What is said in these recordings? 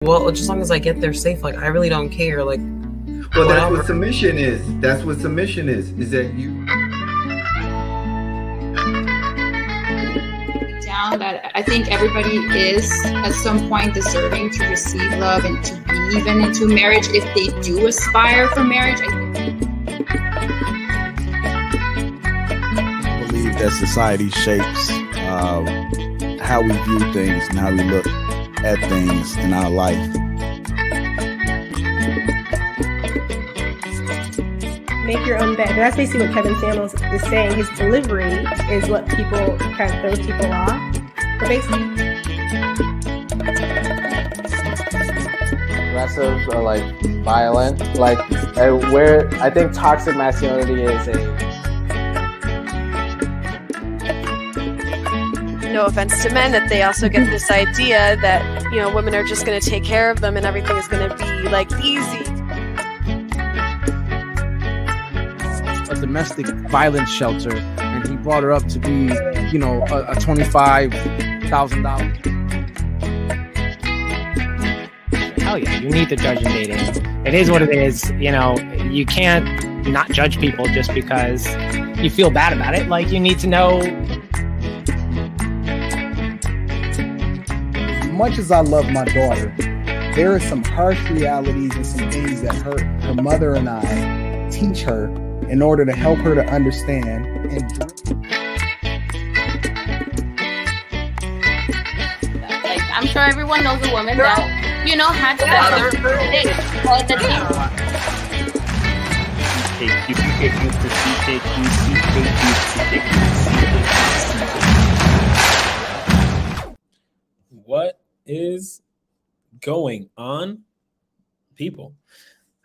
well, just as long as I get there safe, like I really don't care. Like, Well, that's whatever. what submission is. That's what submission is that you. Down that I think everybody is at some point deserving to receive love and to be even into marriage if they do aspire for marriage. I believe that society shapes how we view things and how we look at things in our life. Make your own bed. And that's basically what Kevin Samuels is saying. His delivery is what people kind of throws people off. But basically, aggressive or like violent, like where I think toxic masculinity is no offense to men, that they also get this idea that, you know, women are just going to take care of them and everything is going to be like easy. A domestic violence shelter, and he brought her up to be, you know, a $25,000. Hell yeah, you need to judge in dating. It is what it is. You know, you can't not judge people just because you feel bad about it. Like, you need to know. As much as I love my daughter, there are some harsh realities and some things that her mother and I teach her in order to help her to understand. Like, I'm sure everyone knows a woman that, you know, had to have her all the time. What is going on, people?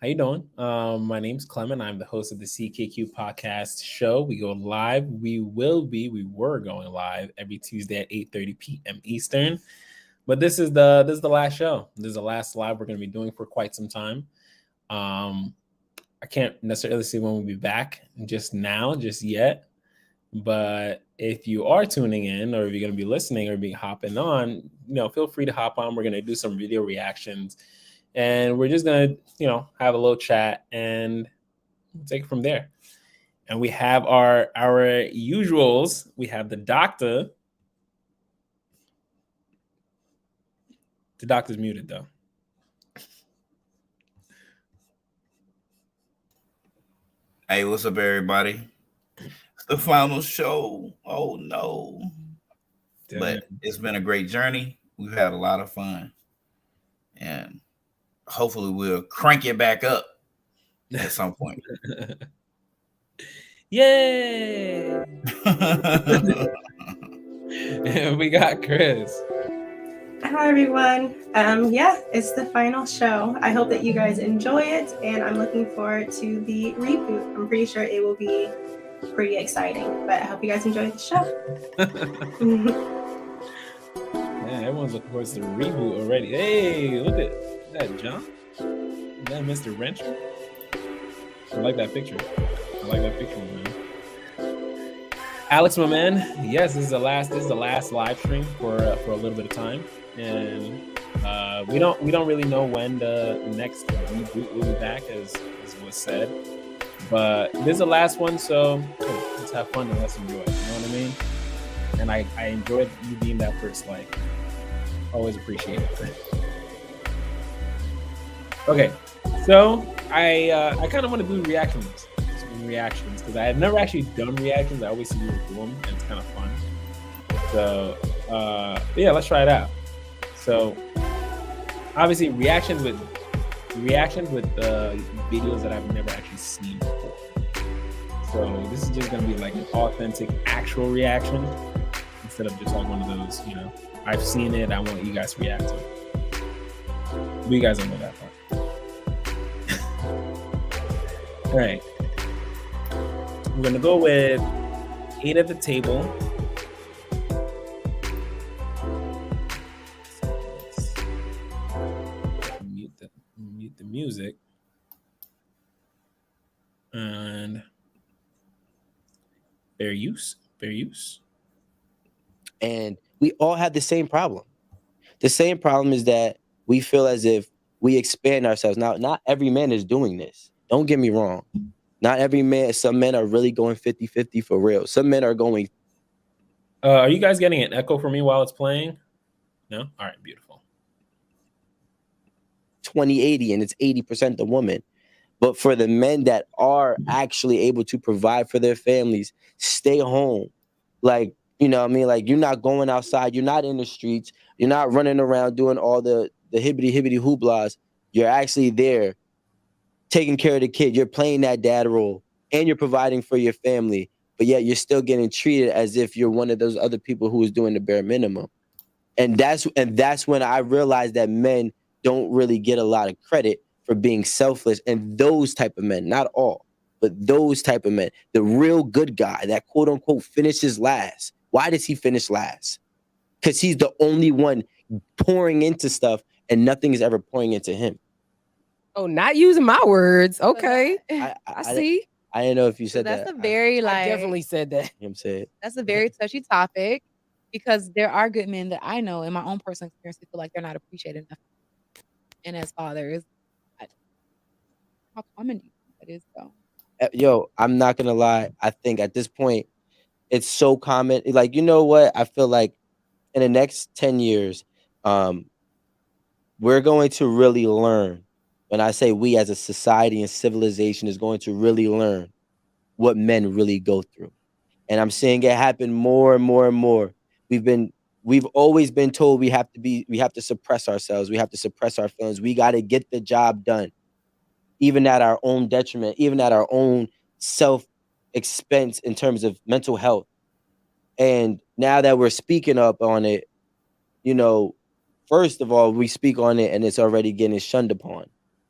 How you doing? My name's Clement. I'm the host of the CKQ podcast show. We go live. We were going live every Tuesday at 8:30 p.m. Eastern. But this is the last show. This is the last live we're going to be doing for quite some time. I can't necessarily say when we'll be back just yet. But if you are tuning in, or if you're going to be listening or be hopping on, you know, feel free to hop on. We're going to do some video reactions. And we're just going to, you know, have a little chat and take it from there. And we have our usuals. We have the doctor. The doctor's muted, though. Hey, what's up, everybody? It's the final show. Oh, no. Damn. But it's been a great journey. We've had a lot of fun. And hopefully we'll crank it back up at some point. Yay! And we got Chris. hi everyone. Yeah, it's the final show. I hope that you guys enjoy it, and I'm looking forward to the reboot. I'm pretty sure it will be pretty exciting, but I hope you guys enjoy the show. Yeah, everyone's looking forward to the reboot already. Hey, look at that, John. Is that Mr. Wrencher? I like that picture. Man. Alex, my man. Yes, this is the last live stream for a little bit of time, and we don't really know when the next reboot will be back, as was said. But this is the last one, so let's have fun and let's enjoy it. You know what I mean? And I enjoyed you being that first like. Always appreciate it. Okay, so I kind of want to do reactions because I have never actually done reactions. I always see people do them, and it's kind of fun. So yeah, let's try it out. So obviously reactions with videos that I've never actually seen before. So this is just gonna be like an authentic, actual reaction instead of just like one of those, you know, I've seen it, I want you guys to react to it. But you guys don't know that part. All right. We're going to go with 8 at the table. Mute the music. And fair use. And we all have the same problem. The same problem is that we feel as if we expand ourselves. Now, not every man is doing this. Don't get me wrong. Not every man. Some men are really going 50-50 for real. Some men are going. Are you guys getting an echo for me while it's playing? No? All right, beautiful. 20-80, and it's 80% the woman. But for the men that are actually able to provide for their families, stay home. Like, you know what I mean? Like, you're not going outside. You're not in the streets. You're not running around doing all the hibbity hooplas. You're actually there taking care of the kid. You're playing that dad role and you're providing for your family. But yet you're still getting treated as if you're one of those other people who is doing the bare minimum. And that's when I realized that men don't really get a lot of credit for being selfless. And those type of men, not all, but those type of men, the real good guy that quote unquote finishes last. Why does he finish last? Because he's the only one pouring into stuff and nothing is ever pouring into him. Oh, not using my words. Okay. I see. I didn't know if you said that's that. a very I definitely said that. I'm saying that's a very touchy topic because there are good men that I know in my own personal experience that feel like they're not appreciated enough. And as fathers, how common do you think that is though? Yo, I'm not gonna lie. I think at this point, it's so common. Like, you know what? I feel like in the next 10 years, we're going to really learn. When I say we as a society and civilization is going to really learn what men really go through. And I'm seeing it happen more and more and more. We've always been told we have to suppress ourselves. We have to suppress our feelings. We got to get the job done, even at our own detriment, even at our own self expense in terms of mental health. And now that we're speaking up on it, you know, first of all, we speak on it and it's already getting shunned upon.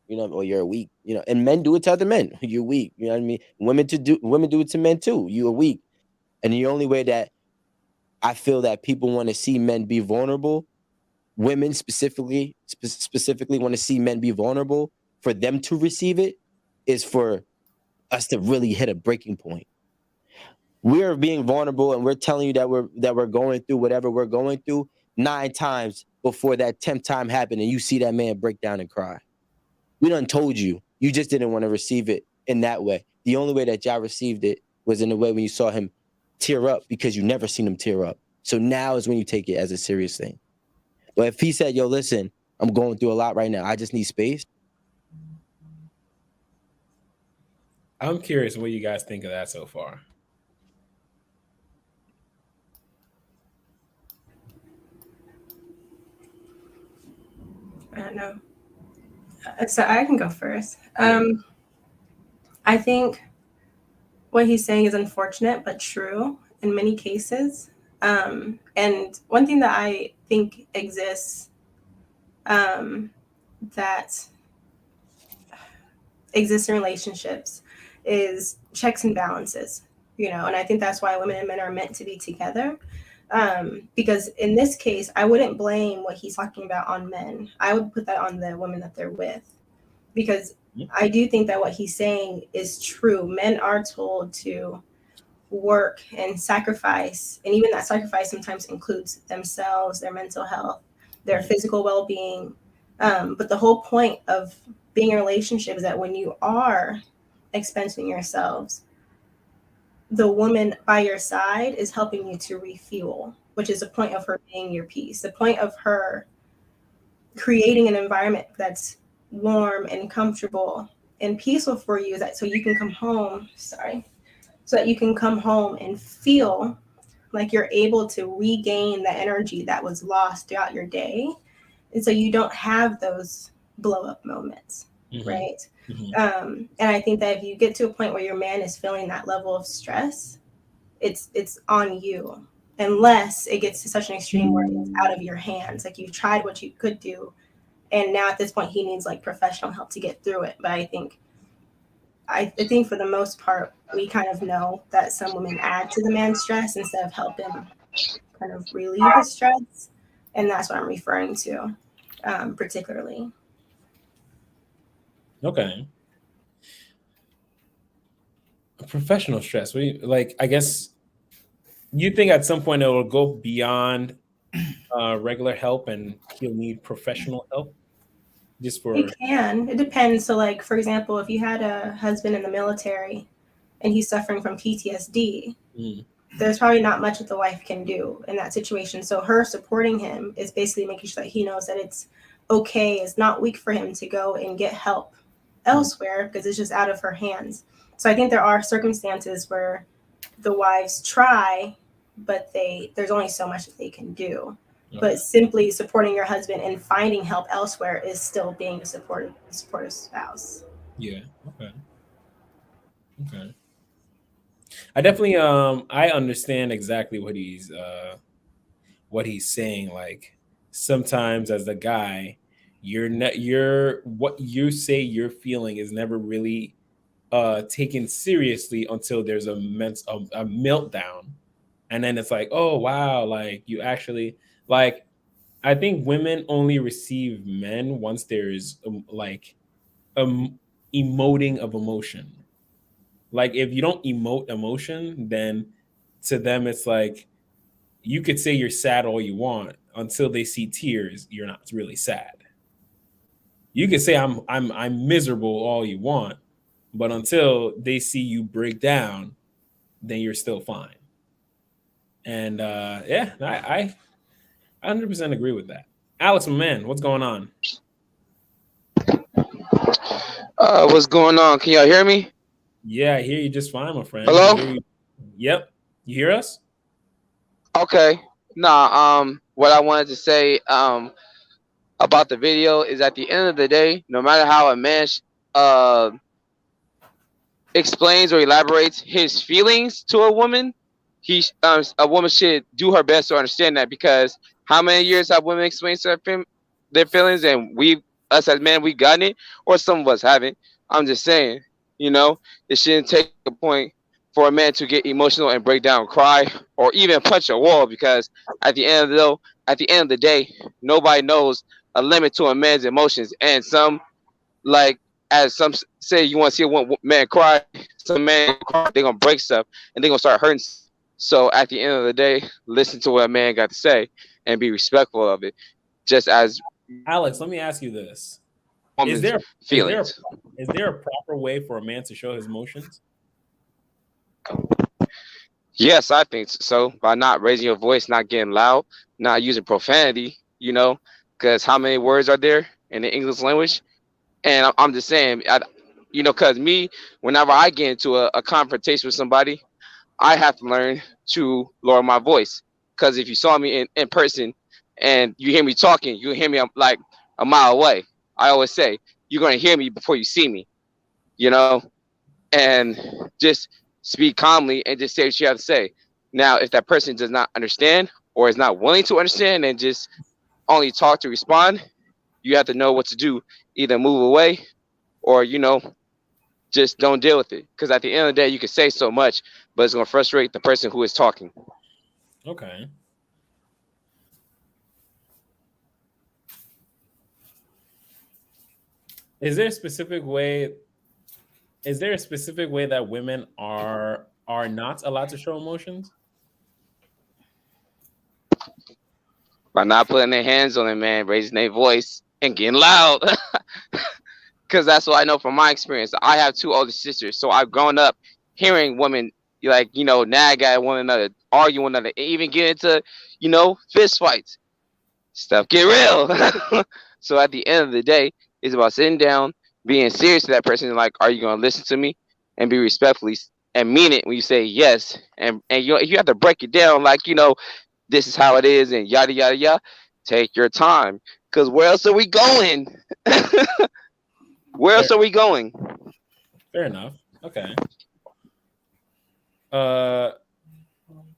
You know, or you're weak. You know, and men do it to other men. You're weak. You know what I mean? Women do it to men too. You are weak. And the only way that I feel that people want to see men be vulnerable, women specifically want to see men be vulnerable, for them to receive it, is for us to really hit a breaking point. We're being vulnerable and we're telling you that we're going through whatever we're going through 9 times before that 10th time happened and you see that man break down and cry. We done told you. You just didn't want to receive it in that way. The only way that y'all received it was in the way when you saw him tear up, because you never seen him tear up. So now is when you take it as a serious thing. But if he said, yo, listen, I'm going through a lot right now. I just need space. I'm curious what you guys think of that so far. I don't know. So I can go first. I think what he's saying is unfortunate but true in many cases. And one thing that I think exists that exists in relationships is checks and balances, you know, and I think that's why women and men are meant to be together. Because in this case, I wouldn't blame what he's talking about on men. I would put that on the women that they're with, because I do think that what he's saying is true. Men are told to work and sacrifice, and even that sacrifice sometimes includes themselves, their mental health, their physical well-being. But the whole point of being in a relationship is that when you are expensing yourselves, the woman by your side is helping you to refuel, which is the point of her being your piece. The point of her creating an environment that's warm and comfortable and peaceful for you, that so you can come home, so that you can come home and feel like you're able to regain the energy that was lost throughout your day. And so you don't have those blow up moments, right? And I think that if you get to a point where your man is feeling that level of stress, it's on you, unless it gets to such an extreme where it's out of your hands. Like, you've tried what you could do, and now at this point he needs like professional help to get through it. But I think for the most part, we kind of know that some women add to the man's stress instead of help him kind of relieve his stress. And that's what I'm referring to, particularly. Okay. Professional stress. I guess you think at some point it will go beyond regular help and he'll need professional help? Just for It can. It depends. So, like, for example, if you had a husband in the military and he's suffering from PTSD, there's probably not much that the wife can do in that situation. So her supporting him is basically making sure that he knows that it's okay, it's not weak for him to go and get help elsewhere because it's just out of her hands. So I think there are circumstances where the wives try, but there's only so much that they can do. Okay. But simply supporting your husband and finding help elsewhere is still being a supportive spouse. Yeah. Okay. I definitely I understand exactly what he's saying. Like sometimes as a guy, what you say you're feeling is never really taken seriously until there's a meltdown, and then it's like, oh wow, like you actually like. I think women only receive men once there's emoting of emotion. Like if you don't emote emotion, then to them it's like you could say you're sad all you want until they see tears. You're not really sad. You could say I'm miserable all you want, but until they see you break down, then you're still fine. And I 100% agree with that. Alex, my man, what's going on? What's going on? Can y'all hear me? Yeah, I hear you just fine, my friend. Hello? Yep. You hear us? Okay. Nah, what I wanted to say about the video is at the end of the day, no matter how a man explains or elaborates his feelings to a woman, a woman should do her best to understand that, because how many years have women explained their feelings, and us as men, we've gotten it, or some of us haven't. I'm just saying, it shouldn't take a point for a man to get emotional and break down, cry, or even punch a wall, because at the end of the day, nobody knows a limit to a man's emotions. And some, like, as some say, you want to see a man cry, some man cry, they're going to break stuff, and they're going to start hurting. So at the end of the day, listen to what a man got to say and be respectful of it. Just as Alex, let me ask you this. Is there a proper way for a man to show his emotions? Yes, I think so. By not raising your voice, not getting loud, not using profanity, because how many words are there in the English language? And I'm just saying, because me, whenever I get into a confrontation with somebody, I have to learn to lower my voice. Because if you saw me in person and you hear me talking, you hear me like a mile away. I always say, you're going to hear me before you see me, and just speak calmly and just say what you have to say. Now, if that person does not understand or is not willing to understand and just only talk to respond, you have to know what to do. Either move away or, just don't deal with it. Because at the end of the day, you can say so much, but it's going to frustrate the person who is talking. Okay. Is there a specific way that women are not allowed to show emotions? By not putting their hands on it, man, raising their voice and getting loud. Because that's what I know from my experience. I have 2 older sisters, so I've grown up hearing women nag at one another, argue one another, even get into, fist fights. Stuff get real. So at the end of the day, it's about sitting down, being serious to that person, and like, are you going to listen to me and be respectfully and mean it when you say yes? And you have to break it down, like, this is how it is, and yada yada yada. Take your time, because where else are we going? Where else are we going? Fair enough. Okay.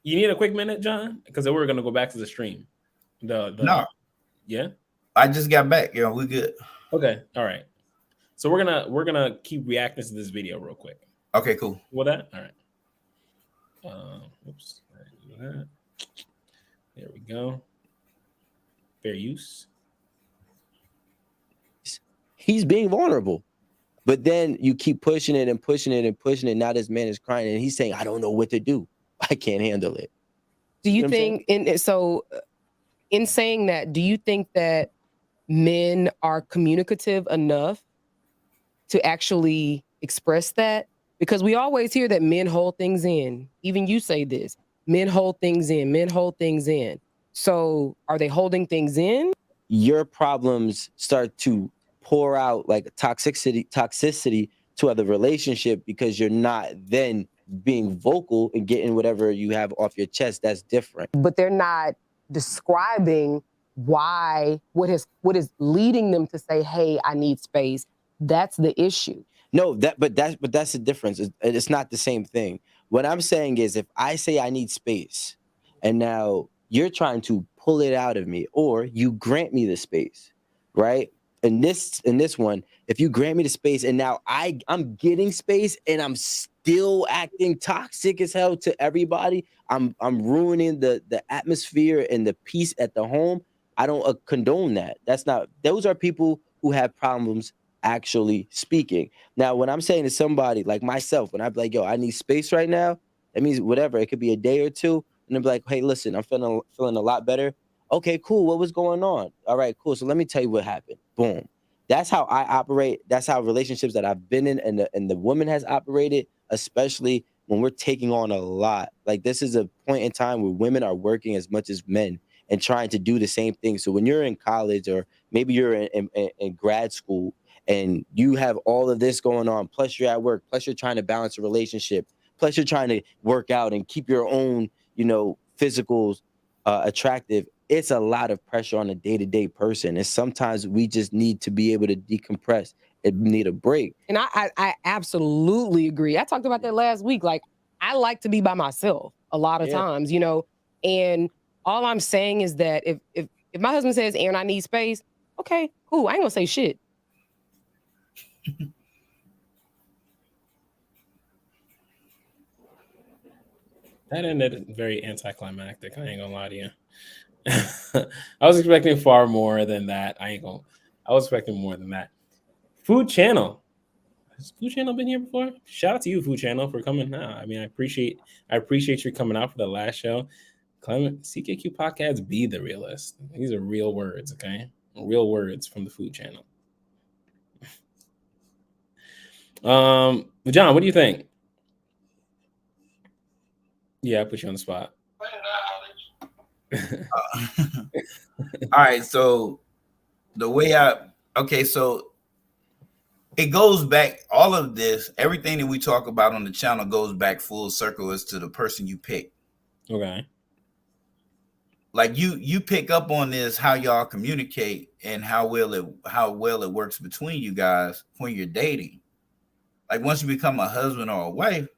You need a quick minute, John, because we're gonna go back to the stream. No. Yeah. I just got back. We're good. Okay. All right. So we're gonna keep reacting to this video real quick. Okay. Cool. With that. All right. Oops. There we go. Fair use. He's being vulnerable. But then you keep pushing it and pushing it and pushing it. Now this man is crying and he's saying, I don't know what to do. I can't handle it. Do you think, in saying that, do you think that men are communicative enough to actually express that? Because we always hear that men hold things in. Even you say this. Men hold things in. Men hold things in. So are they holding things in? Your problems start to pour out like toxicity to other relationship because you're not then being vocal and getting whatever you have off your chest. That's different. But they're not describing why, what is leading them to say, hey, I need space. That's the issue. No, but that's the difference. It's not the same thing. What I'm saying is if I say I need space and now you're trying to pull it out of me or you grant me the space, right? In this one, if you grant me the space and now I'm getting space and I'm still acting toxic as hell to everybody, I'm ruining the atmosphere and the peace at the home. I don't condone that. Those are people who have problems actually speaking. Now, when I'm saying to somebody like myself, when I'm like, yo, I need space right now, that means whatever. It could be a day or two. And I'm like, hey, listen, I'm feeling a lot better. Okay, cool. What was going on? All right, cool. So let me tell you what happened. Boom. That's how I operate. That's how relationships that I've been in and the woman has operated, especially when we're taking on a lot. Like this is a point in time where women are working as much as men and trying to do the same thing. So when you're in college or maybe you're in grad school, and you have all of this going on, plus you're at work, plus you're trying to balance a relationship, plus you're trying to work out and keep your own, physicals attractive. It's a lot of pressure on a day-to-day person. And sometimes we just need to be able to decompress and need a break. And I absolutely agree. I talked about that last week. Like, I like to be by myself a lot of times, and all I'm saying is that if my husband says, Aaron, I need space, okay, cool. I ain't gonna say shit. That ended very anticlimactic. I ain't gonna lie to you. I was expecting far more than that. I was expecting more than that. Food Channel. Has Food Channel been here before? Shout out to you, Food Channel, for coming out. I mean, I appreciate you coming out for the last show. Clement, CKQ podcast, be the realist. These are real words, okay? Real words from the Food Channel. John, what do you think? Yeah, I put you on the spot. All right, so the way so it goes back, all of this, everything that we talk about on the channel goes back full circle as to the person you pick. Okay. Like you pick up on this, how y'all communicate and how well it works between you guys when you're dating. Like once you become a husband or a wife,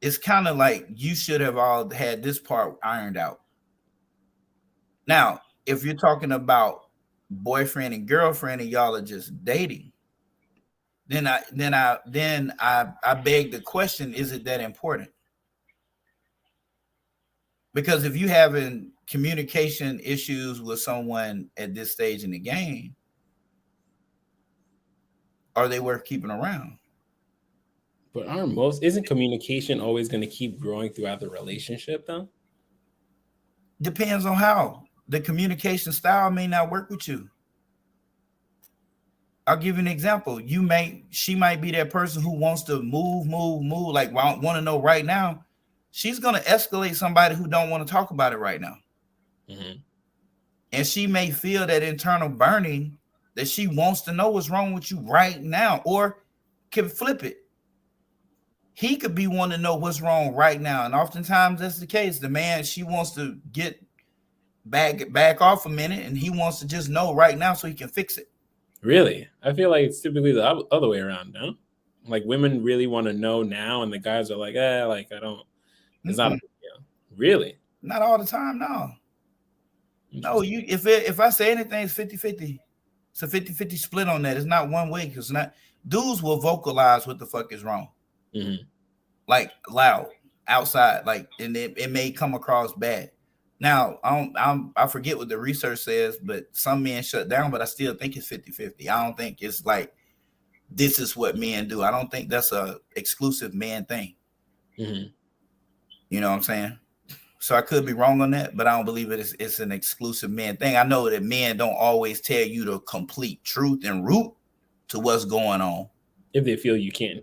it's kind of like you should have all had this part ironed out. Now, if you're talking about boyfriend and girlfriend and y'all are just dating, then I beg the question, is it that important? Because if you having communication issues with someone at this stage in the game, are they worth keeping around? But isn't communication always going to keep growing throughout the relationship though? Depends on how. The communication style may not work with you. I'll give you an example. She might be that person who wants to move, like want to know right now. She's going to escalate somebody who don't want to talk about it right now. Mm-hmm. And she may feel that internal burning that she wants to know what's wrong with you right now, or can flip it. He could be wanting to know what's wrong right now. And oftentimes that's the case. The man, she wants to get back off a minute and he wants to just know right now so he can fix it. Really? I feel like it's typically the other way around, no? Like women really want to know now and the guys are like, I don't. It's not a big deal. Really? Not all the time, no. No, if I say anything, it's 50-50. It's a 50-50 split on that. It's not one way, because dudes will vocalize what the fuck is wrong. Mm-hmm. Like loud, outside, like, and it may come across bad. Now, I forget what the research says, but some men shut down, but I still think it's 50-50. I don't think it's like, this is what men do. I don't think that's a exclusive man thing. Mm-hmm. You know what I'm saying? So I could be wrong on that, but I don't believe it's an exclusive men thing. I know that men don't always tell you the complete truth and root to what's going on. If they feel you can.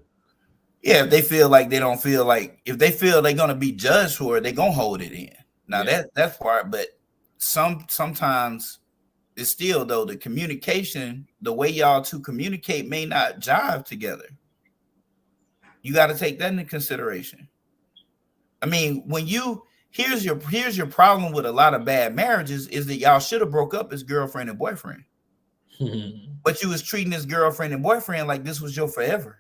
Yeah, if they feel like they don't feel like, if they feel they're gonna be judged for it, they're gonna hold it in. Now that's part, but sometimes it's still though the communication, the way y'all two communicate may not jive together. You got to take that into consideration. I mean, when you here's your problem with a lot of bad marriages is that y'all should have broke up as girlfriend and boyfriend. But you was treating this girlfriend and boyfriend like this was your forever.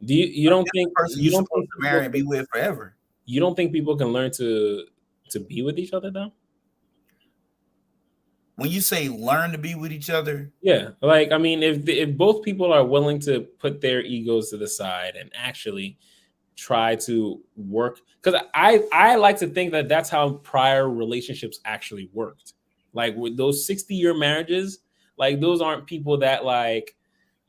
Do you don't think you don't supposed to marry and be with forever? You don't think people can learn to be with each other though? When you say learn to be with each other, yeah, like I mean, if both people are willing to put their egos to the side and actually try to work, because I like to think that that's how prior relationships actually worked. Like with those 60-year marriages, like those aren't people that like,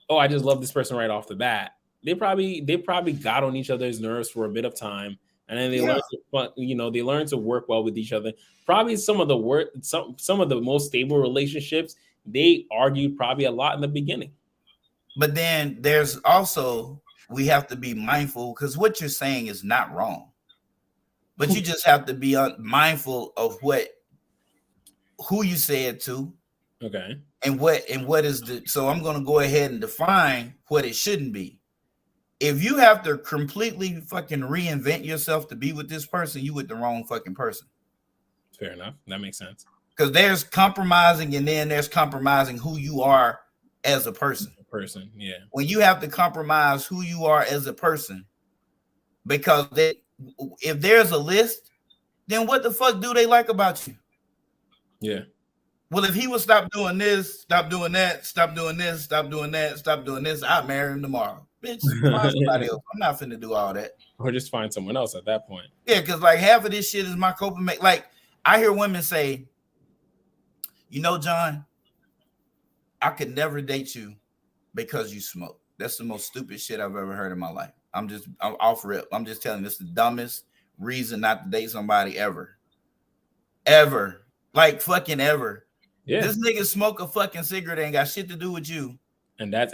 oh, I just love this person right off the bat. They probably got on each other's nerves for a bit of time, and then they learn to work well with each other. Probably some of the most stable relationships, they argued probably a lot in the beginning. But then there's also, we have to be mindful, because what you're saying is not wrong, but you just have to be mindful of who you say it to. Okay. And what is so I'm going to go ahead and define what it shouldn't be. If you have to completely fucking reinvent yourself to be with this person, you with the wrong fucking person. Fair enough. That makes sense. Because there's compromising, and then there's compromising who you are as a person. Yeah. When you have to compromise who you are as a person, because if there's a list, then what the fuck do they like about you? Yeah. Well, if he would stop doing this, stop doing that, stop doing this, stop doing that, stop doing this, I'll marry him tomorrow. Bitch, find somebody else. I'm not finna do all that. Or just find someone else at that point. Yeah, because like half of this shit is my coping. Like I hear women say, you know, John, I could never date you because you smoke. That's the most stupid shit I've ever heard in my life. I'm off rip. I'm just telling you, this is the dumbest reason not to date somebody ever. Ever. Like fucking ever. Yeah. This nigga smoke a fucking cigarette, ain't got shit to do with you. And that's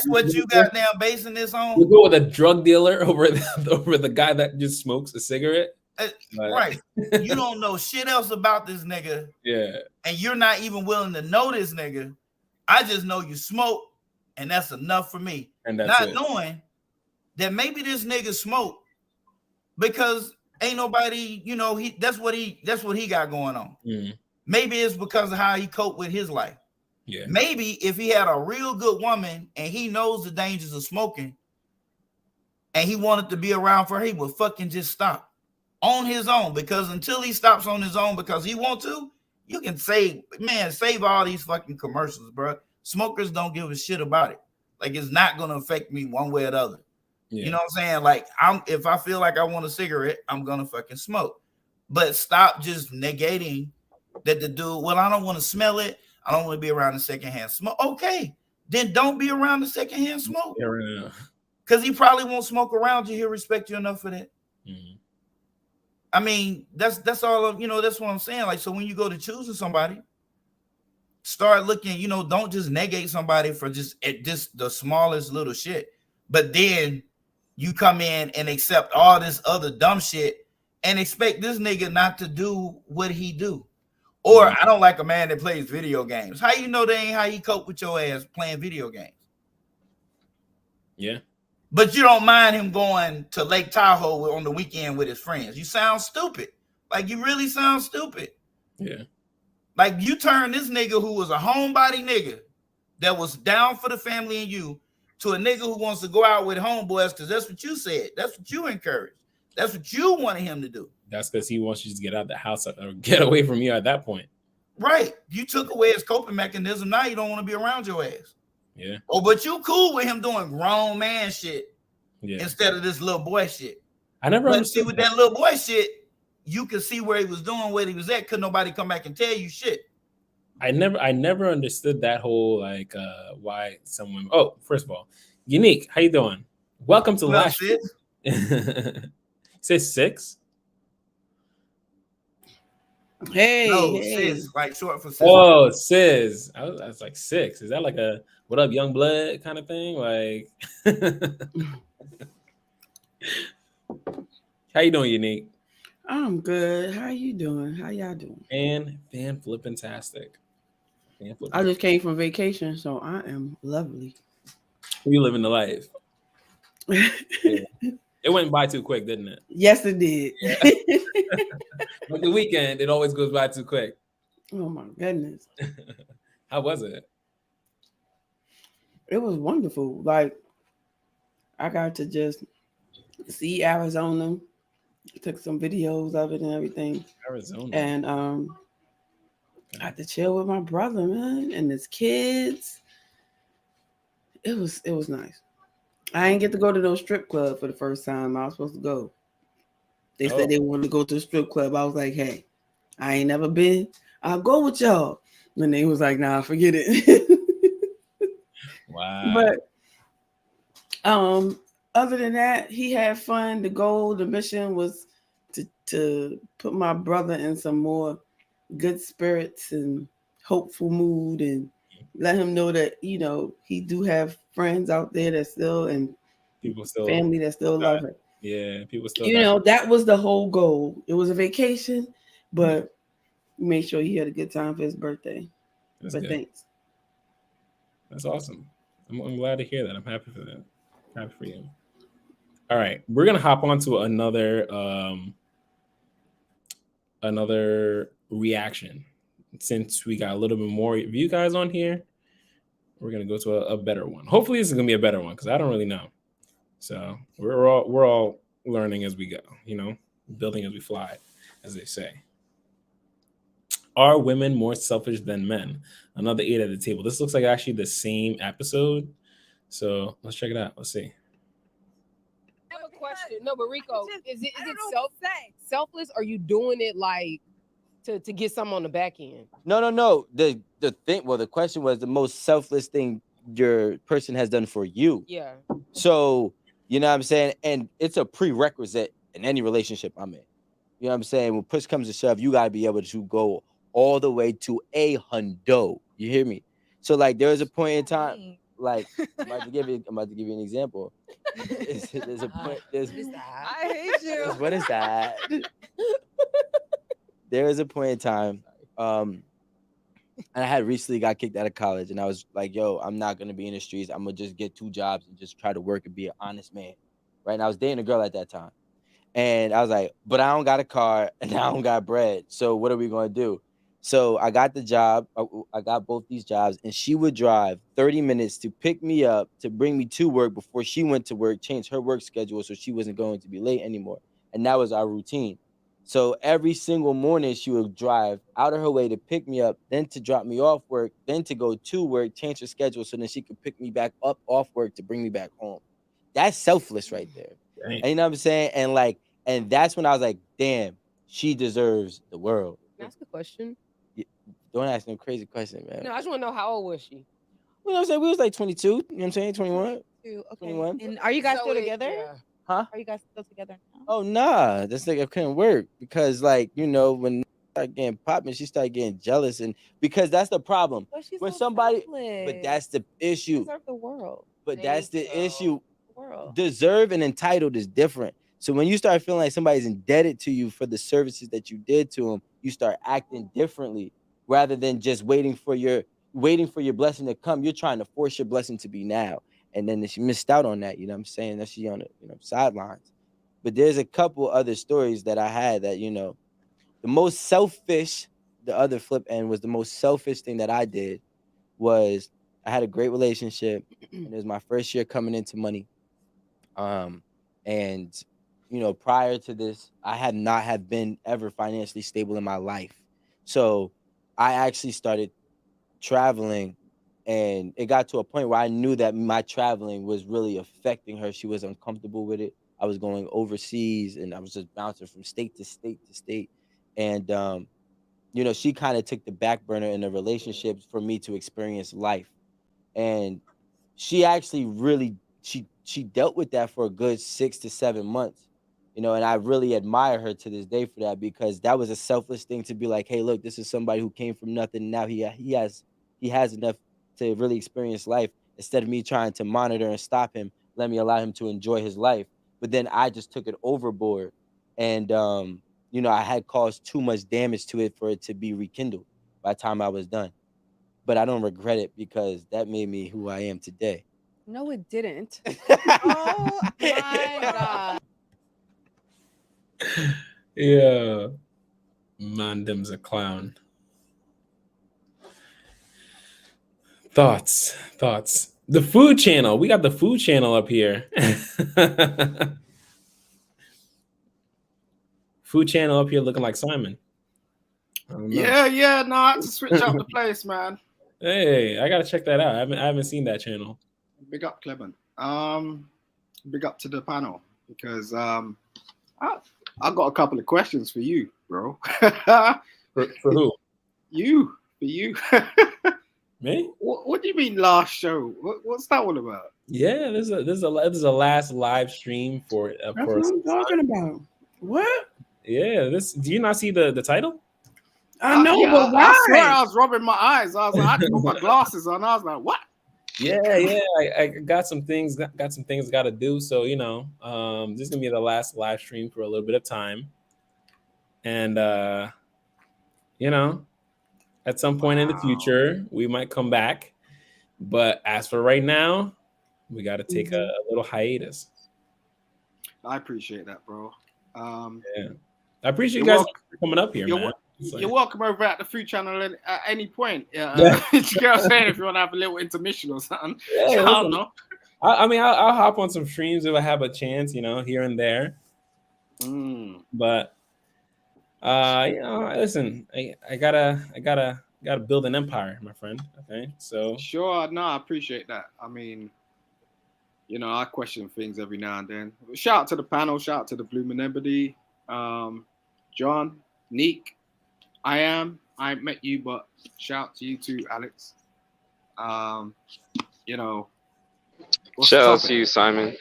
what you got now basing this on. You go with a drug dealer over the guy that just smokes a cigarette. Right. You don't know shit else about this nigga. Yeah. And you're not even willing to know this nigga. I just know you smoke, and that's enough for me. And that's not it. Knowing that maybe this nigga smoke because ain't nobody, you know, that's what he got going on. Mm. Maybe it's because of how he coped with his life. Yeah. Maybe if he had a real good woman and he knows the dangers of smoking and he wanted to be around for her, he would fucking just stop on his own, because until he stops on his own because he wants to, you can save all these fucking commercials, bro. Smokers don't give a shit about it. Like, it's not going to affect me one way or the other. Yeah. You know what I'm saying? Like, if I feel like I want a cigarette, I'm going to fucking smoke. But stop just negating that the dude, well, I don't want to smell it. I don't want to be around the secondhand smoke. Okay, then don't be around the secondhand smoke. Because he probably won't smoke around you. He'll respect you enough for that. Mm-hmm. I mean, that's all, you know, that's what I'm saying. Like, so when you go to choosing somebody, start looking, you know, don't just negate somebody for just the smallest little shit. But then you come in and accept all this other dumb shit and expect this nigga not to do what he do. Or I don't like a man that plays video games. How you know they ain't how he cope with your ass playing video games? Yeah. But you don't mind him going to Lake Tahoe on the weekend with his friends. You sound stupid. Like, you really sound stupid. Yeah. Like, you turn this nigga who was a homebody nigga that was down for the family and you to a nigga who wants to go out with homeboys because that's what you said. That's what you encouraged. That's what you wanted him to do. That's because he wants you to get out of the house or get away from you at that point. Right. You took away his coping mechanism. Now you don't want to be around your ass. Yeah. Oh, but you cool with him doing grown man shit instead of this little boy shit. I never understood with that little boy shit, you could see where he was doing, where he was at. Could nobody come back and tell you shit? I never understood that whole like why someone. Oh, first of all, Unique, how you doing? Welcome to last. Say 6. Hey, No, hey. sis, like short for sister. Oh, sis. I was like 6. Is that like a what up, young blood kind of thing? Like, how you doing, Unique? I'm good. How you doing? How y'all doing? Fan flippin-tastic. I just came from vacation, so I am lovely. You living the life. Yeah. It went by too quick, didn't it? Yes, it did. Yeah. Like the weekend, it always goes by too quick. Oh my goodness. How was it? It was wonderful. Like I got to just see Arizona, took some videos of it and everything. Arizona. And I had to chill with my brother, man, and his kids. It was nice. I didn't get to go to no strip club for the first time. I was supposed to go. They said they wanted to go to the strip club. I was like, hey, I ain't never been. I'll go with y'all. And they was like, nah, forget it. Wow. But other than that, he had fun. The mission was to put my brother in some more good spirits and hopeful mood and let him know that, he do have friends out there that still and people still family that still love him. Yeah, people still that was the whole goal. It was a vacation, but we made sure he had a good time for his birthday. That's but good. Thanks. That's awesome. I'm glad to hear that. I'm happy for that. Happy for you. All right, we're gonna hop on to another reaction. Since we got a little bit more of you guys on here, we're gonna go to a better one. Hopefully, this is gonna be a better one because I don't really know. So we're all learning as we go. Building as we fly, as they say. Are women more selfish than men? Another 8 at the table. This looks like actually the same episode. So let's check it out. Let's see. I have a question. No, but Rico, is it selfless? Or are you doing it like to get some on the back end? No. The thing. Well, the question was the most selfless thing your person has done for you. Yeah. So you know what I'm saying, and it's a prerequisite in any relationship I'm in. You know what I'm saying? When push comes to shove, you gotta be able to go all the way to a hundo. You hear me? So like there was a point in time, like I'm about to give you an example. There's a point. I hate you. What is that? There was a point in time, and I had recently got kicked out of college, and I was like, "Yo, I'm not gonna be in the streets. I'm gonna just get 2 jobs and just try to work and be an honest man." Right? And I was dating a girl at that time, and I was like, "But I don't got a car and I don't got bread. So what are we gonna do?" So I got the job. I got both these jobs, and she would drive 30 minutes to pick me up to bring me to work before she went to work, change her work schedule so she wasn't going to be late anymore. And that was our routine. So every single morning she would drive out of her way to pick me up, then to drop me off work, then to go to work, change her schedule so then she could pick me back up off work to bring me back home. That's selfless right there. Dang. And you know what I'm saying? And that's when I was like, damn, she deserves the world. Can I ask a question? Don't ask no crazy question, man. No, I just want to know how old was she? You know what I'm saying? We was like 22. You know what I'm saying? 21. Okay. 21. And are you guys still together? Yeah. Huh? Are you guys still together now? Oh, nah. That's like it couldn't work because, like, when I started getting popping, she started getting jealous. And because that's the problem. But she's when so somebody, selfless. but that's the issue. She deserves the world. But that's the issue. The world. Deserve and entitled is different. So when you start feeling like somebody's indebted to you for the services that you did to them, you start acting differently rather than just waiting for your blessing to come. You're trying to force your blessing to be now. And then she missed out on that, you know what I'm saying? That she on the sidelines. But there's a couple other stories that I had that, the most selfish, the other flip end was the most selfish thing that I did was I had a great relationship and it was my first year coming into money. And prior to this, I had not have been ever financially stable in my life. So I actually started traveling, and it got to a point where I knew that my traveling was really affecting her. She was uncomfortable with it. I was going overseas and I was just bouncing from state to state to state. And, she kind of took the back burner in the relationship for me to experience life. And she actually really, she dealt with that for a good 6 to 7 months. You know, and I really admire her to this day for that, because that was a selfless thing to be like, hey, look, this is somebody who came from nothing. Now he has enough to really experience life. Instead of me trying to monitor and stop him, let me allow him to enjoy his life. But then I just took it overboard, and you know, I had caused too much damage to it for it to be rekindled by the time I was done. But I don't regret it, because that made me who I am today. No, it didn't. Oh my god. Yeah. Mandem's a clown. Thoughts. The food channel. We got the food channel up here. Food channel up here looking like Simon. I don't know. Yeah. No, I had to switch up the place, man. Hey, I gotta check that out. I haven't seen that channel. Big up, Clement. Big up to the panel, because I got a couple of questions for you, bro. For who? For you. Me? What do you mean last show? What's that all about? Yeah, this is a last live stream for That's what I'm talking about. What? Yeah, do you not see the title? I know, yeah, but why? I swear I was rubbing my eyes. I was like, I had to put my glasses on. I was like, what? Yeah. I got some things got to do. So, you know, this is gonna be the last live stream for a little bit of time, and you know, at some point in the future, we might come back. But as for right now, we got to take a little hiatus. I appreciate that, bro. Yeah, I appreciate you guys for coming up here, man. You're welcome over at the food channel at any point. You know what I'm saying? If you want to have a little intermission or something. Yeah, I don't know. I mean, I'll hop on some streams if I have a chance, you know, here and there. But you know, listen, I gotta build an empire, my friend. Okay, so sure, no, I appreciate that. I mean, you know, I question things every now and then. Shout out to the panel, shout out to the Blue Ebony, John, Neek. I met you, but shout out to you too, Alex. You know, shout out to you, Simon.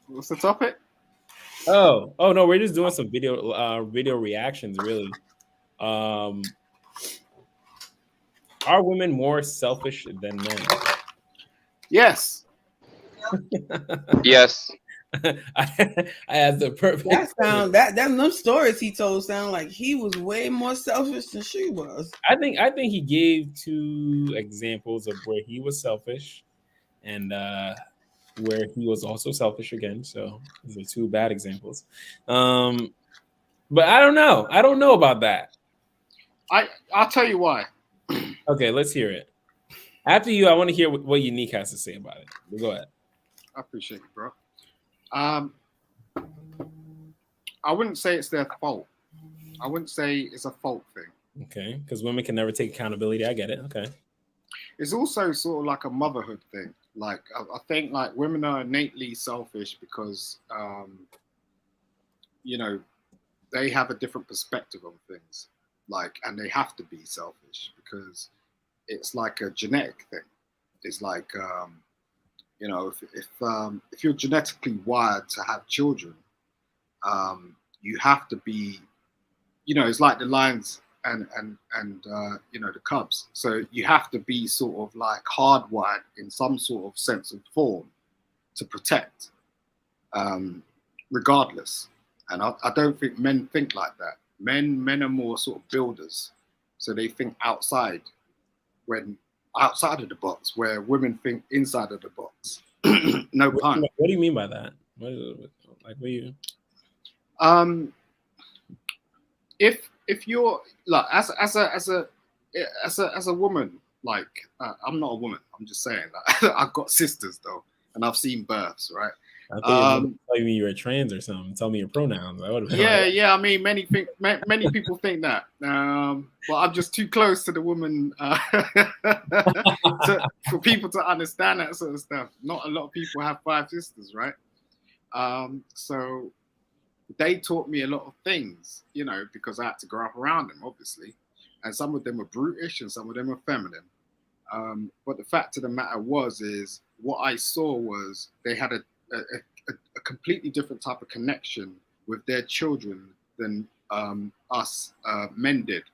What's the topic? Oh no, we're just doing some video reactions, really. Are women more selfish than men? Yes. Yes. I asked the perfect. That them stories he told sound like he was way more selfish than she was. I think he gave 2 examples of where he was selfish, and where he was also selfish again. So those are 2 bad examples. But I don't know. I don't know about that. I'll tell you why. Okay, let's hear it. After you, I want to hear what Unique has to say about it. Go ahead. I appreciate it, bro. I wouldn't say it's their fault. I wouldn't say it's a fault thing. Okay, because women can never take accountability. I get it. Okay. It's also sort of like a motherhood thing. Like I think like women are innately selfish because you know, they have a different perspective on things. Like, and they have to be selfish because it's like a genetic thing. It's like you know, if you're genetically wired to have children, you have to be, you know, it's like the lions and you know, the cubs. So you have to be sort of like hardwired in some sort of sense of form to protect, regardless. And I don't think men think like that. Men are more sort of builders, so they think outside of the box, where women think inside of the box. No pun. What do you mean by that? What do you? If you're like as a woman, like I'm not a woman. I'm just saying. Like, I've got sisters though, and I've seen births, right? I thought you mean you were trans or something. Tell me your pronouns. Yeah. I mean, many people think that. But I'm just too close to the woman for people to understand that sort of stuff. Not a lot of people have 5 sisters, right? So they taught me a lot of things, you know, because I had to grow up around them, obviously. And some of them were brutish and some of them were feminine. But the fact of the matter is what I saw was they had a completely different type of connection with their children than us men did,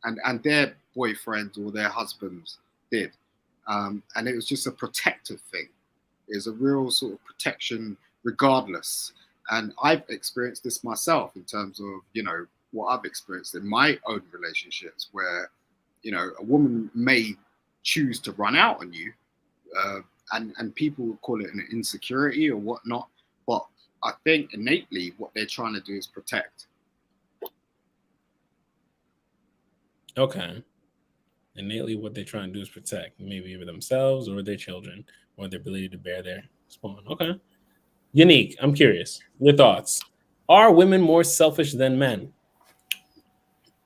and their boyfriends or their husbands did. And it was just a protective thing. It was a real sort of protection regardless. And I've experienced this myself in terms of, you know, what I've experienced in my own relationships where, you know, a woman may choose to run out on you, and people will call it an insecurity or whatnot. But I think innately what they're trying to do is protect. Okay. Innately what they're trying to do is protect, maybe either themselves or their children or their ability to bear their spawn. Okay. Unique, I'm curious. Your thoughts. Are women more selfish than men?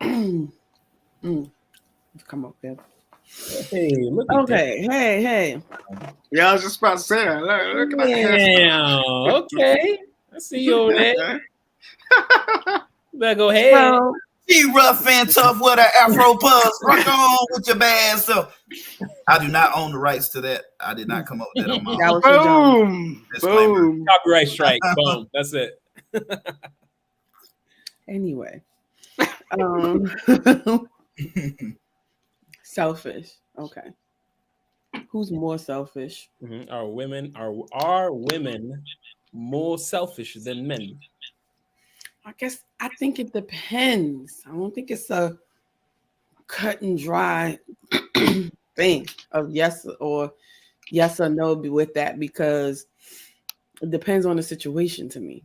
Come up there. Hey, look at okay. that. Hey. Yeah, I was just about to say that. Look at that. Damn. Okay. I see you over there. Better go ahead. Well, she rough and tough with her Afro pus. Rock on with your bad self. I do not own the rights to that. I did not come up with that on my own. Boom. Copyright strike. Boom. That's it. Anyway. Selfish. Okay. Who's more selfish? Mm-hmm. Are women more selfish than men? I think it depends. I don't think it's a cut and dry thing of yes or no with that, because it depends on the situation to me.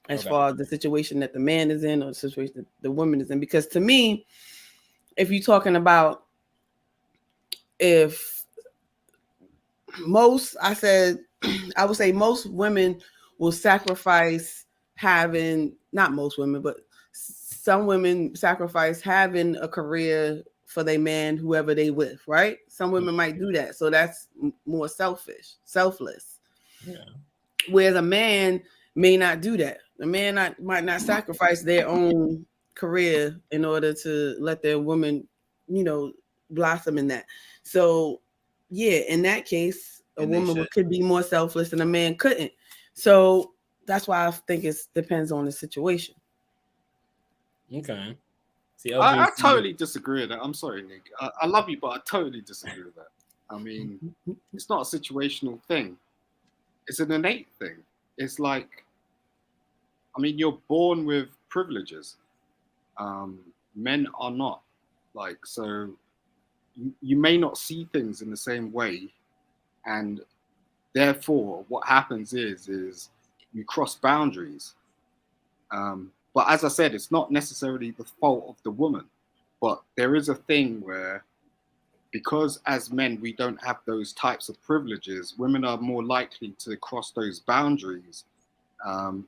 As far as the situation that the man is in or the situation that the woman is in. Because to me, if you're talking about I would say most women will sacrifice having, not most women, but some women sacrifice having a career for their man, whoever they with, right? Some women might do that. So that's more selfless. Yeah. Whereas a man may not do that. A man might not sacrifice their own career in order to let their woman, you know, blossom in that. So yeah, in that case, a woman could be more selfless and a man couldn't. So that's why I think it depends on the situation. Okay. See, I totally disagree with that. I'm sorry, Nick. I love you, but I totally disagree with that. I mean, it's not a situational thing. It's an innate thing. It's like, I mean, you're born with privileges. Men are not. Like, so you may not see things in the same way. And therefore, what happens is you cross boundaries. But as I said, it's not necessarily the fault of the woman. But there is a thing where, because as men, we don't have those types of privileges, women are more likely to cross those boundaries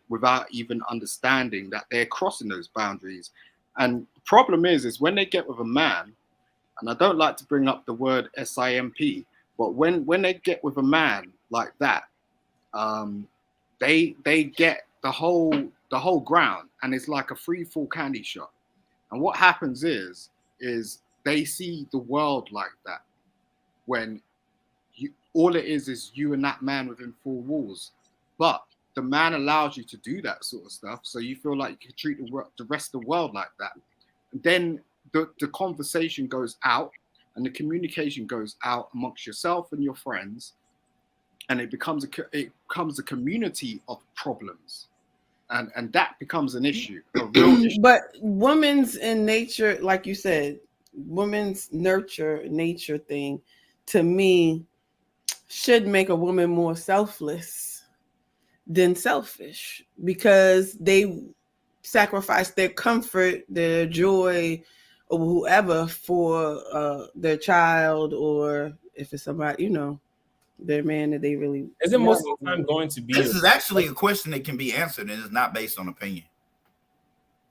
without even understanding that they're crossing those boundaries. And the problem is when they get with a man, and I don't like to bring up the word SIMP, but when they get with a man like that, they get the whole ground, and it's like a free fall candy shop. And what happens is they see the world like that, when all it is you and that man within four walls. But the man allows you to do that sort of stuff, so you feel like you can treat the rest of the world like that. And then the conversation goes out, and the communication goes out amongst yourself and your friends, and it becomes a community of problems, and that becomes an issue, a real issue. But women's in nature, like you said, women's nature thing, to me, should make a woman more selfless than selfish, because they sacrifice their comfort, their joy, or whoever for their child, or if it's somebody, you know, their man that they really. Is it most of the time going to be? This is actually a question that can be answered, and it's not based on opinion.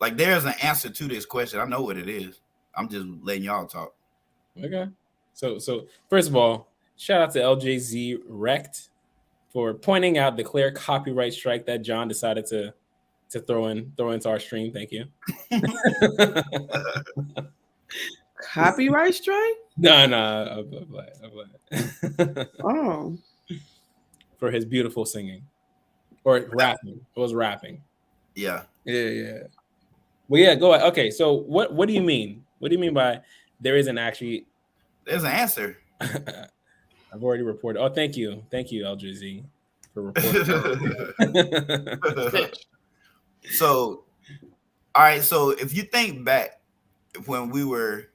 Like, there's an answer to this question. I know what it is. I'm just letting y'all talk. Okay. So first of all, shout out to LJZ Rect for pointing out the clear copyright strike that John decided to throw into our stream. Thank you. Copyright strike? No, I'm playing. Oh. For his beautiful singing. Or rapping. It was rapping. Yeah. Yeah. Well, yeah, go ahead. Okay, so what do you mean? What do you mean by there isn't actually... There's an answer. I've already reported. Oh, thank you, LJZ, for reporting. So, all right. So if you think back when we were,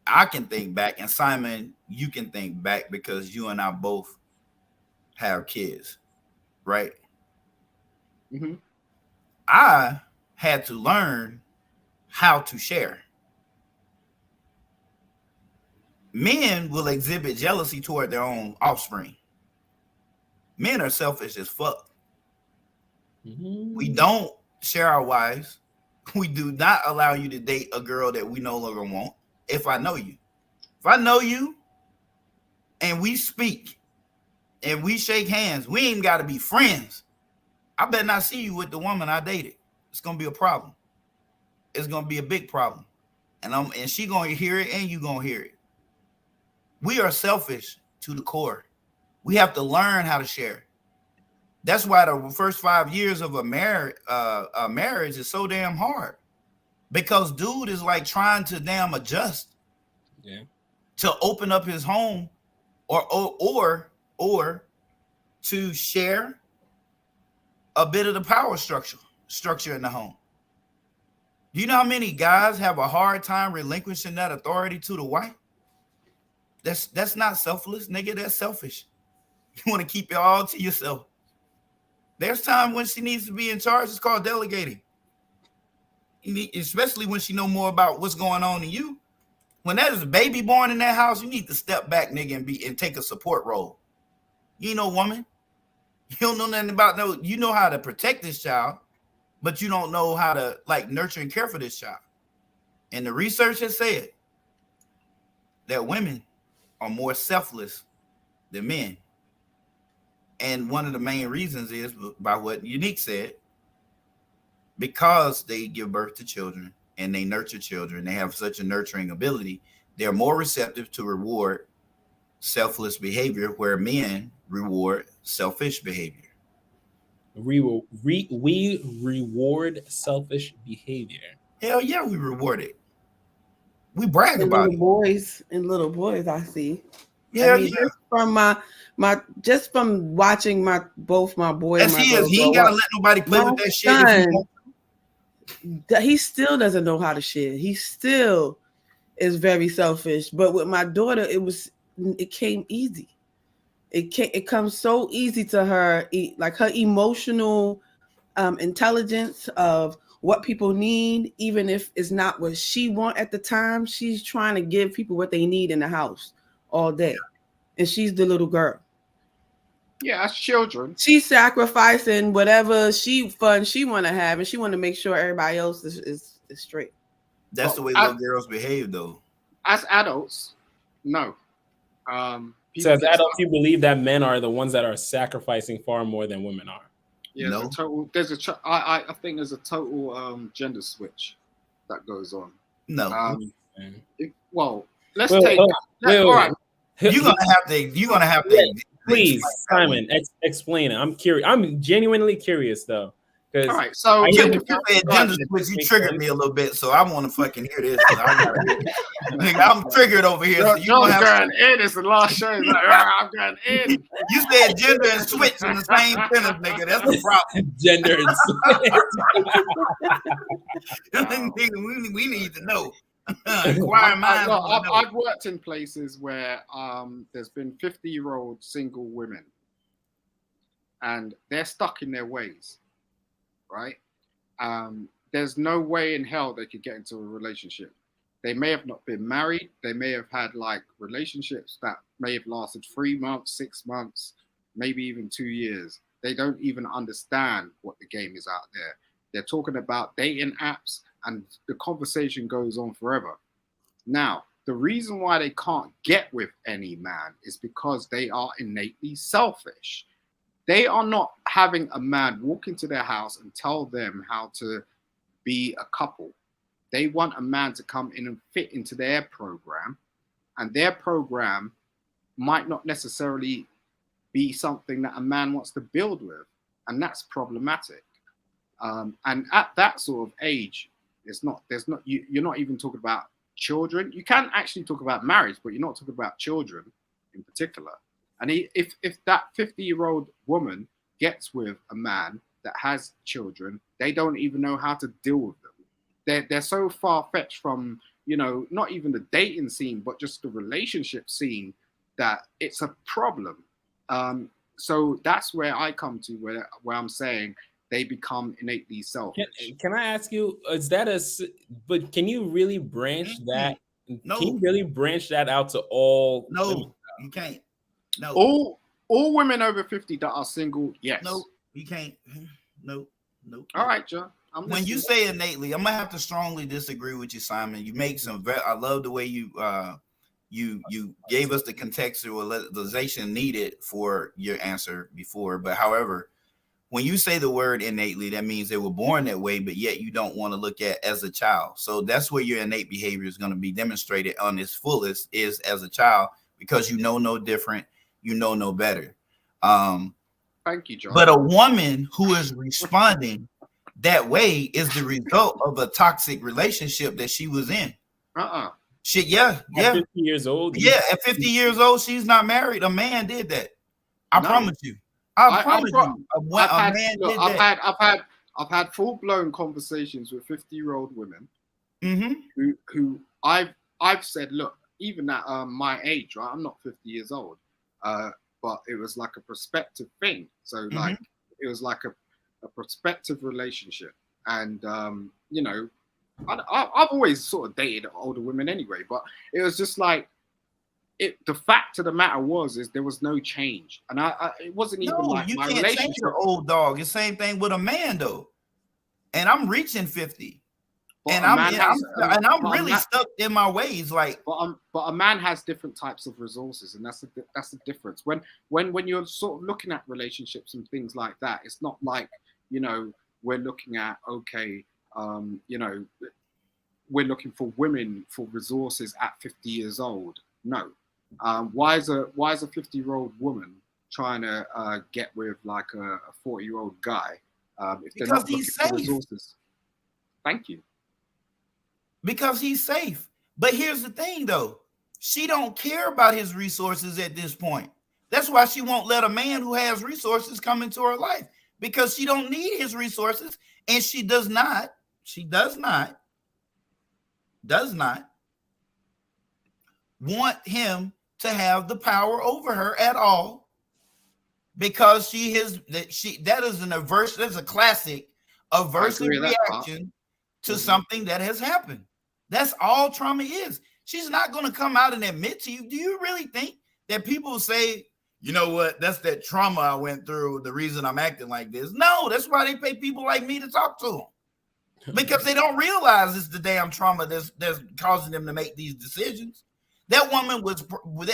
I can think back, and Simon, you can think back because you and I both have kids, right? Mm-hmm. I had to learn how to share. Men will exhibit jealousy toward their own offspring. Men are selfish as fuck. We don't share our wives. We do not allow you to date a girl that we no longer want. If I know you, and we speak and we shake hands, we ain't got to be friends. I better not see you with the woman I dated. It's gonna be a problem. It's gonna be a big problem, and she gonna hear it, and you gonna hear it. We are selfish to the core. We have to learn how to share. That's why the first 5 years of a marriage is so damn hard, because dude is like trying to damn adjust, to open up his home, or to share a bit of the power structure in the home. Do you know how many guys have a hard time relinquishing that authority to the wife? That's not selfless, nigga. That's selfish. You want to keep it all to yourself. There's time when she needs to be in charge. It's called delegating. Especially when she know more about what's going on in you. When there's a baby born in that house, you need to step back, nigga, and take a support role. You ain't no woman. You don't know nothing about you know how to protect this child, but you don't know how to nurture and care for this child. And the research has said that women are more selfless than men. And one of the main reasons is, by what Unique said, because they give birth to children and they nurture children, they have such a nurturing ability, they're more receptive to reward selfless behavior, where men reward selfish behavior. We reward selfish behavior. Hell yeah, we reward it. We brag about it. Little boys, I see. Yeah, just from watching both my boy and my girl. He ain't gotta let nobody play with that shit. He still doesn't know how to share. He still is very selfish. But with my daughter, it came easy. It comes so easy to her, like her emotional intelligence of what people need, even if it's not what she want at the time. She's trying to give people what they need in the house all day, and she's the little girl. Yeah, as children, she's sacrificing whatever fun she want to have, and she want to make sure everybody else is straight. That's the way little girls behave, though. As adults, no. So as adults, you believe that men are the ones that are sacrificing far more than women are? Yeah, no. I think there's a total gender switch that goes on. No. Let's take that. All right. You're gonna have to. Please, Simon, explain it. I'm curious. I'm genuinely curious, though. All right, so you triggered me a little bit, so I want to fucking hear this. I'm triggered over here. So Joe's going in. It's the last show. Like, I'm going in. You said gender and switch in the same sentence, nigga. That's the problem. Gender and switch. We need to know. I've worked in places where there's been 50-year-old single women, and they're stuck in their ways. Right? There's no way in hell they could get into a relationship. They may have not been married. They may have had relationships that may have lasted 3 months, 6 months, maybe even 2 years. They don't even understand what the game is out there. They're talking about dating apps, and the conversation goes on forever. Now, the reason why they can't get with any man is because they are innately selfish. They are not having a man walk into their house and tell them how to be a couple. They want a man to come in and fit into their program, and their program might not necessarily be something that a man wants to build with, and that's problematic. And at that sort of age, you're not even talking about children. You can actually talk about marriage, but you're not talking about children in particular. And if that 50-year-old woman gets with a man that has children, they don't even know how to deal with them. They're so far-fetched from, not even the dating scene, but just the relationship scene, that it's a problem. So that's where I come to, where I'm saying they become innately selfish. Can I ask you, but can you really branch that? No. Can you really branch that out to all? No, you can't. No. All women over 50 that are single, yes. No, you can't. No. All right, John. When you say innately, I'm gonna have to strongly disagree with you, Simon. You make I love the way you gave us the contextualization needed for your answer before. But however, when you say the word innately, that means they were born that way, but yet you don't want to look at as a child. So that's where your innate behavior is going to be demonstrated on its fullest, is as a child, because you know no different, you know no better. Thank you, John. But a woman who is responding that way is the result of a toxic relationship that she was in. Shit, yeah. At 50 years old. Yeah, at 50 years old, she's not married. A man did that. I promise you. I promise you. I've had full-blown conversations with 50-year-old women who I've said, look, even at my age, right? I'm not 50 years old, but it was like a prospective thing. So like it was like a prospective relationship, and I've always sort of dated older women anyway, but it was just like, the fact of the matter is there was no change, and it wasn't even like you my can't relationship. Change your old dog. It's the same thing with a man though, and I'm reaching 50, and I'm really stuck in my ways. Like, but a man has different types of resources, and that's the difference. When you're sort of looking at relationships and things like that, it's not like we're looking at we're looking for women for resources at 50 years old. No. Why is a 50-year-old woman trying to get with like a 40-year-old guy if they're not looking for resources? Thank you. Because he's safe. But here's the thing though, she don't care about his resources at this point. That's why she won't let a man who has resources come into her life, because she don't need his resources, and she does not want him to have the power over her at all, because that is a classic aversive reaction to something that has happened. That's all trauma is. She's not going to come out and admit to you. Do you really think that people say, you know what, that's that trauma I went through, the reason I'm acting like this? No, that's why they pay people like me to talk to them, because they don't realize it's the damn trauma that's causing them to make these decisions.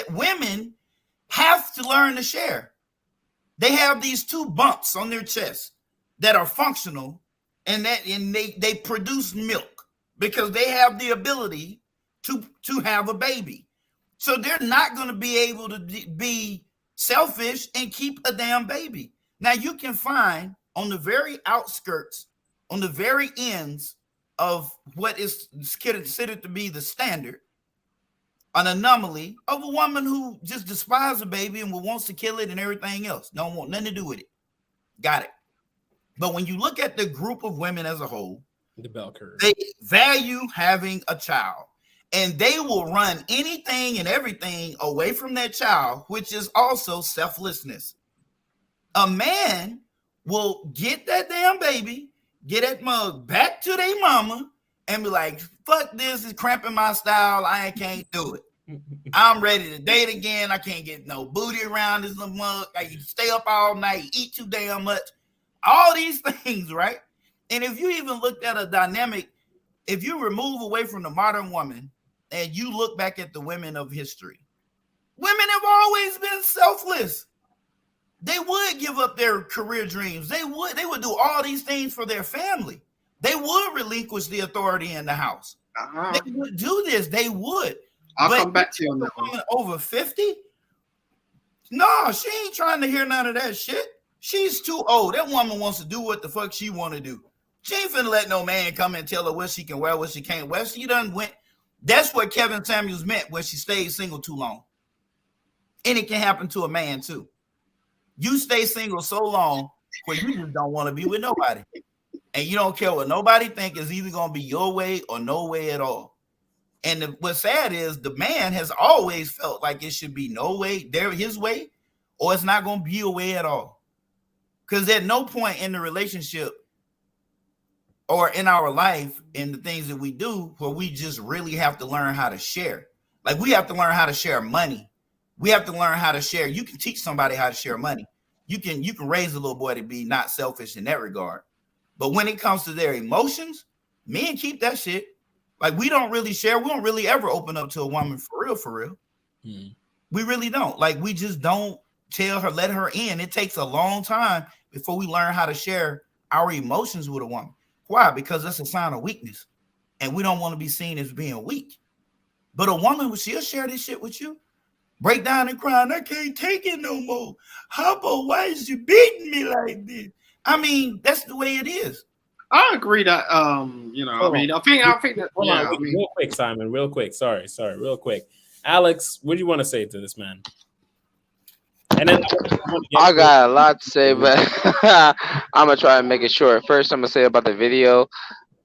Women have to learn to share. They have these two bumps on their chest that are functional, and they produce milk because they have the ability to have a baby. So they're not going to be able to be selfish and keep a damn baby. Now you can find on the very outskirts, on the very ends of what is considered to be the standard, an anomaly of a woman who just despises a baby and wants to kill it and everything else. Don't want nothing to do with it. Got it. But when you look at the group of women as a whole, the bell curve, they value having a child, and they will run anything and everything away from that child, which is also selflessness. A man will get that damn baby, get that mug back to their mama, and be like, fuck this, is cramping my style. I can't do it. I'm ready to date again. I can't get no booty around this little mug. I can stay up all night, eat too damn much. All these things, right? And if you even looked at a dynamic, if you remove away from the modern woman and you look back at the women of history, women have always been selfless. They would give up their career dreams. They would do all these things for their family. They would relinquish the authority in the house. They would do this. They would. I'll come back to you on that one. Over 50? No, she ain't trying to hear none of that shit. She's too old. That woman wants to do what the fuck she want to do. She ain't finna let no man come and tell her what she can wear, what she can't wear. She done went. That's what Kevin Samuels meant when she stayed single too long. And it can happen to a man too. You stay single so long where you just don't want to be with nobody. And you don't care what nobody think is either going to be your way or no way at all. And what's sad is the man has always felt like it should be no way, his way, or it's not going to be a way at all. Because at no point in the relationship or in our life, in the things that we do, where we just really have to learn how to share. Like we have to learn how to share money. We have to learn how to share. You can teach somebody how to share money. You can raise a little boy to be not selfish in that regard. But when it comes to their emotions, men keep that shit. Like we don't really share. We don't really ever open up to a woman for real. We really don't. Like we just don't tell her, let her in. It takes a long time before we learn how to share our emotions with a woman. Why? Because that's a sign of weakness. And we don't want to be seen as being weak. But a woman, she'll share this shit with you. Break down and crying, I can't take it no more. Hopper, why is you beating me like this? I mean, that's the way it is. I agree that I think that real quick, Simon, real quick. Sorry, real quick. Alex, what do you want to say to this man? And then I got a lot to say, but I'm gonna try and make it short. First, I'm gonna say about the video.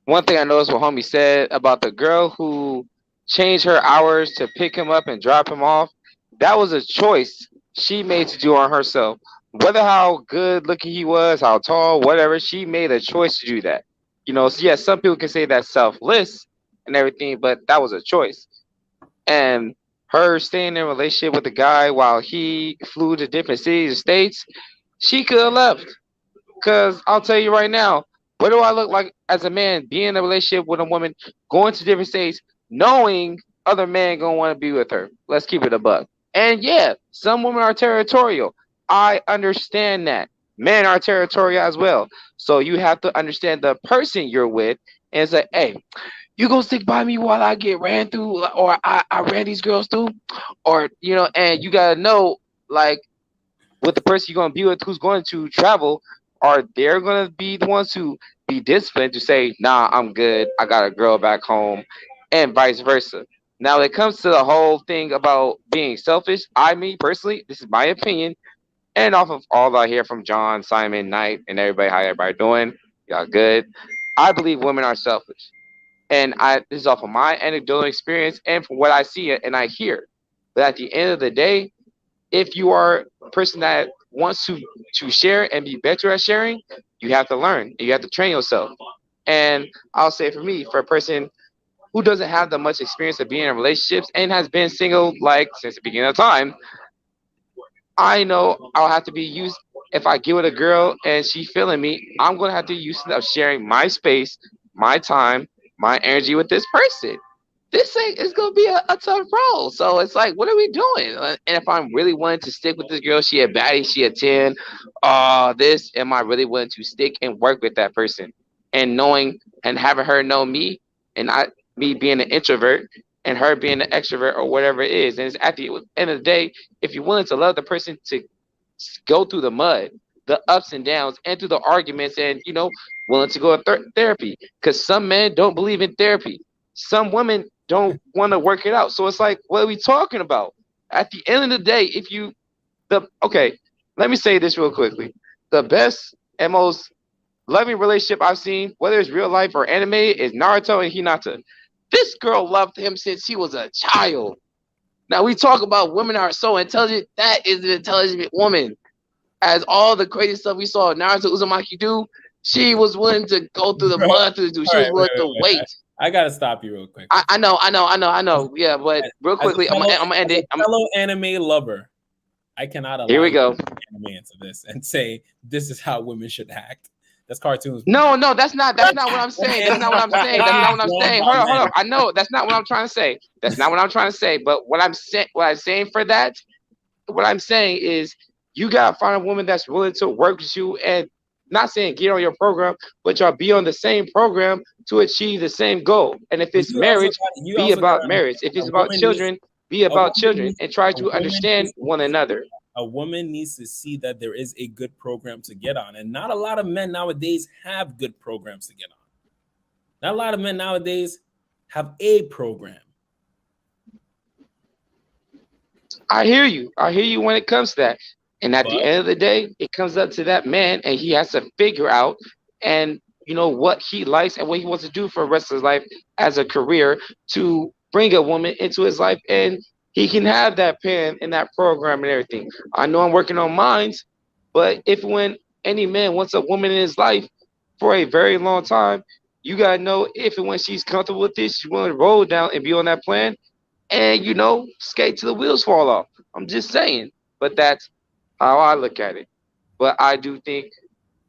One thing I noticed what homie said about the girl who changed her hours to pick him up and drop him off. That was a choice she made to do on herself. Whether how good looking he was, how tall, whatever, she made a choice to do that. You know, so yes, some people can say that's selfless and everything, but that was a choice. And her staying in a relationship with a guy while he flew to different cities and states, she could have left. Because I'll tell you right now, what do I look like as a man being in a relationship with a woman, going to different states, knowing other men gonna want to be with her? Let's keep it a buck. And yeah, some women are territorial. I understand that. Men are territorial as well. So you have to understand the person you're with and say, hey, you gonna stick by me while I get ran through, or I ran these girls through, or and you gotta know, like, with the person you're gonna be with who's going to travel, are they gonna be the ones to be disciplined to say, nah, I'm good, I got a girl back home, and vice versa. Now, when it comes to the whole thing about being selfish, me personally, this is my opinion, and off of all I hear from John, Simon, Knight, and everybody, how everybody doing, y'all good. I believe women are selfish. And this is off of my anecdotal experience and from what I see and I hear. But at the end of the day, if you are a person that wants to share and be better at sharing, you have to learn and you have to train yourself. And I'll say for me, for a person who doesn't have that much experience of being in relationships and has been single like since the beginning of time, I know I'll have to be used. If I get with a girl and she feeling me, I'm going to have to use of sharing my space, my time, my energy with this person. This thing is going to be a tough role. So it's like, what are we doing? And if I'm really wanting to stick with this girl, she a baddie, she a 10, am I really willing to stick and work with that person? And knowing and having her know me and me being an introvert and her being an extrovert or whatever it is. And it's at the end of the day, if you're willing to love the person to go through the mud, the ups and downs, and through the arguments, and willing to go to therapy, because some men don't believe in therapy, some women don't want to work it out. So it's like, what are we talking about? At the end of the day, let me say this real quickly: the best and most loving relationship I've seen, whether it's real life or anime, is Naruto and Hinata. This girl loved him since she was a child. Now we talk about women are so intelligent. That is an intelligent woman. As all the crazy stuff we saw Naruto Uzumaki do, she was willing to go through the mud to do. She was willing to wait. I gotta stop you real quick. I know. Yeah, but real quickly, I'm gonna end it. I'm a fellow anime lover. I cannot allow Here we go. Anime into this and say this is how women should act. That's cartoons. No, that's not what I'm saying. That's not what I'm saying. Hold on. I know that's not what I'm trying to say. But what I'm saying is you gotta find a woman that's willing to work with you and not saying get on your program, but y'all be on the same program to achieve the same goal. And if it's marriage, be about marriage. If it's about children, be about children, and try to understand one another. A woman needs to see that there is a good program to get on, and not a lot of men nowadays have good programs to get on. Not a lot of men nowadays have a program. I hear you. I hear you when it comes to that. And at the end of the day, it comes up to that man, and he has to figure out and what he likes and what he wants to do for the rest of his life as a career to bring a woman into his life, and he can have that pen and that program and everything. I know I'm working on mines, but if when any man wants a woman in his life for a very long time, you gotta know if and when she's comfortable with this, she's willing to roll down and be on that plan, and skate till the wheels fall off. I'm just saying, but that's how I look at it. But I do think,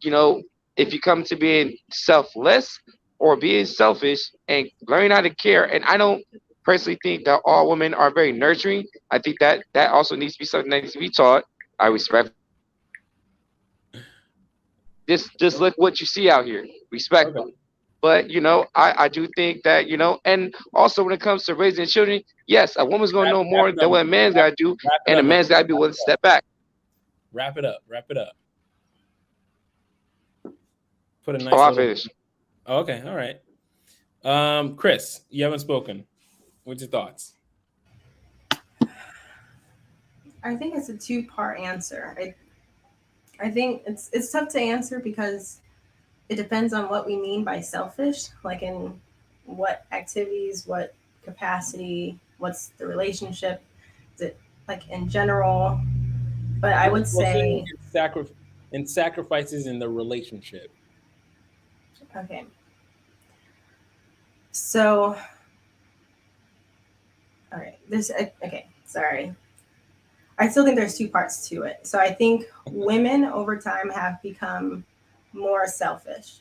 if you come to being selfless or being selfish and learning how to care, and I don't personally think that all women are very nurturing. I think that also needs to be something that needs to be taught. I respect. Just look what you see out here, respectfully. But I do think that and also when it comes to raising children, yes, a woman's gonna know more than what a man's gotta do, and a man's gotta be willing to step back. Wrap it up. Put a nice. I finished. Oh, okay, all right. Chris, you haven't spoken. What's your thoughts? I think it's a two-part answer. I think it's tough to answer because it depends on what we mean by selfish, like in what activities, what capacity, what's the relationship, is it like in general? But I would say sacrifices in the relationship. Okay. So, all right. Sorry. I still think there's two parts to it. So I think women over time have become more selfish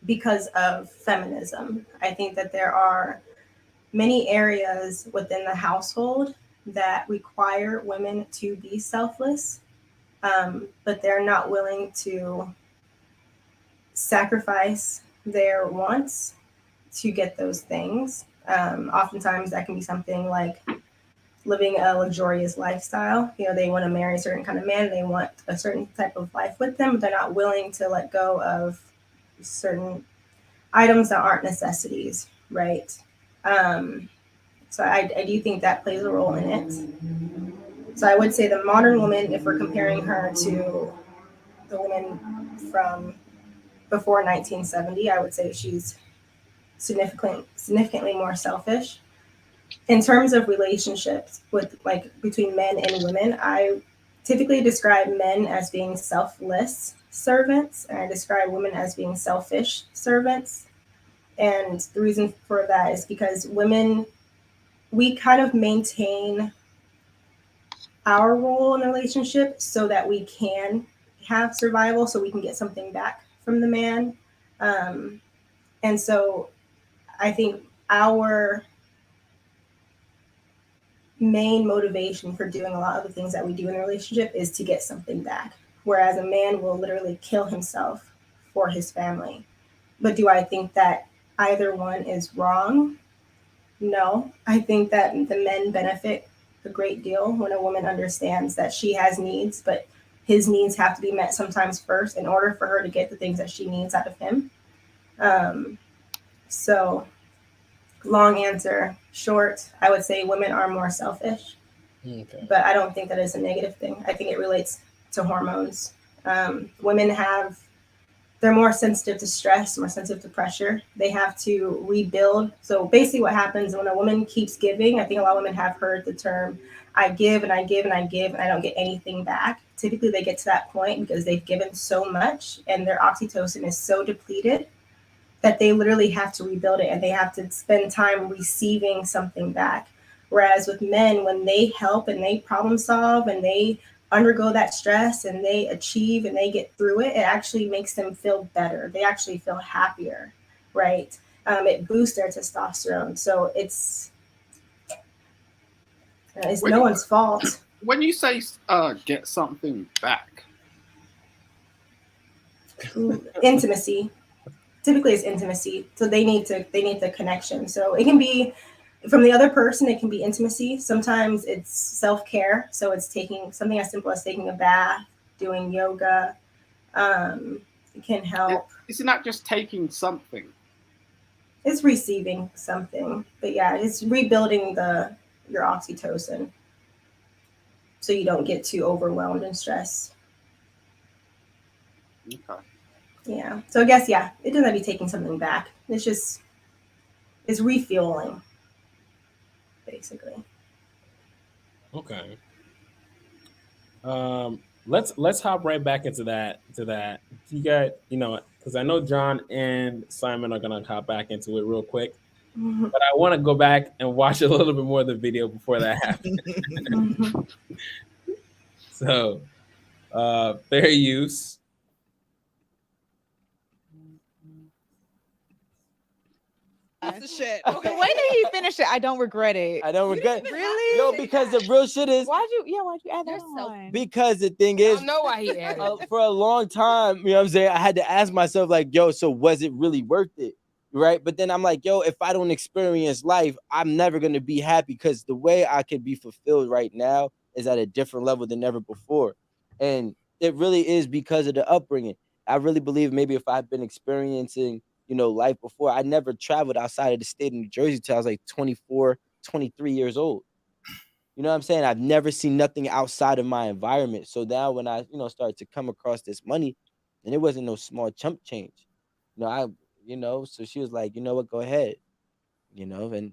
because of feminism. I think that there are many areas within the household that require women to be selfless, but they're not willing to sacrifice their wants to get those things. Oftentimes that can be something like living a luxurious lifestyle. They want to marry a certain kind of man, they want a certain type of life with them, but they're not willing to let go of certain items that aren't necessities, right? So I do think that plays a role in it. So I would say the modern woman, if we're comparing her to the woman from before 1970, I would say she's significantly more selfish. In terms of relationships between men and women, I typically describe men as being selfless servants, and I describe women as being selfish servants. And the reason for that is because women, we kind of maintain our role in a relationship so that we can have survival, so we can get something back from the man. And so I think our main motivation for doing a lot of the things that we do in a relationship is to get something back, whereas a man will literally kill himself for his family. But do I think that either one is wrong? No. I think that the men benefit a great deal when a woman understands that she has needs, but his needs have to be met sometimes first in order for her to get the things that she needs out of him. So long answer, short, I would say women are more selfish. Okay. But I don't think that is a negative thing. I think it relates to hormones. Women they're more sensitive to stress, more sensitive to pressure. They have to rebuild. So basically what happens when a woman keeps giving, I think a lot of women have heard the term, I give and I give and I give and I don't get anything back. Typically they get to that point because they've given so much and their oxytocin is so depleted that they literally have to rebuild it and they have to spend time receiving something back. Whereas with men, when they help and they problem solve and they undergo that stress and they achieve and they get through it, it actually makes them feel better. They actually feel happier, right? It boosts their testosterone. So it's no one's fault. When you say get something back, intimacy. Typically, it's intimacy. So they need the connection. So it can be from the other person. It can be intimacy. Sometimes it's self-care. So it's taking something as simple as taking a bath, doing yoga. It can help. It's not just taking something. It's receiving something, but yeah, it's rebuilding your oxytocin, so you don't get too overwhelmed and stressed. Okay. Yeah. So I guess it doesn't have to be taking something back. It's refueling, basically. Okay. Let's hop right back into that. You got, because I know John and Simon are gonna hop back into it real quick, but I want to go back and watch a little bit more of the video before that happens. So, fair use. That's the shit. Okay. The way that he finished it, I don't regret it. I don't regret it. Really? Yo, because the real shit is Why'd you add that on? because the thing is, I don't know why he added it. for a long time, you know what I'm saying, I had to ask myself, like, yo, so was it really worth it? Right? But then I'm like, yo, if I don't experience life, I'm never gonna be happy, because the way I could be fulfilled right now is at a different level than ever before. And it really is because of the upbringing. I really believe maybe if I've been experiencing, life before, I never traveled outside of the state of New Jersey till I was like 24, 23 years old. You know what I'm saying? I've never seen nothing outside of my environment. So now when I, started to come across this money, and it wasn't no small chump change. So she was like, you know what, go ahead. And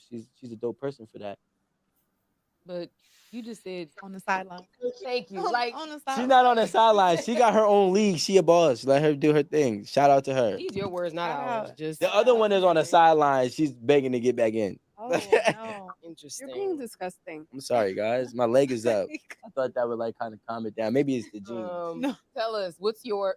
she's a dope person for that. But you just said on the sideline. Thank you. Like on the She's sideline. not on the sideline. She got her own league. She a boss. Let her do her thing. Shout out to her. These your words, not ours. Just The other one is on the sideline. She's begging to get back in. Oh no. Interesting. You're being disgusting. I'm sorry, guys. My leg is up. I thought that would kind of calm it down. Maybe it's the jeans. Tell us, what's your?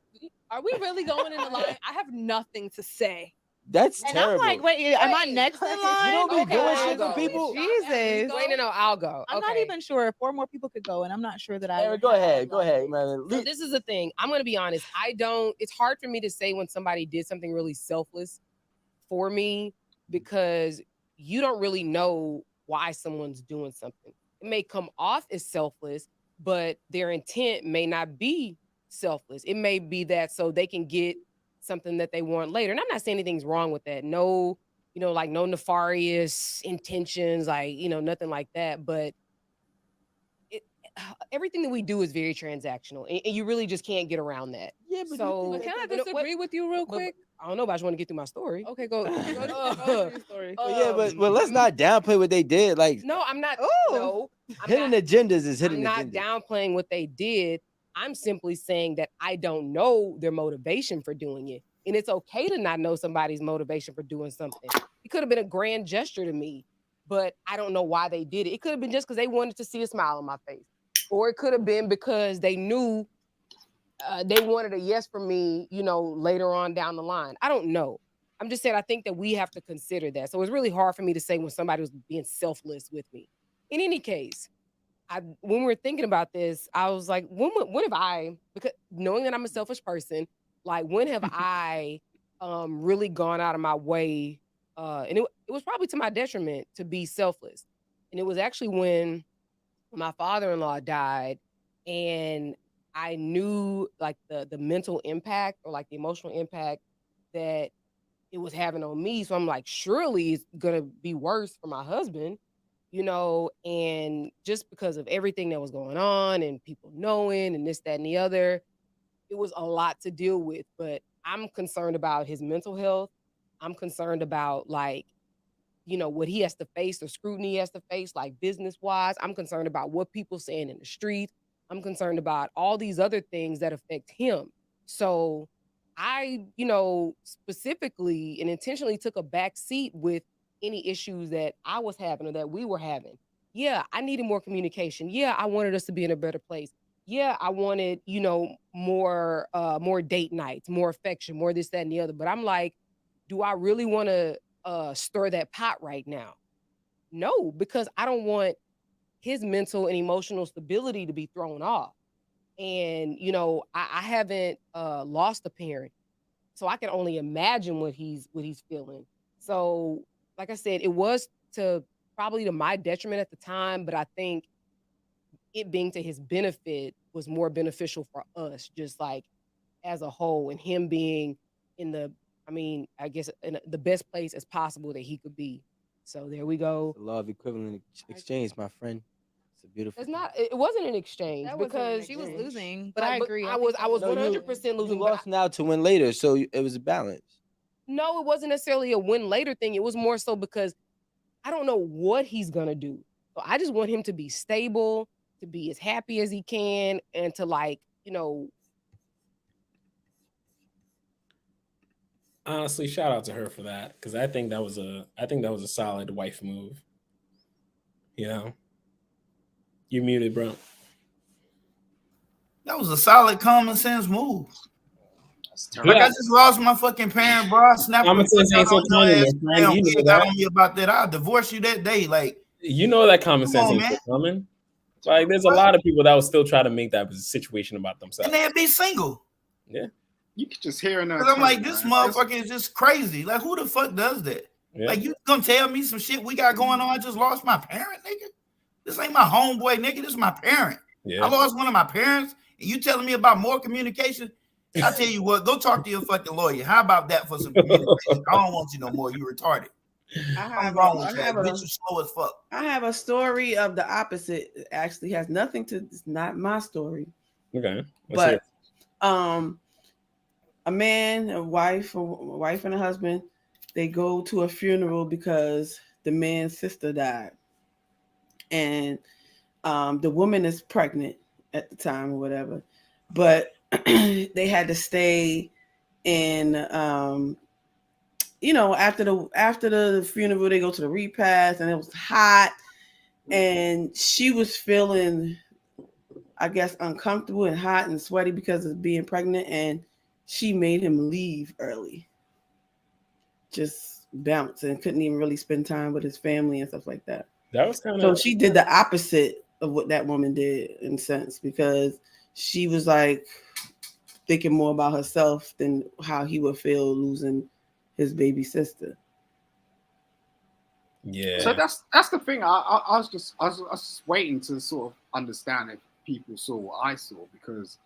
Are we really going in the line? I have nothing to say. That's And terrible. I'm like, wait, am I next in line? You don't be doing I'll shit for go. people. Jesus. Wait, no, I'll go. I'm not even sure if 4 more people could go, and I'm not sure that I. Aaron, go ahead, man. So this is the thing. I'm gonna be honest. It's hard for me to say when somebody did something really selfless for me, because you don't really know why someone's doing something. It may come off as selfless, but their intent may not be selfless. It may be that so they can get something that they want later. And I'm not saying anything's wrong with that. No, no nefarious intentions, nothing like that. But everything that we do is very transactional, and you really just can't get around that. Yeah, but so can I disagree with you real quick? I don't know, but I just want to get through my story. Okay, go to your story. But let's not downplay what they did. Like, no, I'm not. No, hidden agendas is hidden. I'm not downplaying what they did. I'm simply saying that I don't know their motivation for doing it. And it's okay to not know somebody's motivation for doing something. It could have been a grand gesture to me, but I don't know why they did it. It could have been just because they wanted to see a smile on my face. Or it could have been because they knew they wanted a yes from me, later on down the line. I don't know. I'm just saying I think that we have to consider that. So it's really hard for me to say when somebody was being selfless with me. In any case, when we were thinking about this, I was like, when have I, because knowing that I'm a selfish person, like when have I really gone out of my way? And it was probably to my detriment to be selfless. And it was actually when my father-in-law died, and I knew like the mental impact or like the emotional impact that it was having on me. So I'm like, surely it's gonna be worse for my husband, and just because of everything that was going on and people knowing and this, that, and the other, it was a lot to deal with. But I'm concerned about his mental health. I'm concerned about what he has to face, the scrutiny he has to face, like business-wise. I'm concerned about what people saying in the street. I'm concerned about all these other things that affect him. So I, specifically and intentionally took a back seat with any issues that I was having or that we were having. Yeah, I needed more communication. Yeah, I wanted us to be in a better place. Yeah, I wanted, more date nights, more affection, more this, that, and the other. But I'm like, do I really want to stir that pot right now? No, because I don't want his mental and emotional stability to be thrown off. And you know, I haven't lost a parent, so I can only imagine what he's feeling. So, like I said, it was probably to my detriment at the time, but I think it being to his benefit was more beneficial for us, just like as a whole, and him being in the, I mean, I guess in the best place as possible that he could be. So there we go. The law of equivalent exchange, my friend. It's a beautiful. It's not. It wasn't an exchange because she was losing, but I but agree. I was 100% You losing. But lost now to win later, so it was a balance. no, it wasn't necessarily a win later thing. It was more so because I don't know what he's gonna do. So I just want him to be stable, to be as happy as he can, and to like, you know. Honestly, shout out to her for that, because I think that was a solid wife move. You know, you're muted, bro. That was a solid common sense move. Like I just lost my fucking parent, bro. I snapped Common sense ain't so common, ass. my friend. You know Got that. on me about that. I'll divorce you that day. Like, you know that common sense on, ain't man. so common. Like, there's a lot of people that will still try to make that situation about themselves. And they'd be single. Yeah. You could just hear Because I'm like, this motherfucker is just crazy. Like, who the fuck does that? Yeah. Like, you gonna tell me some shit we got going on? I just lost my parent, nigga. This ain't my homeboy, nigga. This is my parent. Yeah. I lost one of my parents, and you telling me about more communication? I'll tell you what, go talk to your fucking lawyer. How about that for some communication? I don't want you no more. You retarded. I'm wrong with that. Bitch, you slow as fuck. I have a story of the opposite. It actually has nothing to. It's not my story. Okay. But a man, a wife and a husband, they go to a funeral because the man's sister died, and the woman is pregnant at the time or whatever, but they had to stay in. You know, after the funeral, they go to the repast, and it was hot, and she was feeling, I guess, uncomfortable and hot and sweaty because of being pregnant, and she made him leave early. Just bounce and couldn't even really spend time with his family and stuff like that. That was kind of. So she did the opposite of what that woman did in a sense, because she was like thinking more about herself than how he would feel losing his baby sister. Yeah. So that's the thing. I was just waiting to sort of understand if people saw what I saw, because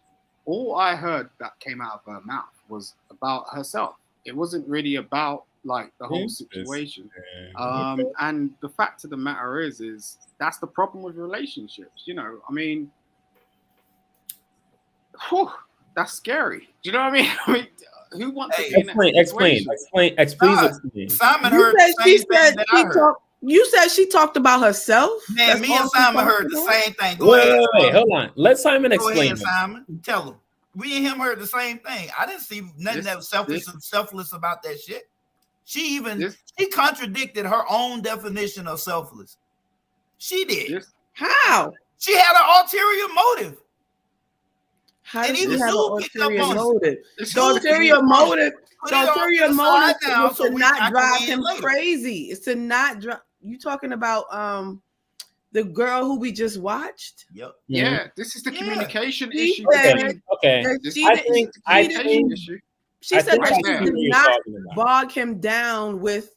all I heard that came out of her mouth was about herself. It wasn't really about like the whole situation. And the fact of the matter is that's the problem with relationships. You know, I mean, that's scary. Do you know what I mean? Who wants to be in that situation? Explain. Simon heard the same thing that I heard. You said she talked about herself? Man, That's me and all she Simon talked heard the about? same thing. Go ahead. Wait, hold on. Let Simon explain. Go ahead, Simon. Tell him. We and him heard the same thing. I didn't see nothing that was selfless about that shit. She contradicted her own definition of selfless. She did. How? She had an ulterior motive. How did she have an ulterior motive? The ulterior motive was to not drive him crazy. It's to not drive. You talking about the girl who we just watched? Yep. Yeah, this is the communication She issue. said She said that she did not bog him down with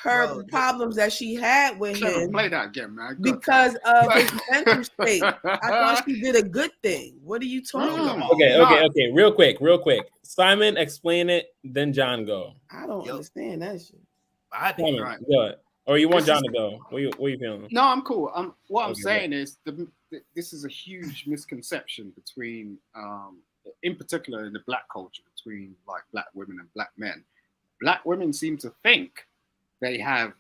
her problems that she had with him. Play that again, man. Because of his mental state. I thought she did a good thing. What are you talking about? Okay. Real quick. Simon, explain it. Then John, go. I don't understand that shit. I think right. Go. Or you want John to go? What you feeling? No, I'm cool. What I'm saying is this is a huge misconception between, in particular in the black culture, between like black women and black men. Black women seem to think they have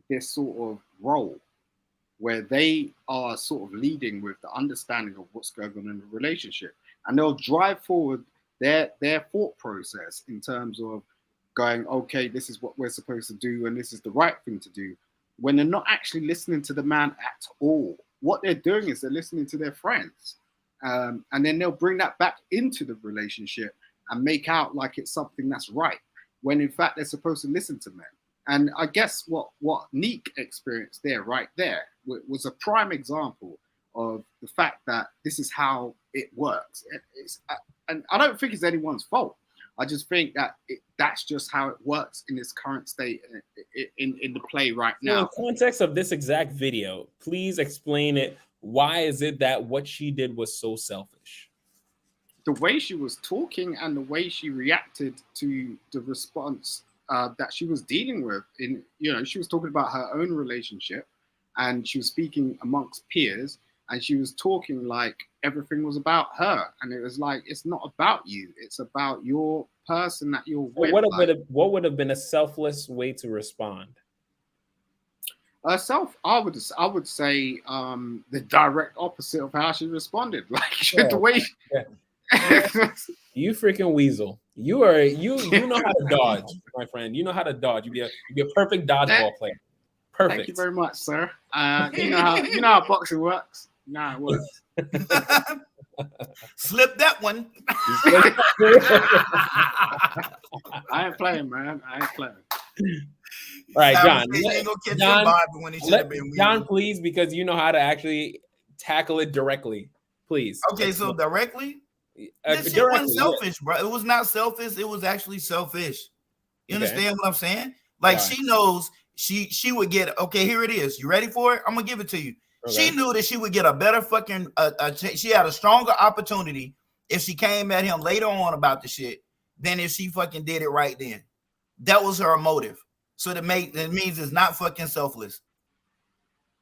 this sort of role where they are sort of leading with the understanding of what's going on in the relationship, and they'll drive forward their thought process in terms of going, okay, this is what we're supposed to do and this is the right thing to do, when they're not actually listening to the man at all. What they're doing is they're listening to their friends, and then they'll bring that back into the relationship and make out like it's something that's right, when in fact they're supposed to listen to men. And I guess what Neek experienced there, right there, was a prime example of the fact that this is how it works. And I don't think it's anyone's fault. I just think that that's just how it works in this current state in the play right now. So in context of this exact video, please explain it. Why is it that what she did was so selfish? The way she was talking and the way she reacted to the response that she was dealing with, she was talking about her own relationship, and she was speaking amongst peers, and she was talking like everything was about her, and it was like, it's not about you, it's about your person that you're with. What would have been a selfless way to respond? I would say the direct opposite of how she responded. Like the way. You freaking weasel! You know how to dodge, my friend. You know how to dodge. You'd be a perfect dodgeball player. Perfect. Thank you very much, sir. You know how boxing works. Nah, it works. Slip that one. I ain't playing, man. I ain't playing. All right, John, please, because you know how to actually tackle it directly. Please. Okay, so directly? This shit wasn't selfish, bro. It was not selfish. It was actually selfish. You understand what I'm saying? Like, she knows she would get, okay, here it is. You ready for it? I'm going to give it to you. Okay. She knew that she would get a better fucking, she had a stronger opportunity if she came at him later on about the shit than if she fucking did it right then. That was her motive. So that means it's not fucking selfless.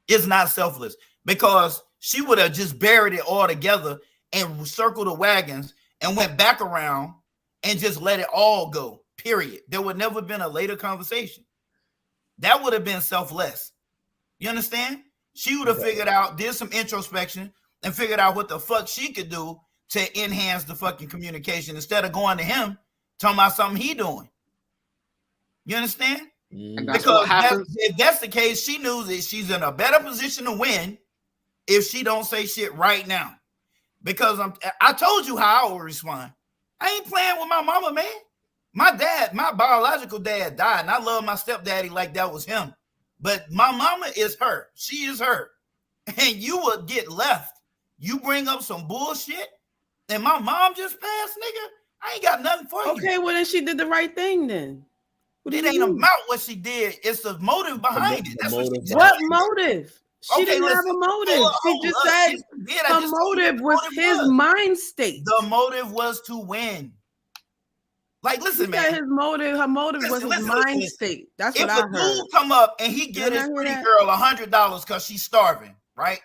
It's not selfless because she would have just buried it all together and circled the wagons and went back around and just let it all go, period. There would never have been a later conversation. That would have been selfless. You understand? She would have figured out, did some introspection and figured out what the fuck she could do to enhance the fucking communication instead of going to him, talking about something he doing. You understand? Because if that's the case, she knows that she's in a better position to win if she don't say shit right now. Because I told you how I would respond. I ain't playing with my mama, man. My dad, my biological dad died, and I love my stepdaddy like that was him. But my mama is her. She is her. And you would get left. You bring up some bullshit, and my mom just passed, nigga. I ain't got nothing for you. Okay, well, then she did the right thing then. It ain't about what she did. It's the motive behind it. That's what motive? She didn't have a motive. She just said her motive was his mind state. The motive was to win. Like, listen, man. Her motive was his mind state. That's what I heard. If a dude come up and he get his pretty girl $100 because she's starving, right?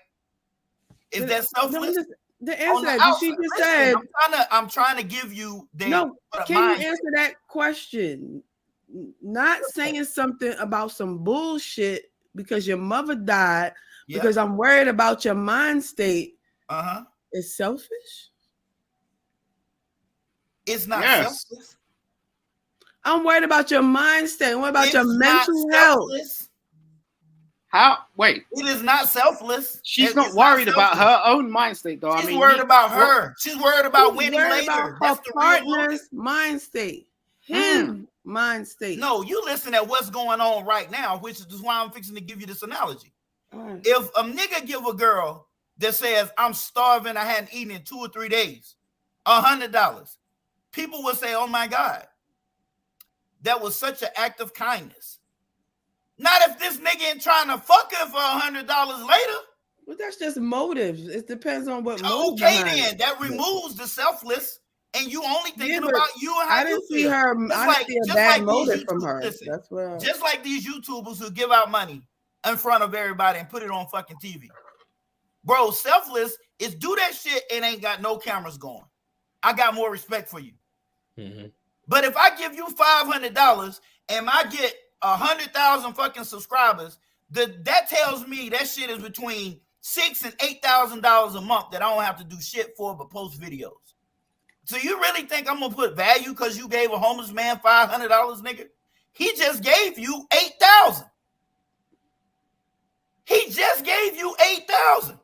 Is that selfless? The answer that she just said. I'm trying to give you. Can you answer that question? Not saying something about some bullshit because your mother died. Because I'm worried about your mind state. Is selfish? It's not selfless. I'm worried about your mind state. What about your mental health? How? Wait. It is not selfless. She's not worried about her own mind state, though. She's worried about her. She's worried about winning later. That's her partner's mind state. His mind state. No, you listen at what's going on right now, which is why I'm fixing to give you this analogy. If a nigga give a girl that says, I'm starving, I hadn't eaten in 2 or 3 days, $100, people will say, oh my God, that was such an act of kindness. Not if this nigga ain't trying to fuck her for $100 later. Well, that's just motives. It depends on what motive. Okay, then that removes the selfless, and you only thinking about you and how I didn't see her. I didn't see a bad motive from her. That's what. Just like these YouTubers who give out money in front of everybody and put it on fucking TV. Bro, selfless is do that shit and ain't got no cameras going. I got more respect for you. But if I give you $500 and I get 100,000 fucking subscribers, that tells me that shit is between $6,000 and $8,000 a month that I don't have to do shit for but post videos. So you really think I'm gonna put value because you gave a homeless man $500, nigga? He just gave you 8,000. He just gave you 8,000.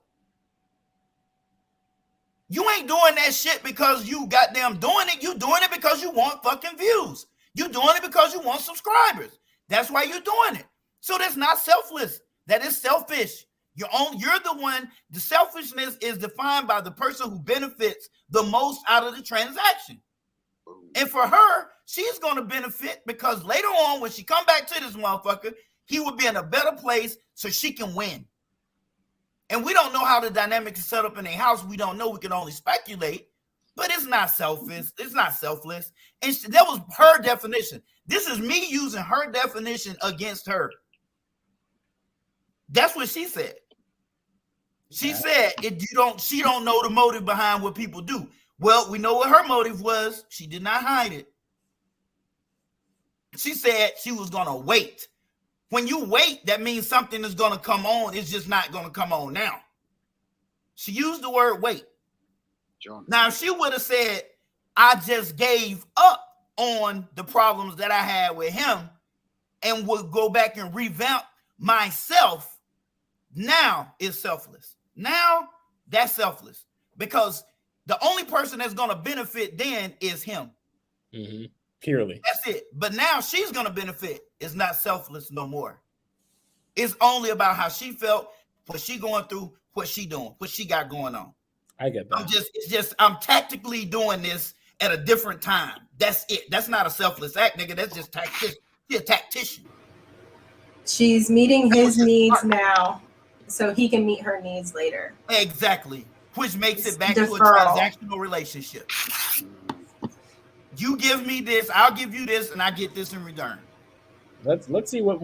You ain't doing that shit because you goddamn doing it. You doing it because you want fucking views. You doing it because you want subscribers. That's why you're doing it. So that's not selfless. That is selfish. You're the one. The selfishness is defined by the person who benefits the most out of the transaction. And for her, she's going to benefit because later on, when she come back to this motherfucker, he will be in a better place so she can win. And we don't know how the dynamic is set up in a house. We don't know. We can only speculate. But it's not selfish. It's not selfless. And that was her definition. This is me using her definition against her. That's what she said. She said she don't know the motive behind what people do. Well, we know what her motive was. She did not hide it. She said she was gonna wait. When you wait, that means something is gonna come on. It's just not gonna come on now. She used the word wait. John. Now, if she would have said, I just gave up on the problems that I had with him and would go back and revamp myself, now it's selfless. Now that's selfless because the only person that's going to benefit then is him. Mm-hmm. Purely. That's it. But now she's going to benefit. It's not selfless no more. It's only about how she felt, what she going through, what she doing, what she got going on. I get that. I'm tactically doing this at a different time. That's it. That's not a selfless act, nigga. That's just tactician. She's a tactician. She's meeting his needs now so he can meet her needs later. Exactly. Which makes it back Deferral. to a transactional relationship. You give me this, I'll give you this, and I get this in return. Let's see what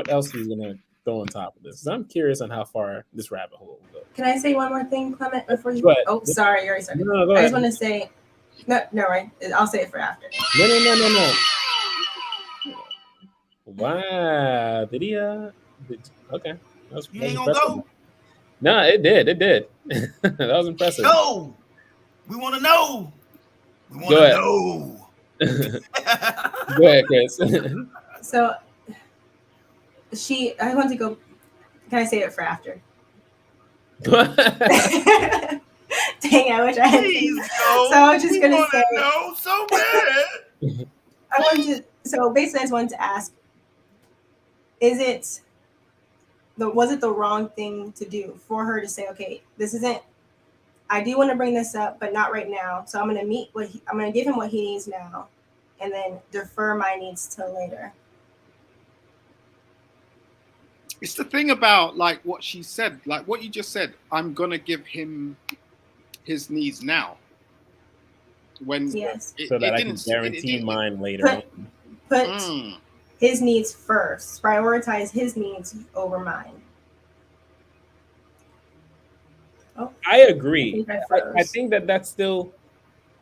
else she's gonna throw on top of this. I'm curious on how far this rabbit hole will go. Can I say one more thing, Clement, before you? Oh, sorry, you already started. No, go I ahead. just want to say, no, right? I'll say it for after. No. Wow, did he? Okay, that was impressive. Go? No, it did. That was impressive. No, we want to know. We want Go to ahead. know. Go ahead, Chris. So, I want to go. Can I say it for after? Dang, I wish I had. So I was just gonna say. No, so bad. So basically, I just wanted to ask: was it the wrong thing to do for her to say, okay, this isn't? I do want to bring this up, but not right now. So I'm gonna give him what he needs now, and then defer my needs till later. It's the thing about like what she said, like what you just said. I'm gonna give him his needs now. When so that I can guarantee mine later. Put his needs first. Prioritize his needs over mine. Oh, I agree. I think that's still.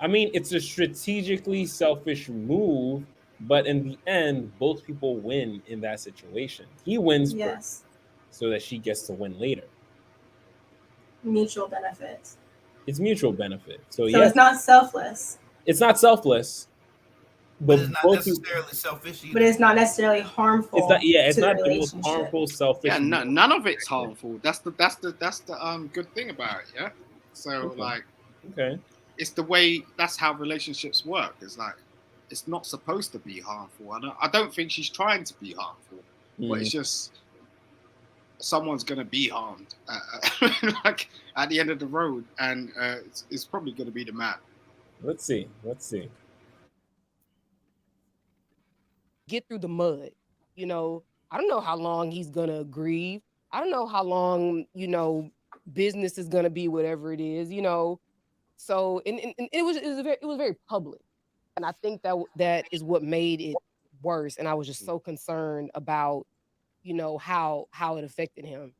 I mean, it's a strategically selfish move. But in the end, both people win in that situation. He wins first, so that she gets to win later. Mutual benefits. It's mutual benefit. So yes, it's not selfless. It's not selfless. But it's not necessarily selfish either. But it's not necessarily harmful. It's not. Yeah, it's not the most harmful, selfish. Yeah, none of it's harmful. That's the good thing about it. Yeah. So it's the way. That's how relationships work. It's like. It's not supposed to be harmful. I don't think she's trying to be harmful, but it's just someone's going to be harmed like at the end of the road, and it's probably going to be the man. Let's see. Get through the mud. I don't know how long he's going to grieve. I don't know how long, business is going to be whatever it is, So, and it was very public. And I think that is what made it worse. And I was just so concerned about, how it affected him.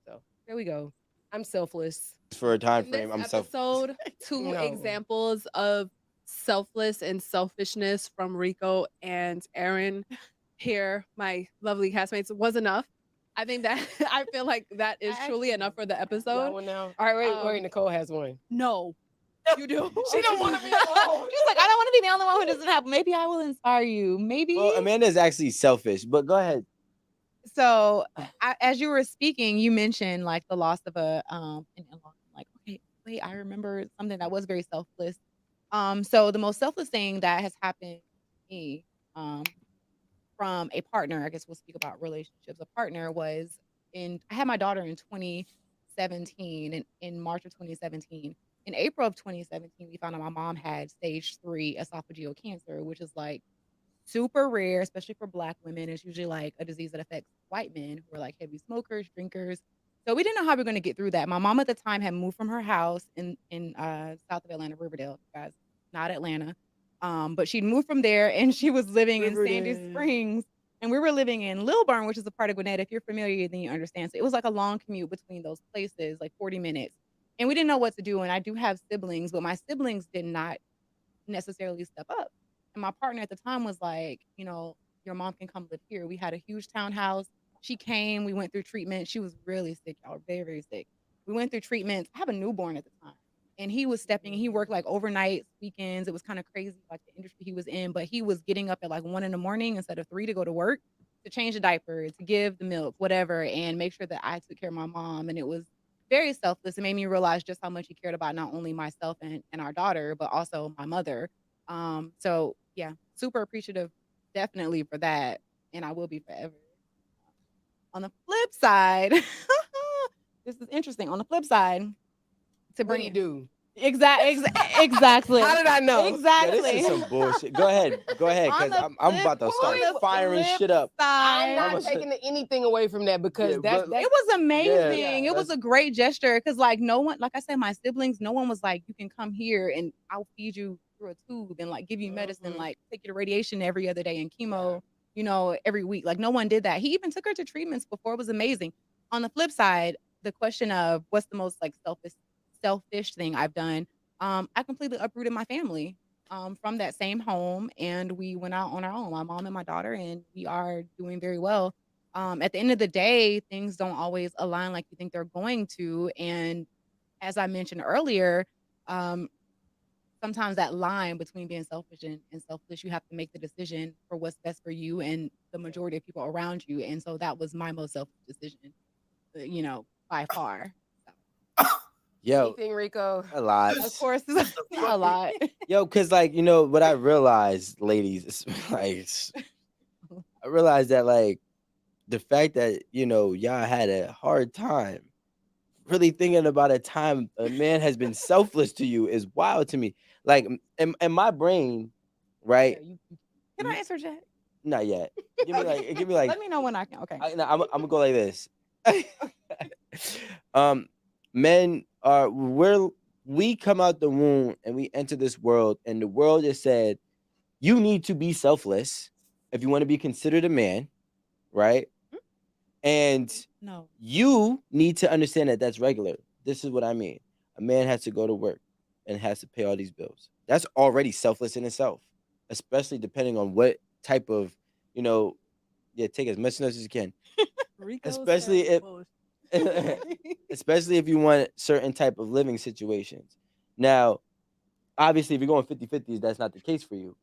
So there we go. I'm selfless. For a time frame, I'm selfless. Two examples of selfless and selfishness from Rico and Aaron here, my lovely castmates, was enough. I think that I feel like that is truly enough for the episode. One now. All right, wait, Nicole has one. No. You do. She don't want to be alone. She's like, I don't want to be the only one who doesn't have. Maybe I will inspire you. Maybe. Well, Amanda's actually selfish, but go ahead. So, as you were speaking, you mentioned like the loss of an in-law. Like, okay, wait, I remember something that was very selfless. So the most selfless thing that has happened to me, from a partner, I guess we'll speak about relationships. A partner was I had my daughter in 2017, and in March of 2017. In April of 2017, we found out my mom had stage 3 esophageal cancer, which is like super rare, especially for Black women. It's usually like a disease that affects white men who are like heavy smokers, drinkers. So we didn't know how we were going to get through that. My mom at the time had moved from her house in south of Atlanta, Riverdale, guys, not Atlanta. But she'd moved from there and she was living in Sandy Springs. And we were living in Lilburn, which is a part of Gwinnett. If you're familiar, then you understand. So it was like a long commute between those places, like 40 minutes. And we didn't know what to do. And I do have siblings, but my siblings did not necessarily step up. And my partner at the time was like, you know, your mom can come live here. We had a huge townhouse. She came, we went through treatment. She was really sick, y'all, very, very sick. We went through treatments. I have a newborn at the time. And he was stepping, he worked like overnight, weekends. It was kind of crazy, like the industry he was in, but he was getting up at like 1 a.m. instead of 3 to go to work, to change the diaper, to give the milk, whatever, and make sure that I took care of my mom. And it was very selfless. It made me realize just how much he cared about not only myself and our daughter, but also my mother. So yeah, super appreciative, definitely, for that. And I will be forever. On the flip side, this is interesting. On the flip side, to bring What do you do? Exactly. How did I know? Exactly. Yeah, this is some bullshit. Go ahead, because I'm about to start firing shit up. I'm not Almost taking anything away from that because Yeah, that's it was amazing. Yeah, it was a great gesture because, like, no one, like I said, my siblings, no one was like, you can come here and I'll feed you through a tube and like give you medicine, like take you to radiation every other day and chemo, you know, every week. Like, no one did that. He even took her to treatments before. It was amazing. On the flip side, the question of what's the most like selfish thing I've done, I completely uprooted my family from that same home, and we went out on our own, my mom and my daughter, and we are doing very well. At the end of the day, things don't always align like you think they're going to, and as I mentioned earlier, sometimes that line between being selfish and selfless, you have to make the decision for what's best for you and the majority of people around you, and so that was my most selfish decision, you know, by far. Yo, anything, Rico? a lot. Of course, a lot. Yo, because like, you know, what I realized, ladies, is like, I realized that like the fact that, you know, y'all had a hard time really thinking about a time a man has been selfless to you is wild to me. Like in my brain, right? Can I answer, Jack? Not yet. Give me like. Let me know when I can. Okay. I'm gonna go like this. Men are we come out the womb and we enter this world, and the world has said you need to be selfless if you want to be considered a man, right? And no, you need to understand that that's regular. This is what I mean. A man has to go to work and has to pay all these bills. That's already selfless in itself, especially depending on what type of, you know, take as much notes as you can. Especially if you want certain type of living situations. Now, obviously, if you're going 50-50, that's not the case for you.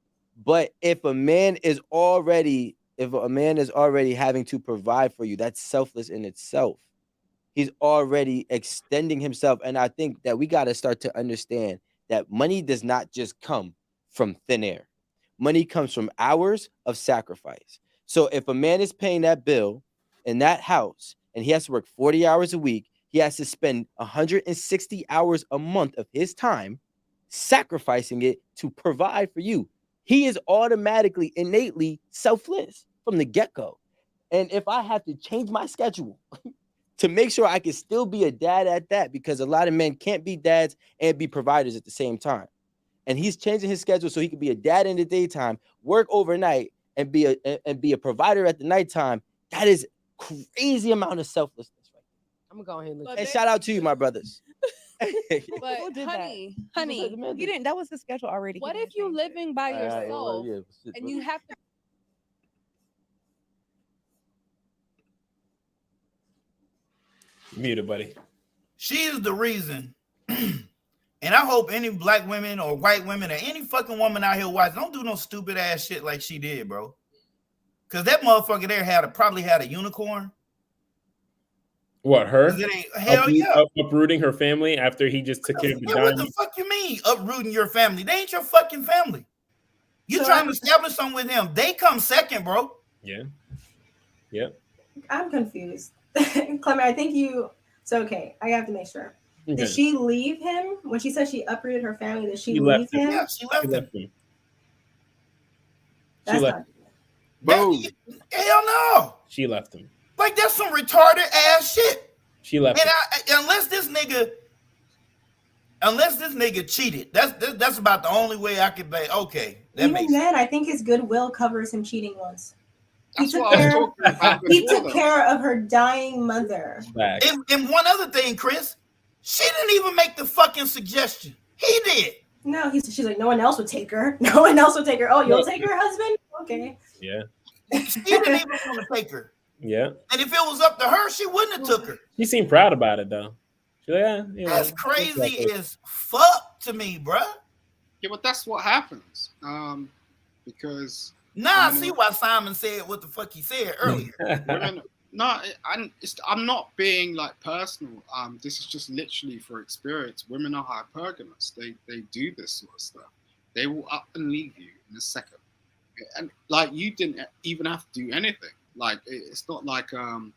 But if a man is already having to provide for you, that's selfless in itself. He's already extending himself. And I think that we got to start to understand that money does not just come from thin air. Money comes from hours of sacrifice. So if a man is paying that bill in that house and he has to work 40 hours a week, he has to spend 160 hours a month of his time sacrificing it to provide for you. He is automatically, innately selfless from the get-go. And if I have to change my schedule to make sure I can still be a dad at that, because a lot of men can't be dads and be providers at the same time. And he's changing his schedule so he can be a dad in the daytime, work overnight, and be a provider at the nighttime. That is crazy amount of selflessness right there. I'm gonna go ahead and look. And shout out to you, my brothers. But Who did honey, he didn't. That was his schedule already. what if you living by yourself and you have to? Muted, buddy. She is the reason. And I hope any black women or white women or any fucking woman out here watching, don't do no stupid ass shit like she did, bro. Because that motherfucker there probably had a unicorn. What, her? Hell yeah. Uprooting her family after he just took care of the Yeah, what the fuck you mean uprooting your family? They ain't your fucking family. You trying to establish something with him. They come second, bro. Yeah. Yep. I'm confused. Clement, I think you. So okay, I have to make sure. Okay. Did she leave him when she said she uprooted her family? Did she She leave left him. him? Yeah, she left him. That's left not. Boom. Hell no. She left him. Like that's some retarded ass shit. She left him. And unless this nigga cheated, that's about the only way I could be okay. That Even then, I think his goodwill covers him cheating once. That's what I was talking about He before, took though. care of her dying mother. And one other thing, Chris, she didn't even make the fucking suggestion. He did. No, she's like, no one else would take her. No one else would take her. Oh, you'll take her husband? Okay. Yeah. She didn't even want to take her. Yeah. And if it was up to her, she wouldn't have took her. She seemed proud about it though. She's like, yeah, you know, That's crazy as fuck to me, bruh. Yeah, but that's what happens. Because I see why Simon said what the fuck he said earlier. women, no, I'm not being like personal. This is just literally for experience. Women are hypergamous. They do this sort of stuff. They will up and leave you in a second, and like you didn't even have to do anything. Like it's not like and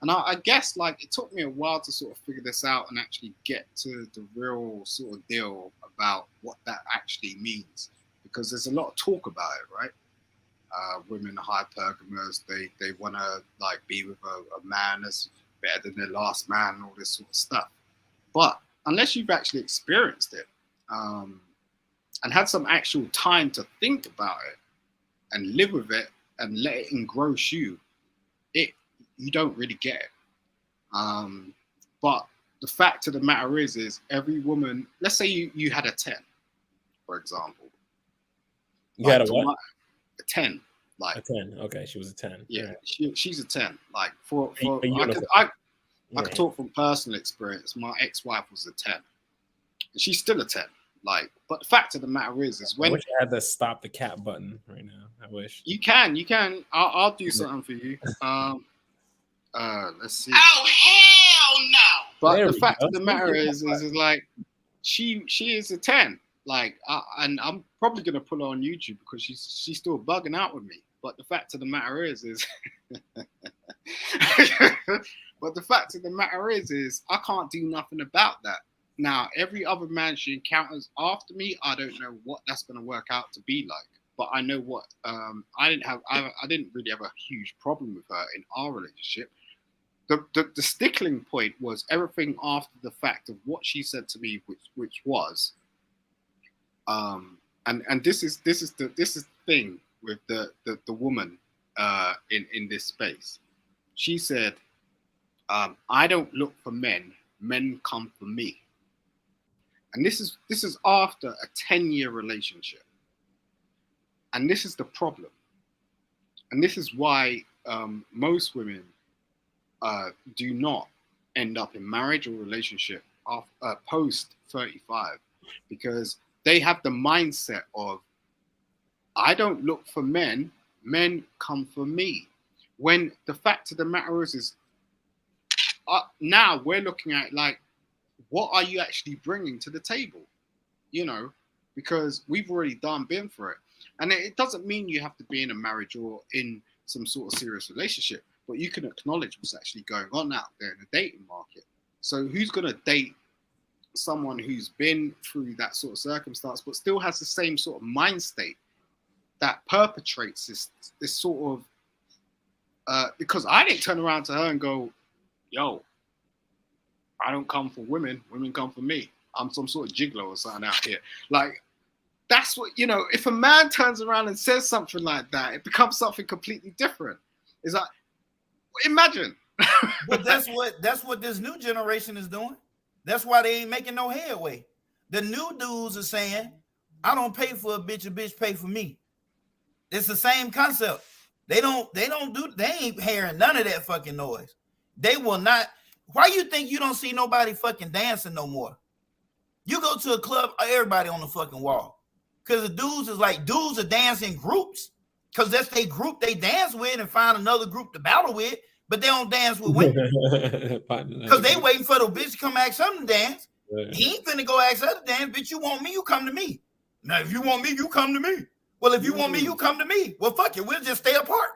I guess like it took me a while to sort of figure this out and actually get to the real sort of deal about what that actually means, because there's a lot of talk about it, right? Women are hypergamous. They want to like be with a man that's better than their last man and all this sort of stuff. But unless you've actually experienced it and had some actual time to think about it and live with it and let it engross you, you don't really get it. But the fact of the matter is every woman, let's say you had a 10, for example. You had a what? A 10. Like a 10. Okay, she was a 10. Yeah, she's a 10. Like for I could talk from personal experience. My ex-wife was a 10. She's still a 10. Like, but the fact of the matter is when I wish I had the stop the cat button right now. I wish you can. I'll do something for you. Let's see. Oh hell no! But There the we fact go. of the matter is like she is a 10. Like, and I'm probably gonna put her on YouTube because she's still bugging out with me. But the fact of the matter is but the fact of the matter is I can't do nothing about that. Now, every other man she encounters after me, I don't know what that's gonna work out to be like. But I know what I didn't really have a huge problem with her in our relationship. The stickling point was everything after the fact of what she said to me, which was, and this is the thing with the woman in this space. She said, "I don't look for men. Men come for me." And this is after a 10-year relationship. And this is the problem. And this is why most women do not end up in marriage or relationship post 35, because they have the mindset of, I don't look for men, men come for me. When the fact of the matter is now we're looking at like, what are you actually bringing to the table? You know, because we've already been for it. And it doesn't mean you have to be in a marriage or in some sort of serious relationship, but you can acknowledge what's actually going on out there in the dating market. So who's going to date someone who's been through that sort of circumstance, but still has the same sort of mind state that perpetrates this sort of, because I didn't turn around to her and go, yo, I don't come for women, women come for me. I'm some sort of gigolo or something out here. Like, that's what, you know, if a man turns around and says something like that, it becomes something completely different. It's like, imagine. But that's what this new generation is doing. That's why they ain't making no headway. The new dudes are saying, I don't pay for a bitch pay for me. It's the same concept. They ain't hearing none of that fucking noise. They will not. Why you think you don't see nobody fucking dancing no more? You go to a club, everybody on the fucking wall. Because the dudes are dancing groups. Because that's their group they dance with and find another group to battle with. But they don't dance with women. Because they waiting for the bitch to come ask them to dance. Yeah. He ain't finna go ask her to dance. Bitch, you want me, you come to me. Now, if you want me, you come to me. Well, if you want me, you come to me. Well, fuck it. We'll just stay apart.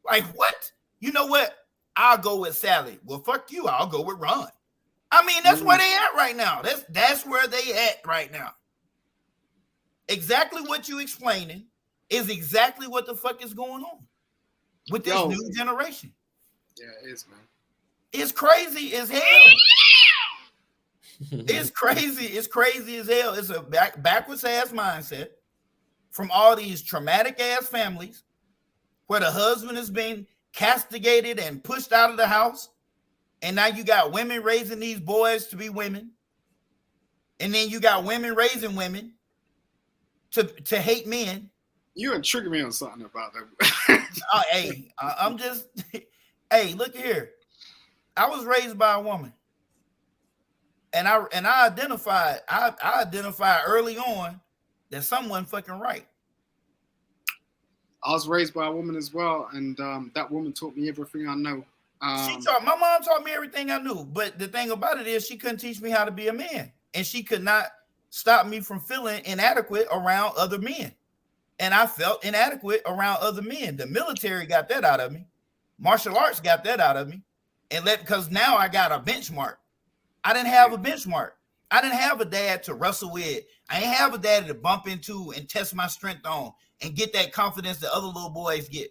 Like, what? You know what? I'll go with Sally. Well, fuck you. I'll go with Ron. I mean, that's where they at right now. That's where they at right now. Exactly what you explaining is exactly what the fuck is going on with this new generation. Yeah, it is, man. It's crazy as hell. It's crazy. It's crazy as hell. It's a backwards ass mindset from all these traumatic ass families where the husband has been castigated and pushed out of the house. And now you got women raising these boys to be women. And then you got women raising women to hate men. You and trigger me on something about that. Hey, I'm just, hey, look here. I was raised by a woman. And I identified early on that someone fucking right. I was raised by a woman as well, and that woman taught me everything I know. My mom taught me everything I knew, but the thing about it is she couldn't teach me how to be a man, and she could not stop me from feeling inadequate around other men. And I felt inadequate around other men. The military got that out of me. Martial arts got that out of me. Because now I got a benchmark. I didn't have a benchmark. I didn't have a dad to wrestle with. I didn't have a daddy to bump into and test my strength on and get that confidence that other little boys get.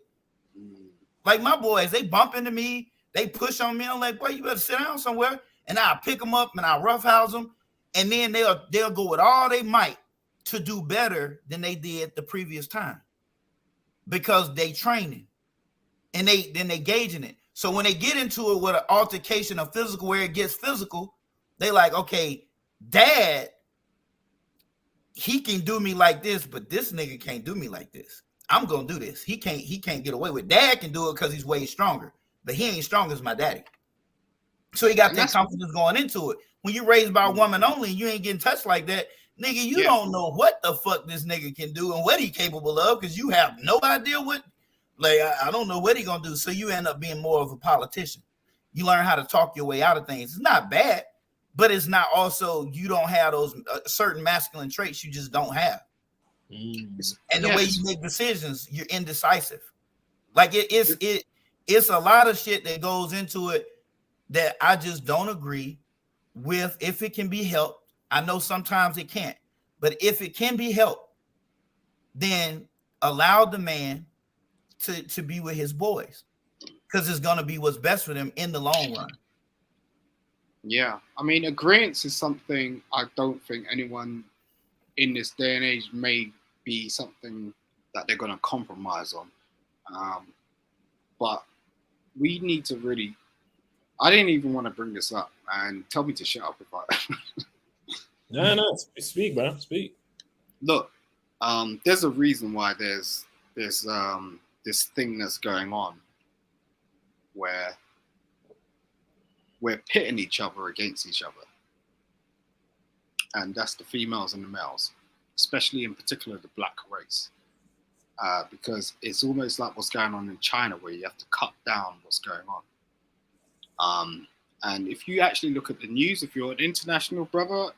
Like my boys, they bump into me. They push on me. I'm like, boy, you better sit down somewhere. And I'll pick them up and I'll roughhouse them. And then they'll go with all they might to do better than they did the previous time. Because they training. And they gauging it. So when they get into it with an altercation of physical where it gets physical, they like, okay, dad, he can do me like this, but this nigga can't do me like this. I'm gonna do this. He can't get away with it. Dad can do it because he's way stronger, but he ain't strong as my daddy. So he got that confidence going into it. When you're raised by a woman only, you ain't getting touched like that. Nigga, you don't know what the fuck this nigga can do and what he capable of because you have no idea what. Like, I don't know what he gonna do. So you end up being more of a politician. You learn how to talk your way out of things. It's not bad, but it's not also, you don't have those certain masculine traits you just don't have. And the way you make decisions, you're indecisive. Like it's a lot of shit that goes into it that I just don't agree with. If it can be helped, I know sometimes it can't, but if it can be helped, then allow the man to be with his boys, because it's going to be what's best for them in the long run. Yeah, I mean, agreeance is something I don't think anyone in this day and age may be something that they're going to compromise on. But we need to really, I didn't even want to bring this up, and tell me to shut up if I... No, speak, bro, speak. Look, there's a reason why there's this thing that's going on where we're pitting each other against each other. And that's the females and the males, especially in particular the black race. Because it's almost like what's going on in China, where you have to cut down what's going on. And if you actually look at the news, if you're an international brother,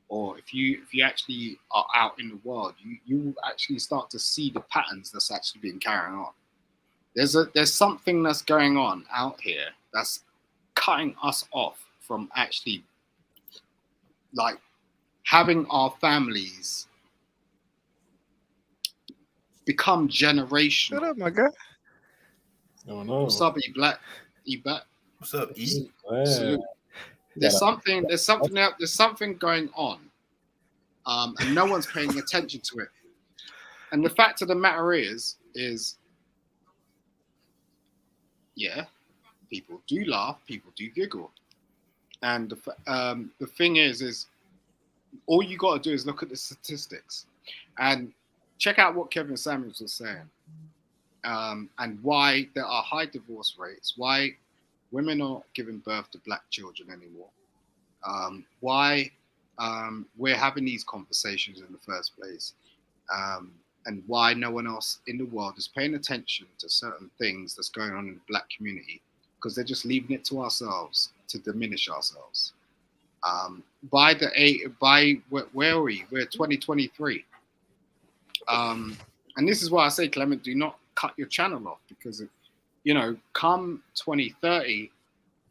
or if you actually are out in the world, you will actually start to see the patterns that's actually been carrying on. There's something that's going on out here that's cutting us off from actually like having our families become generational. Shut up, my guy. Oh no. What's up, E-Black? E-Black? What's up, E? There's something going on, and no one's paying attention to it. And the fact of the matter is, yeah, people do laugh, people do giggle, and the thing is all you got to do is look at the statistics and check out what Kevin Samuels was saying, and why there are high divorce rates, why women are not giving birth to black children anymore, why we're having these conversations in the first place, and why no one else in the world is paying attention to certain things that's going on in the black community, because they're just leaving it to ourselves to diminish ourselves. Where are we? We're 2023. And this is why I say, Clement, do not cut your channel off, because you know, come 2030,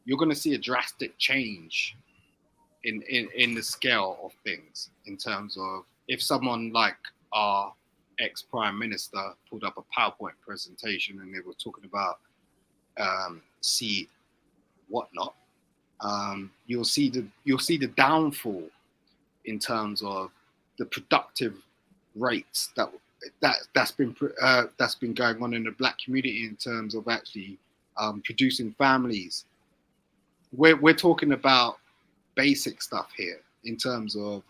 you're going to see a drastic change in the scale of things in terms of if someone like our ex-prime minister pulled up a PowerPoint presentation and they were talking about seed whatnot, you'll see the downfall in terms of the productive rates that's been going on in the Black community in terms of actually producing families. We're talking about basic stuff here in terms of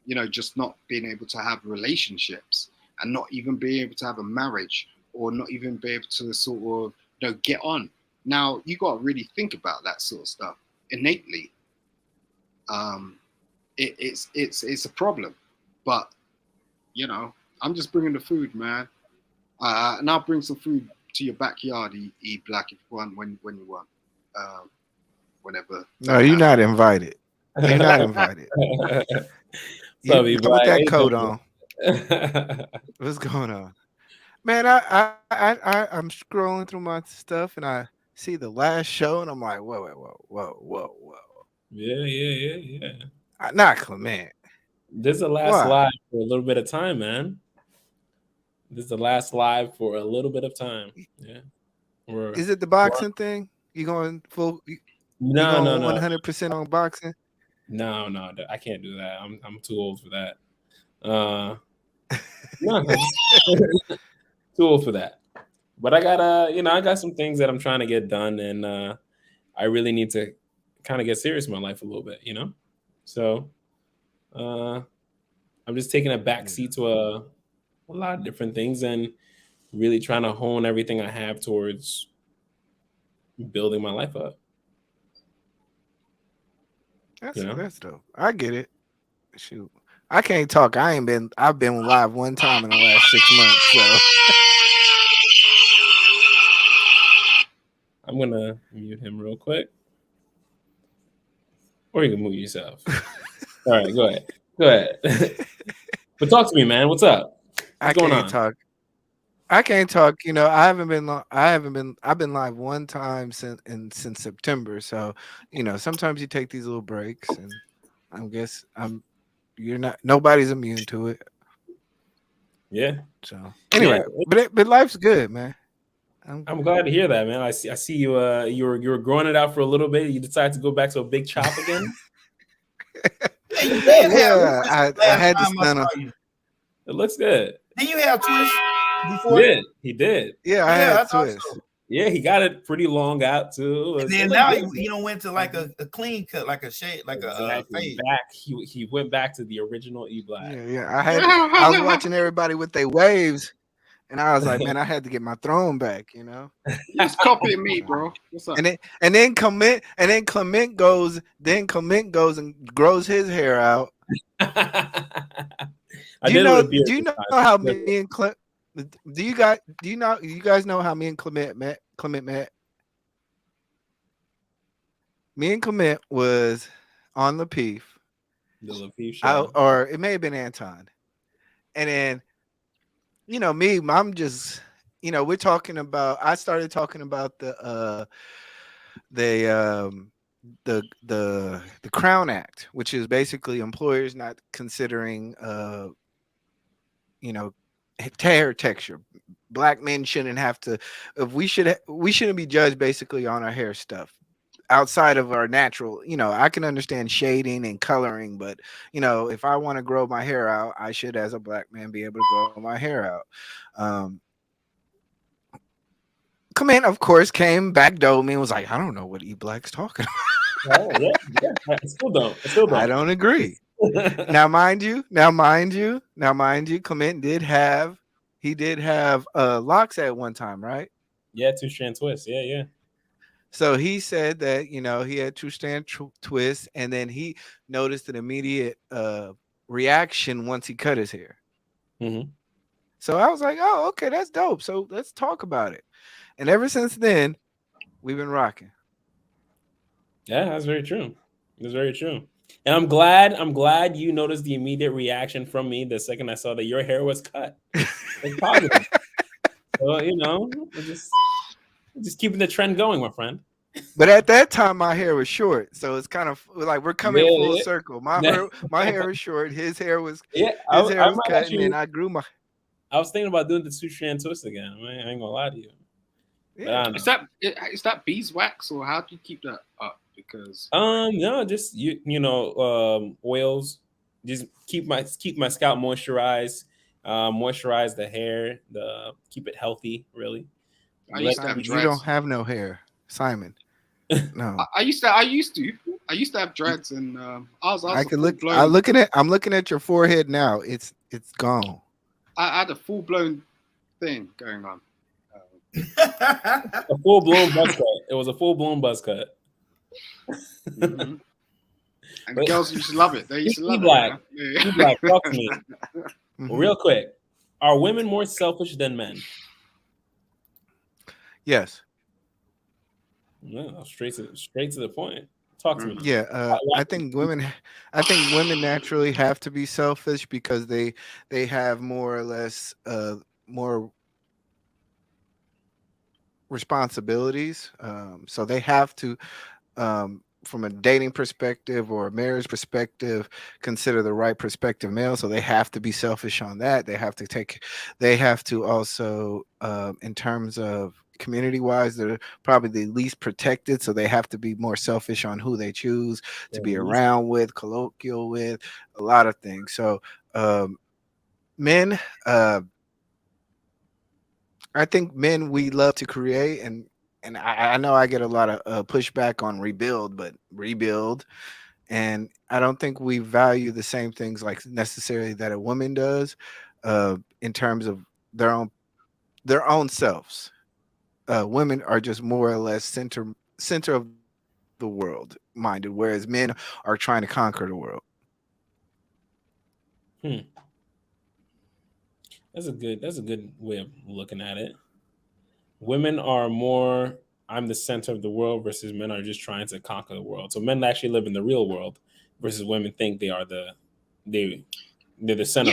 you know, just not being able to have relationships and not even being able to have a marriage or not even be able to sort of, you know, get on. Now you got to really think about that sort of stuff innately. It's a problem, but you know, I'm just bringing the food, man, and I'll bring some food to your backyard. Eat Black if you want, when you want, whenever. No, you're not invited. You're not invited. You Black? put that Hey, coat Black. on. What's going on, man? I'm scrolling through my stuff and I see the last show and I'm like, whoa. Yeah. Not Clement. This is the last live for a little bit of time, man. This is the last live for a little bit of time. Yeah. Is it the boxing thing? You going full? No. 100% on boxing. No, I can't do that. I'm too old for that. No, too old for that. But I got some things that I'm trying to get done, and I really need to kind of get serious in my life a little bit, you know. So I'm just taking a back seat to a lot of different things and really trying to hone everything I have towards building my life up. That's dope. I get it. Shoot, I can't talk. I've been live one time in the last 6 months. So I'm gonna mute him real quick, or you can mute yourself. All right, go ahead. But talk to me, man. What's up? What's going on? I can't talk. You know, I've been live one time since September. So, you know, sometimes you take these little breaks, and I guess nobody's immune to it. Yeah. So anyway, but life's good, man. I'm glad to hear that, man. I see you. You were growing it out for a little bit. You decided to go back to a big chop again. Yeah, I had to stun him. It looks good. Did you have Twist before? He did. Yeah, I had Twist. So. Yeah, he got it pretty long out too. And then now he don't went to like a clean cut, like a shade, like a fade. He went back to the original E Black. Yeah. I was watching everybody with their waves, and I was like, man, I had to get my throne back. You know, just copying me, bro. What's up? And then Clement goes and grows his hair out. Do you know how me and Clement? Do you guys know how me and Clement met? Me and Clement was on Lapeef. The Lapeef show. Or it may have been Anton. And then, you know, I'm just, you know, I started talking about the Crown Act, which is basically employers not considering you know, hair texture. Black men shouldn't have to. We shouldn't be judged basically on our hair stuff outside of our natural. You know, I can understand shading and coloring, but you know, if I want to grow my hair out, I should, as a Black man, be able to grow my hair out. Clement, of course, came back though me and was like, I don't know what E Black's talking about. Oh, yeah. I still don't. I don't agree. Now, mind you, Clement did have locks at one time, right? Yeah, 2-strand twist. Yeah. So he said that, you know, he had 2-strand twist, and then he noticed an immediate reaction once he cut his hair. Mm-hmm. So I was like, oh, okay, that's dope. So let's talk about it. And ever since then, we've been rocking. Yeah, that's very true. That's very true. And I'm glad you noticed the immediate reaction from me the second I saw that your hair was cut. It's positive. So, you know, Just keeping the trend going, my friend. But at that time, my hair was short, so it's kind of like we're coming full Yeah. circle. My hair was short. His hair was Yeah, his I hair was might cut, and actually. then I grew my. I was thinking about doing the 2-strand twist again. I ain't gonna lie to you. But I don't know. Is that beeswax, or how do you keep that up? Because No, just oils. Just keep my scalp moisturized, moisturize the hair, keep it healthy. Really. You don't have no hair, Simon. No. I used to have dreads, and I was I could full look. blown. I'm looking at your forehead now. It's gone. I had a full blown thing going on. A full blown buzz cut. It was a full blown buzz cut. Mm-hmm. And the girls used to love it. They used to love Black. it. Yeah. Black, talk to me. Real quick. Are women more selfish than men? Yes. No, straight to the point. Talk to me. Yeah, I think women naturally have to be selfish because they have more or less more responsibilities. So they have to, from a dating perspective or a marriage perspective, consider the right prospective male. So they have to be selfish on that. They have to also, in terms of community wise, they're probably the least protected. So they have to be more selfish on who they choose to be around with, colloquial with, a lot of things. So men, I think men, we love to create, and I know I get a lot of pushback on rebuild, and I don't think we value the same things like necessarily that a woman does, in terms of their own selves. Women are just more or less center of the world minded, whereas men are trying to conquer the world. That's a good way of looking at it. Women are more I'm the center of the world versus men are just trying to conquer the world. So men actually live in the real world versus women think they're the center.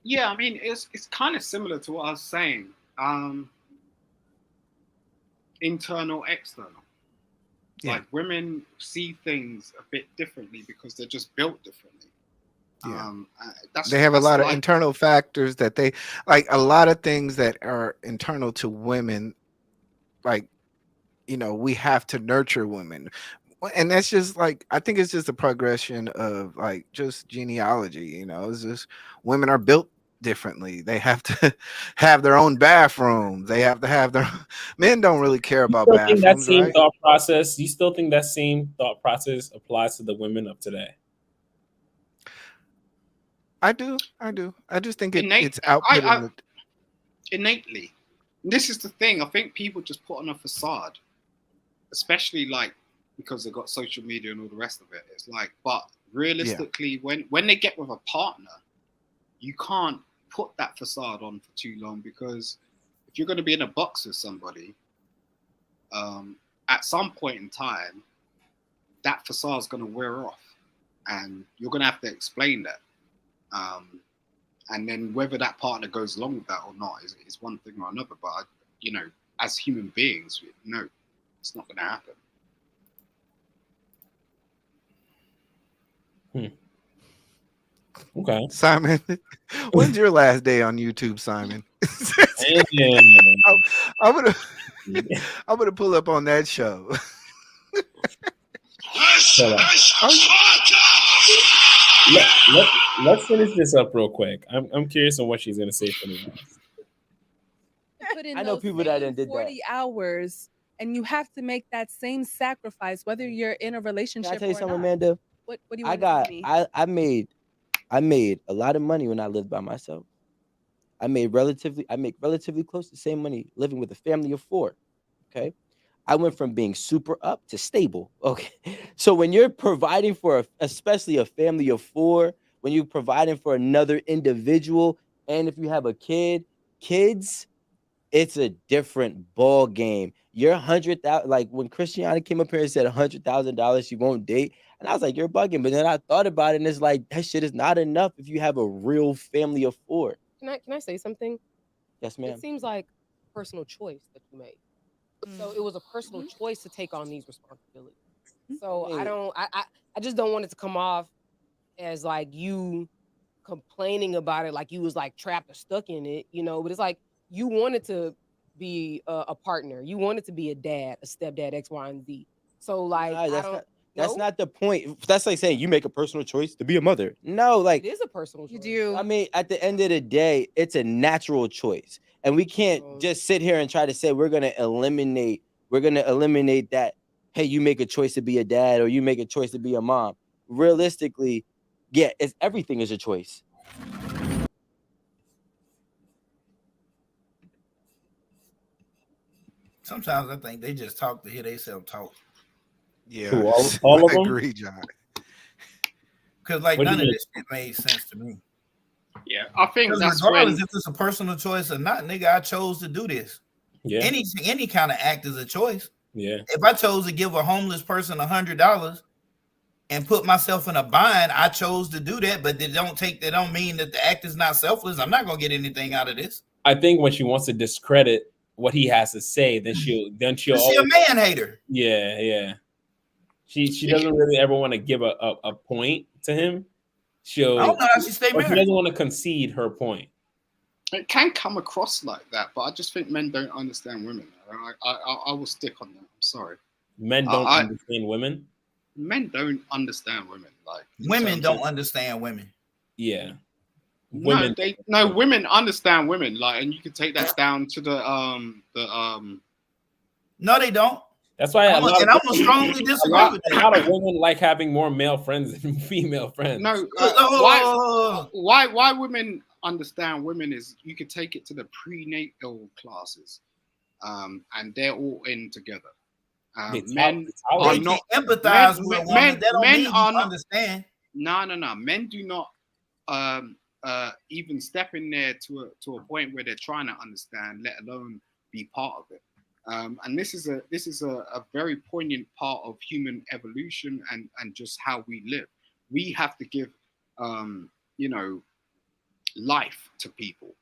Yeah, I mean it's kind of similar to what I was saying. Internal, external. Yeah. Like women see things a bit differently because they're just built differently. Yeah. They have a lot of internal factors that they like, a lot of things that are internal to women. Like, we have to nurture women. And that's just like, I think it's just a progression of like just genealogy. It's just women are built differently. They have to have their own bathrooms. They have to have their men don't really care about bathrooms. That same right? thought process. You still think that same thought process applies to the women of today? I do. I just think it's output innately. This is the thing. I think people just put on a facade, especially like because they've got social media and all the rest of it. It's like, but realistically, when they get with a partner, you can't put that facade on for too long, because if you're going to be in a box with somebody, at some point in time, that facade is going to wear off, and you're going to have to explain that. And then whether that partner goes along with that or not is one thing or another. But as human beings, no, it's not going to happen. Okay, Simon, when's your last day on YouTube, Simon? I'm gonna pull up on that show. Let's finish this up real quick. I'm curious on what she's gonna say for me. I know people that did 40 hours, and you have to make that same sacrifice whether you're in a relationship. Can I tell you or something, not. Amanda? What do you want to tell me? I made a lot of money when I lived by myself. I make relatively close to the same money living with a family of 4. Okay. I went from being super up to stable. Okay. So when you're providing for especially a family of 4, when you're providing for another individual, and if you have kids, it's a different ball game. You're 100,000. Like when Christiana came up here and said $100,000 she won't date, and I was like, you're bugging. But then I thought about it, and it's like that shit is not enough if you have a real family of 4. Can I say something? Yes, ma'am. It seems like personal choice that you made. So it was a personal choice to take on these responsibilities. So I mean- I just don't want it to come off as like you complaining about it, like you was like trapped or stuck in it, you know. But it's like you wanted to be a partner, you wanted to be a dad, a stepdad, X, Y, and Z. So like Nah, that's not the point. That's like saying you make a personal choice to be a mother. No, like it is a personal choice. You do. I mean, at the end of the day, it's a natural choice. And we can't just sit here and try to say we're gonna eliminate that, hey, you make a choice to be a dad or you make a choice to be a mom. Realistically, yeah, everything is a choice. Sometimes I think they just talk to hear themselves talk. Yeah, Who, all of I them? agree, John. Because like What do none you of mean? this shit made sense to me. Yeah, I think Because that's regardless when if it's a personal choice or not, nigga, I chose to do this. Yeah. Any kind of act is a choice. Yeah. If I chose to give a homeless person $100 and put myself in a bind, I chose to do that. But they don't mean that the act is not selfless. I'm not gonna get anything out of this. I think when she wants to discredit what he has to say, then she'll But she a man hater. Yeah, yeah. She doesn't really ever want to give a point to him. I don't know how she stay or she married. doesn't want to concede her point. it can come across like that, but I just think men don't understand women. I will stick on that. I'm sorry. Men don't understand women. Men don't understand women. Like Women don't understand women. Yeah. Women women understand women. Like, and you can take that down to the No, they don't. That's why I'm gonna strongly disagree with that. A lot of women like having more male friends than female friends. No, why women understand women is you could take it to the prenatal classes, and they're all in together. Men are not empathize with a woman. That don't men mean you are not understand. No. Men do not even step in there to a point where they're trying to understand, let alone be part of it. And this is a very poignant part of human evolution and just how we live. We have to give life to people,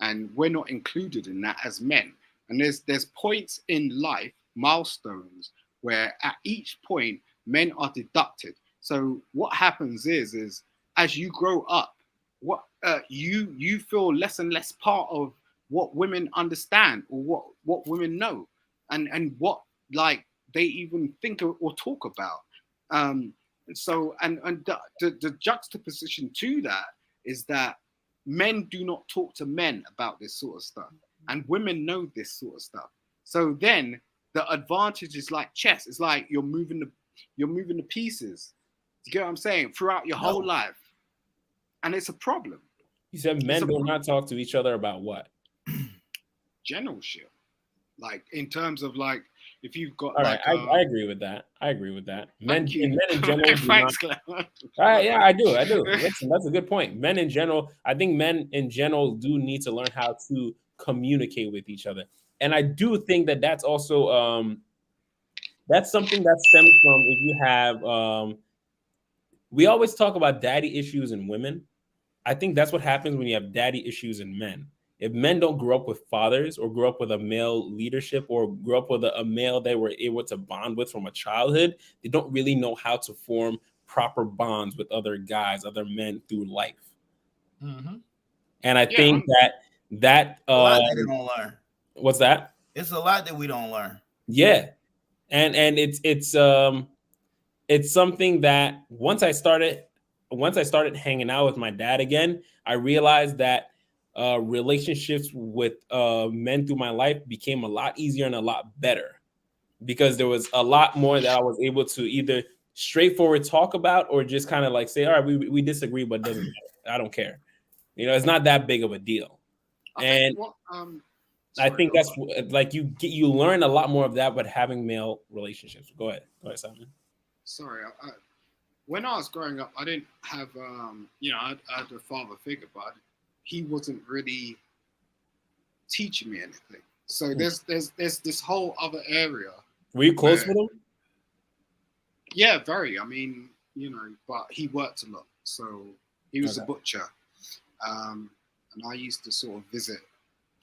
and we're not included in that as men. And there's points in life, milestones, where at each point men are deducted. So what happens is as you grow up, what you feel less and less part of what women understand or what women know and what like they even think or talk about. So the juxtaposition to that is that men do not talk to men about this sort of stuff, and women know this sort of stuff. So then the advantage is like chess. It's like you're moving the pieces. You get what I'm saying? Throughout your whole life, and it's a problem. You said men do not talk to each other about what? General shit. Like in terms of like if you've got all like right, I agree with that. Men in general do Thanks, not. All right, yeah, I do. Listen, that's a good point. Men in general, I think men in general do need to learn how to communicate with each other, and I do think that that's also that's something that stems from if you have we always talk about daddy issues in women. I think that's what happens when you have daddy issues in men. If men don't grow up with fathers or grow up with a male leadership or grow up with a male they were able to bond with from a childhood, they don't really know how to form proper bonds with other guys, other men through life. Mm-hmm. And I think that a lot that they don't learn. What's that? It's a lot that we don't learn. Yeah. And it's something that once I started hanging out with my dad again, I realized that relationships with men through my life became a lot easier and a lot better because there was a lot more that I was able to either straightforward talk about or just kind of like say, all right, we disagree, but it doesn't matter. I don't care. You know, it's not that big of a deal. I think that's like you learn a lot more of that, but having male relationships. Go ahead, Simon. Sorry, when I was growing up, I didn't have I had a father figure, but he wasn't really teaching me anything. So there's this whole other area. Were you close with him? Yeah, very. I mean, but he worked a lot, so he was a butcher, and I used to sort of visit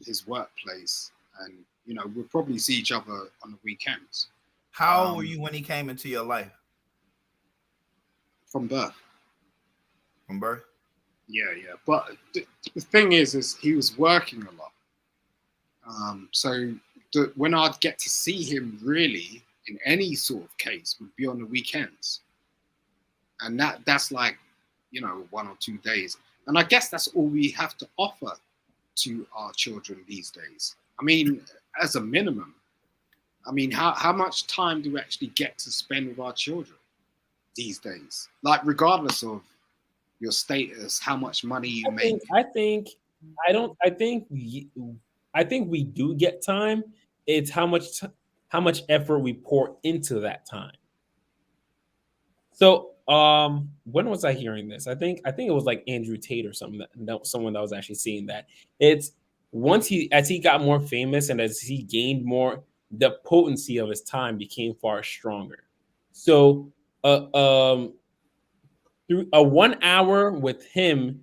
his workplace and you know, we'll probably see each other on the weekends. How old were you when he came into your life? From birth. From birth? Yeah. But the thing is he was working a lot. So when I'd get to see him really in any sort of case would be on the weekends. And that's like, you know, 1 or 2 days. And I guess that's all we have to offer to our children these days. I mean, as a minimum, I mean, how much time do we actually get to spend with our children these days? Like, regardless of your status, how much money you make. I think we do get time. It's how much effort we pour into that time. So, when was I hearing this? I think it was like Andrew Tate or someone that was actually saying that it's as he got more famous and as he gained more, the potency of his time became far stronger. So, through a 1 hour with him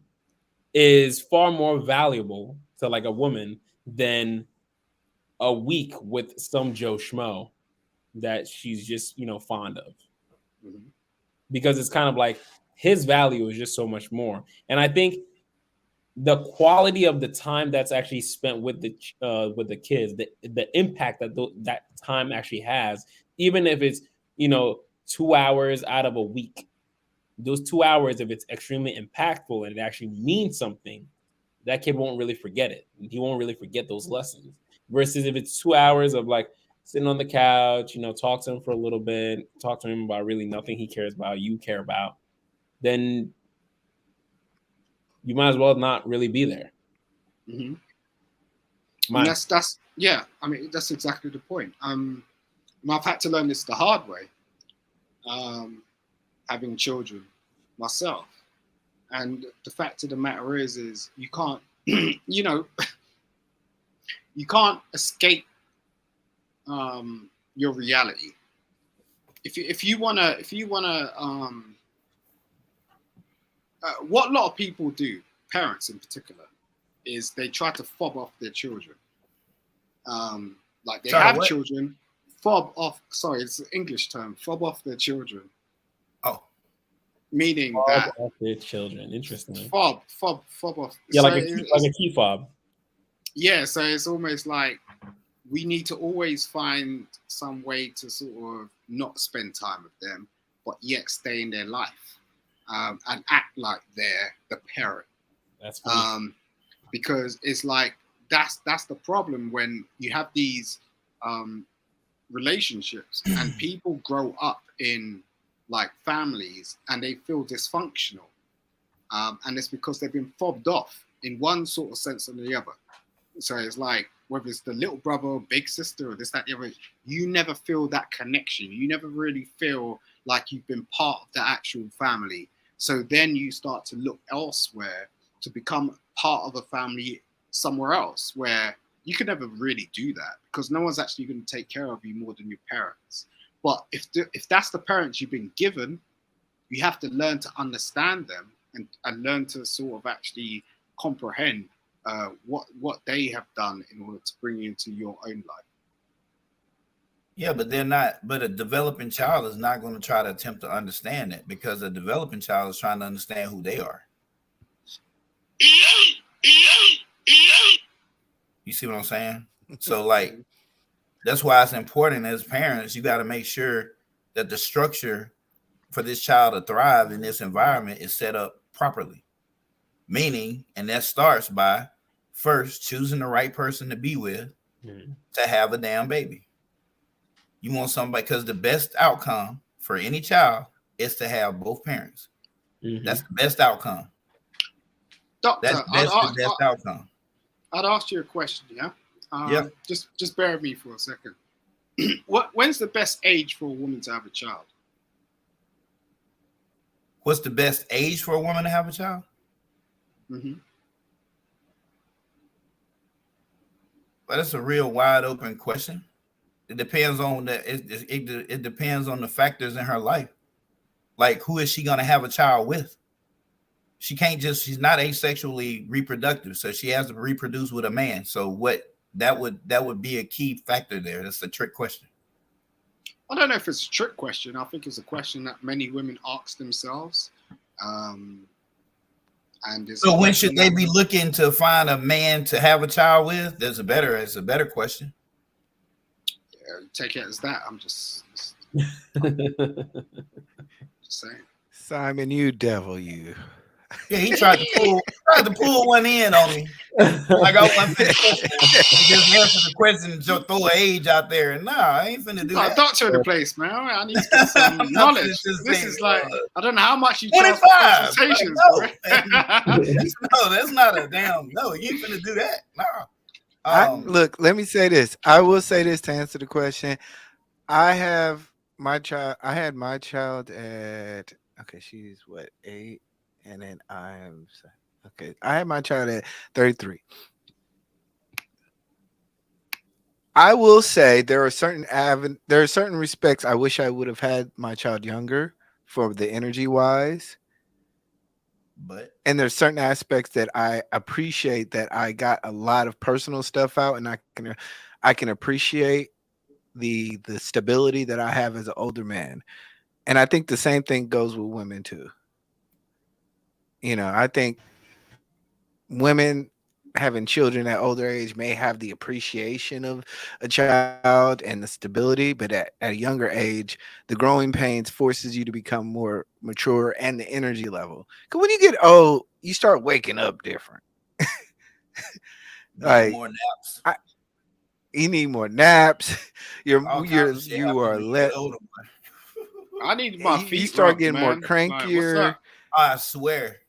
is far more valuable to like a woman than a week with some Joe Schmo that she's just, you know, fond of. Mm-hmm. Because it's kind of like his value is just so much more. And I think the quality of the time that's actually spent with the kids, the impact that time actually has, even if it's, you know, 2 hours out of a week, those 2 hours, if it's extremely impactful and it actually means something, that kid won't really forget it. He won't really forget those lessons. Versus if it's 2 hours of like sitting on the couch, you know, talk to him for a little bit, talk to him about really nothing he cares about, you care about, then you might as well not really be there. Mm-hmm. And that's yeah. I mean, that's exactly the point. And I've had to learn this the hard way. Having children myself, and the fact of the matter is you can't, you know, you can't escape your reality. If you wanna, what a lot of people do, parents in particular, is they try to fob off their children. Like they have children, fob off. Sorry, it's an English term. Fob off their children. Oh, meaning fob that off their children. Interesting. Fob off. Yeah, so like a key fob. Yeah, so it's almost like we need to always find some way to sort of not spend time with them, but yet stay in their life and act like they're the parent. That's funny. Because it's like that's the problem when you have these relationships and people grow up in like families and they feel dysfunctional, and it's because they've been fobbed off in one sort of sense or the other. So it's like whether it's the little brother or big sister or this, that, the other, you never feel that connection. You never really feel like you've been part of the actual family. So then you start to look elsewhere to become part of a family somewhere else where you can never really do that because no one's actually going to take care of you more than your parents. But if that's the parents you've been given, you have to learn to understand them and learn to sort of actually comprehend what they have done in order to bring you into your own life. Yeah, but they're not. But a developing child is not going to try to attempt to understand it because a developing child is trying to understand who they are. You see what I'm saying? So, like, that's why it's important as parents. You got to make sure that the structure for this child to thrive in this environment is set up properly. Meaning, and that starts by first choosing the right person to be with to have a damn baby. You want somebody, because the best outcome for any child is to have both parents. That's the best outcome. Doctor, That's the best outcome. I'd ask you a question, yeah? Yeah. Just bear with me for a second. When's the best age for a woman to have a child? What's the best age for a woman to have a child? Mm-hmm. Well, that's a real wide open question. It depends on it depends on the factors in her life. Like, who is she going to have a child with? She's not asexually reproductive, so she has to reproduce with a man. So what that would be a key factor there. That's a trick question. I don't know if it's a trick question. I think it's a question that many women ask themselves. And so when should they be looking to find a man to have a child with? It's a better question. Yeah, take it as that. I'm just saying. Simon, you devil, you. Yeah, he tried to pull one in on me. Like I wasn't finna just answer the question and just throw an age out there. And I ain't finna do that. Doctor in the place, man. I need to get some knowledge. This is like I don't know how much you charge 25. for consultations. No, that's not a damn no. You ain't finna do that. No. Look, let me say this. I will say this to answer the question. I had my child at she's what, 8, and then I had my child at 33. I will say there are certain respects I wish I would have had my child younger for the energy wise. And there's certain aspects that I appreciate that I got a lot of personal stuff out, and I can appreciate the stability that I have as an older man. And I think the same thing goes with women too. You know, I think women having children at older age may have the appreciation of a child and the stability, but at a younger age, the growing pains forces you to become more mature and the energy level. Because when you get old, you start waking up different. Like more naps. You need more naps. You are let. I need my feet. You start rubbed, getting man. more Like, crankier. I swear.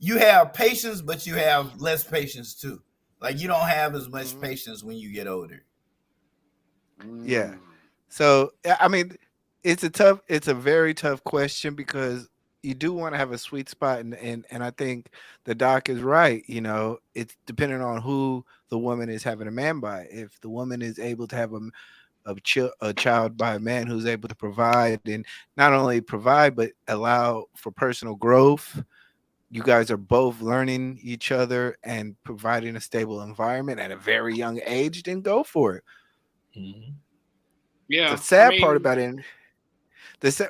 You have patience, but you have less patience too. Like you don't have as much patience when you get older. Yeah. So I mean, it's a very tough question because you do want to have a sweet spot, and I think the doc is right. You know, it's depending on who the woman is having a man by. If the woman is able to have a child by a man who's able to provide, and not only provide but allow for personal growth, you guys are both learning each other and providing a stable environment at a very young age, then go for it. Mm-hmm. Yeah. The sad part about it,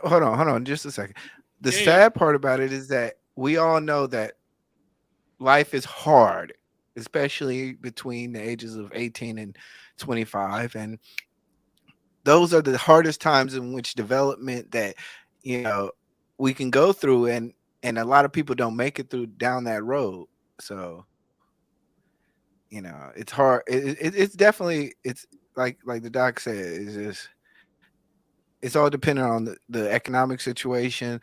hold on just a second. The sad part about it is that we all know that life is hard, especially between the ages of 18 and 25. And those are the hardest times in which development that, you know, we can go through, and a lot of people don't make it through down that road. So, you know, it's hard. It's definitely, it's like the doc said, it's all dependent on the economic situation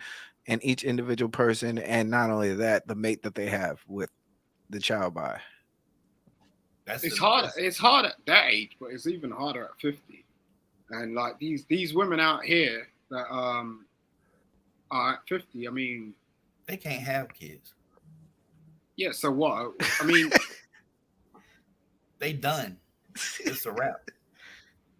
and each individual person, and not only that, the mate that they have with the child by. It's hard. It's hard at that age, but it's even harder at 50. And like these women out here that are at 50, I mean, they can't have kids. Yeah, so what? I mean, they done. It's a wrap.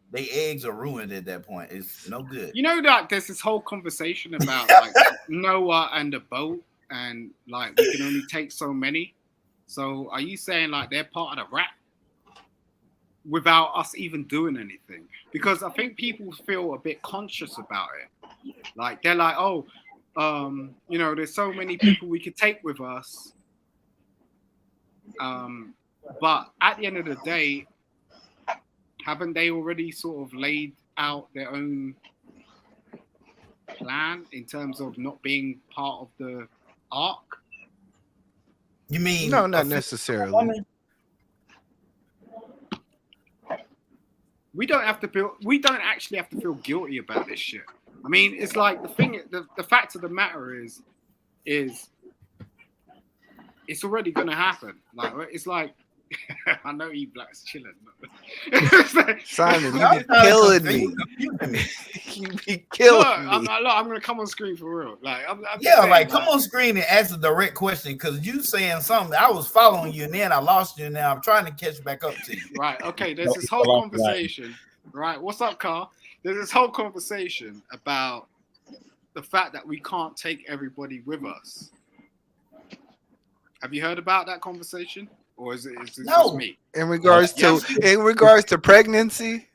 They eggs are ruined at that point. It's no good. You know that there's this whole conversation about like Noah and the boat, and like we can only take so many. So are you saying like they're part of the wrap without us even doing anything? Because I think people feel a bit conscious about it. Like they're like, oh, you know, there's so many people we could take with us. But at the end of the day, haven't they already sort of laid out their own plan in terms of not being part of the arc? You mean no, not necessarily. We don't actually have to feel guilty about this shit. I mean, it's like the fact of the matter is it's already gonna happen. Like it's like I know you blacks chilling. Simon, you be killing me. You be killing me. I'm gonna come on screen for real. Like, I'm saying, like come on screen and ask a direct question because you saying something. I was following you and then I lost you. And now I'm trying to catch back up to you. Right. Okay. There's this whole conversation. Right. What's up, Carl? There's this whole conversation about the fact that we can't take everybody with us. Have you heard about that conversation? or is this No. just me? In regards to pregnancy.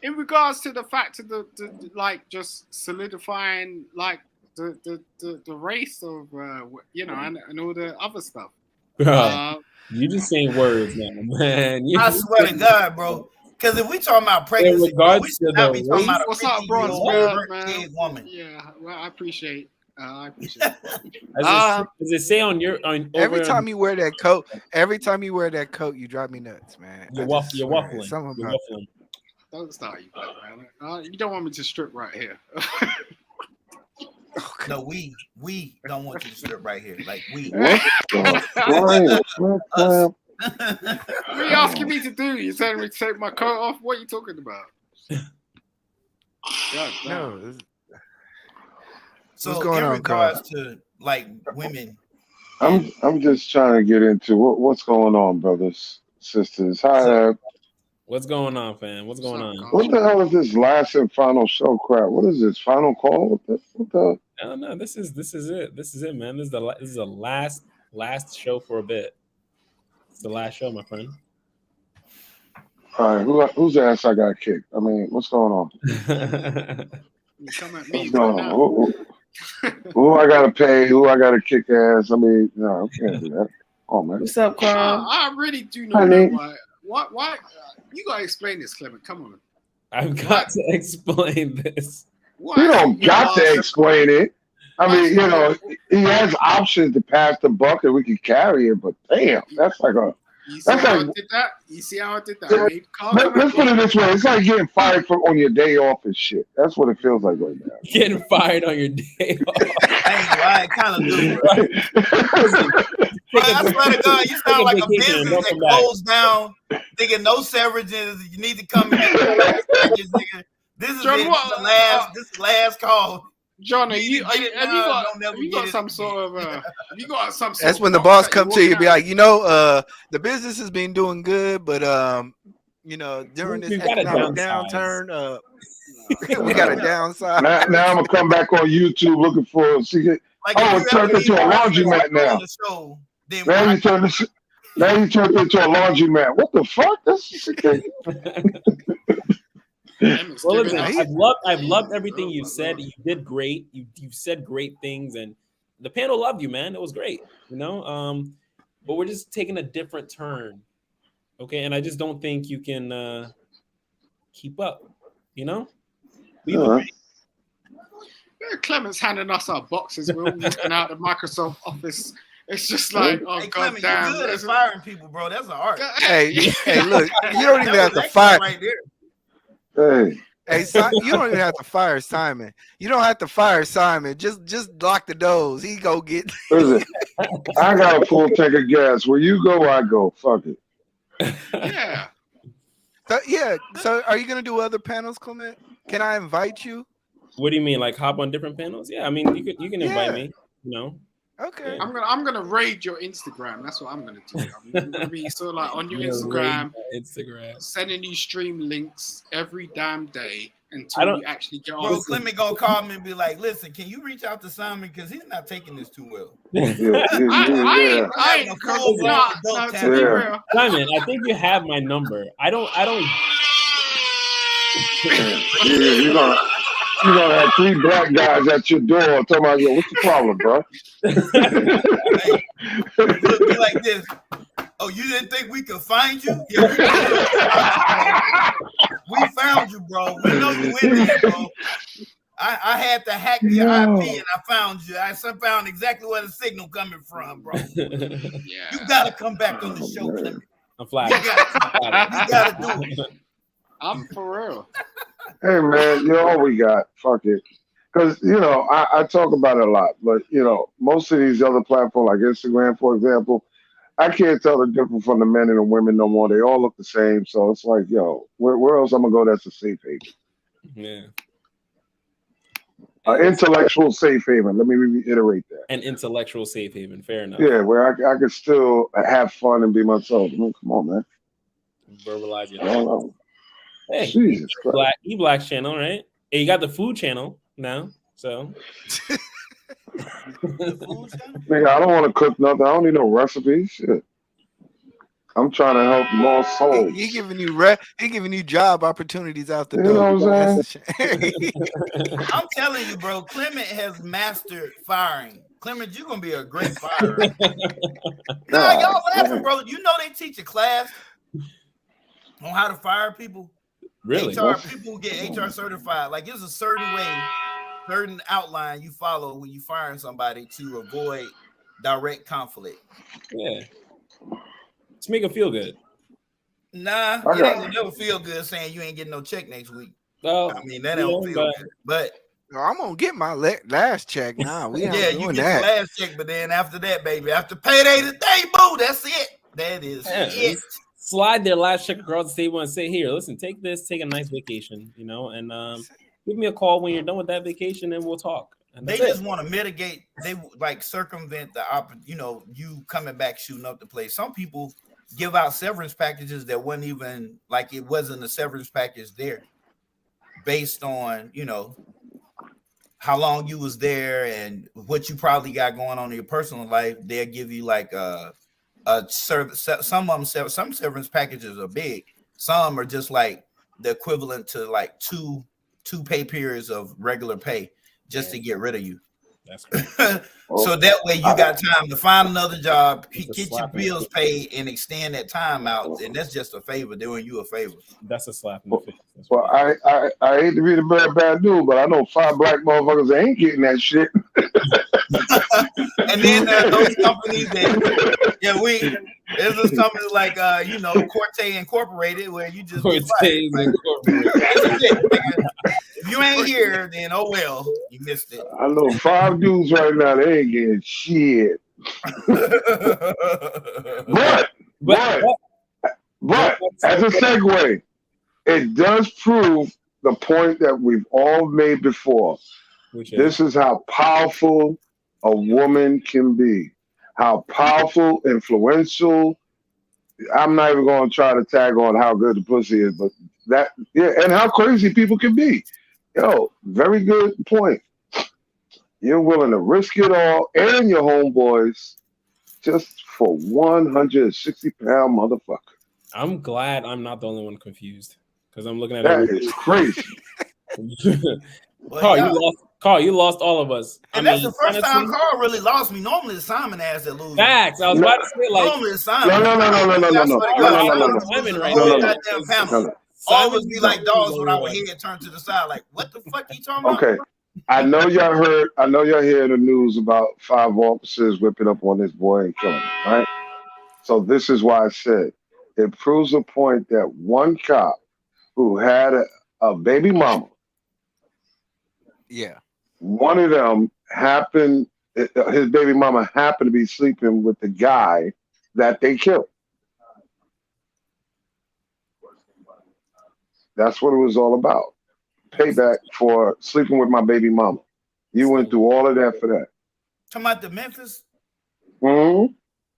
In regards to the fact of the like just solidifying like the race of and all the other stuff. Bro, you just saying words now, man. I swear to God, bro. Because if we talking about pregnancy, bro, we should not be talking about a 50-year-old kid woman. Yeah, well, I appreciate. It. Does it say on your every time you wear that coat? Every time you wear that coat, you drive me nuts, man. You're waffling. You're waffling. Don't start, you black man. You don't want me to strip right here. No, we don't want you to strip right here. Like we. What are you asking me to do? You telling me to take my coat off? What are you talking about? God, no. So what's going in on, regards to like women, I'm just trying to get into what's going on, brothers, sisters. Hi. What's going on, fam? What's going on? What the hell is this last and final show crap? What is this final call? What the? No. This is it. This is it, man. This is the last show for a bit. It's the last show, my friend. All right, whose ass I got kicked? I mean, what's going on? Come at me What's going on? Who I gotta pay? Who I gotta kick ass? I mean, no, I can't do that. Oh man. What's up, Carl? I really do not know why. Why? You gotta explain this, Clement. Come on. I've got to explain this. You don't got to explain it. I mean, he has options to pass the buck and we can carry it, but damn, that's like a. You see how I did that? You see how I did that? Let's put it this way: it's like getting fired on your day off and shit. That's what it feels like right now. Getting fired on your day off. I kind of do. I swear to God, you sound like a business that closed down. Nigga, no severages. You need to come and get your packages, nigga. This is John, it. This is last call. John, have you got some sort of That's when the boss come to you and be like, the business has been doing good, but during this economic downturn, we got a downside. Now I'm gonna come back on YouTube looking for it turned into a laundromat now. Now you turned into a laundromat. What the fuck? That's well, listen, I've loved everything you said. You did great. You said great things, and the panel loved you, man. It was great, But we're just taking a different turn, okay? And I just don't think you can keep up, Clement's handing us our boxes. We're all walking out the Microsoft office. It's just like, hey, Clement, you're good at firing people, bro. That's an art. Hey, look, you don't even have to fire. Right there. Hey, you don't even have to fire Simon. You don't have to fire Simon. Just lock the doors. He go get. Listen, I got a full tank of gas. Where you go, I go. Fuck it. Yeah. So, are you gonna do other panels, Clement? Can I invite you? What do you mean, like hop on different panels? Yeah, I mean, you can invite me. Okay. I'm gonna raid your Instagram. That's what I'm gonna do. I'm gonna be sort of like on your Instagram, sending you stream links every damn day until you actually get on. Bro, Clement gonna call me and be like, "Listen, can you reach out to Simon because he's not taking this too well." I ain't cool. To be real. Simon, I think you have my number. I don't. You're gonna have 3 black guys at your door talking about, yo, what's the problem, bro? Be like this. Oh, you didn't think we could find you? Yeah, we found you, bro. We know you in there, bro. I had to hack your IP and I found you. I found exactly where the signal coming from, bro. You gotta come back on the show, Clement. I'm flagging. You gotta do it. I'm for real. Hey man, all we got. Fuck it. Because I talk about it a lot, but most of these other platforms like Instagram, for example, I can't tell the difference from the men and the women no more. They all look the same. So it's like, where else I'm gonna go that's a safe haven? Yeah. Intellectual safe haven. Let me reiterate that. An intellectual safe haven. Fair enough. Yeah, where I can still have fun and be myself. I mean, come on, man. Verbalize your Hey, Jesus Christ. E-Black's channel, right? Hey, you got the food channel now, so. Nigga, I don't want to cook nothing. I don't need no recipes. Shit. I'm trying to help lost souls. He giving you he giving you job opportunities out the You door. know what I'm I'm telling you, bro, Clement has mastered firing. Clement, you're gonna be a great firer. Nah, y'all laughing, bro. You know they teach a class on how to fire people. Really? HR people get HR certified. Like there's a certain way, certain outline you follow when you firing somebody to avoid direct conflict. Yeah. To make them feel good. Nah, it ain't gonna never feel good saying you ain't getting no check next week. Well, I mean, that don't feel good. But I'm gonna get my last check now. We yeah, you get that. the last check, but then after that, baby, after payday today, boo, that's it. That is it. Slide their last check across the table and say, "Here, listen, take this, take a nice vacation, and give me a call when you're done with that vacation, and we'll talk." And They just want to mitigate. They like circumvent the you coming back shooting up the place. Some people give out severance packages that wasn't even like it wasn't a severance package there, based on how long you was there and what you probably got going on in your personal life. They'll give you like a service. Some severance packages are big. Some are just like the equivalent to like two pay periods of regular pay just to get rid of you. That's great. So that way you got time to find another job, get your bills paid, and extend that time out. And that's just a favor, doing you a favor. That's a slap in the face. Well, I hate to be the bad dude, but I know 5 black motherfuckers that ain't getting that shit. And then there are those companies that there's those companies like Quartey Incorporated where you just get fired. Like, if you ain't here, then oh well, you missed it. I know 5 dudes right now, they ain't getting shit. But as a segue, it does prove the point that we've all made before. This is how powerful a woman can be. How powerful, influential. I'm not even going to try to tag on how good the pussy is, but and how crazy people can be. Very good point. You're willing to risk it all and your homeboys just for 160-pound motherfucker. I'm glad I'm not the only one confused because I'm looking at that is crazy. Carl, you lost all of us. And that's the first time Carl really lost me. Normally it's Simon has that lose. Facts. I was about to say normally it's Simon. No. Always be like dogs with our head turned to the side. Like, what the fuck you talking about? Okay. I know y'all hearing the news about 5 officers whipping up on this boy and killing him, right? So this is why I said it proves a point that one cop who had a baby mama. Yeah. One of them his baby mama happened to be sleeping with the guy that they killed. That's what it was all about. Payback for sleeping with my baby mama. You went through all of that for that. Talking about the Memphis? Mm-hmm.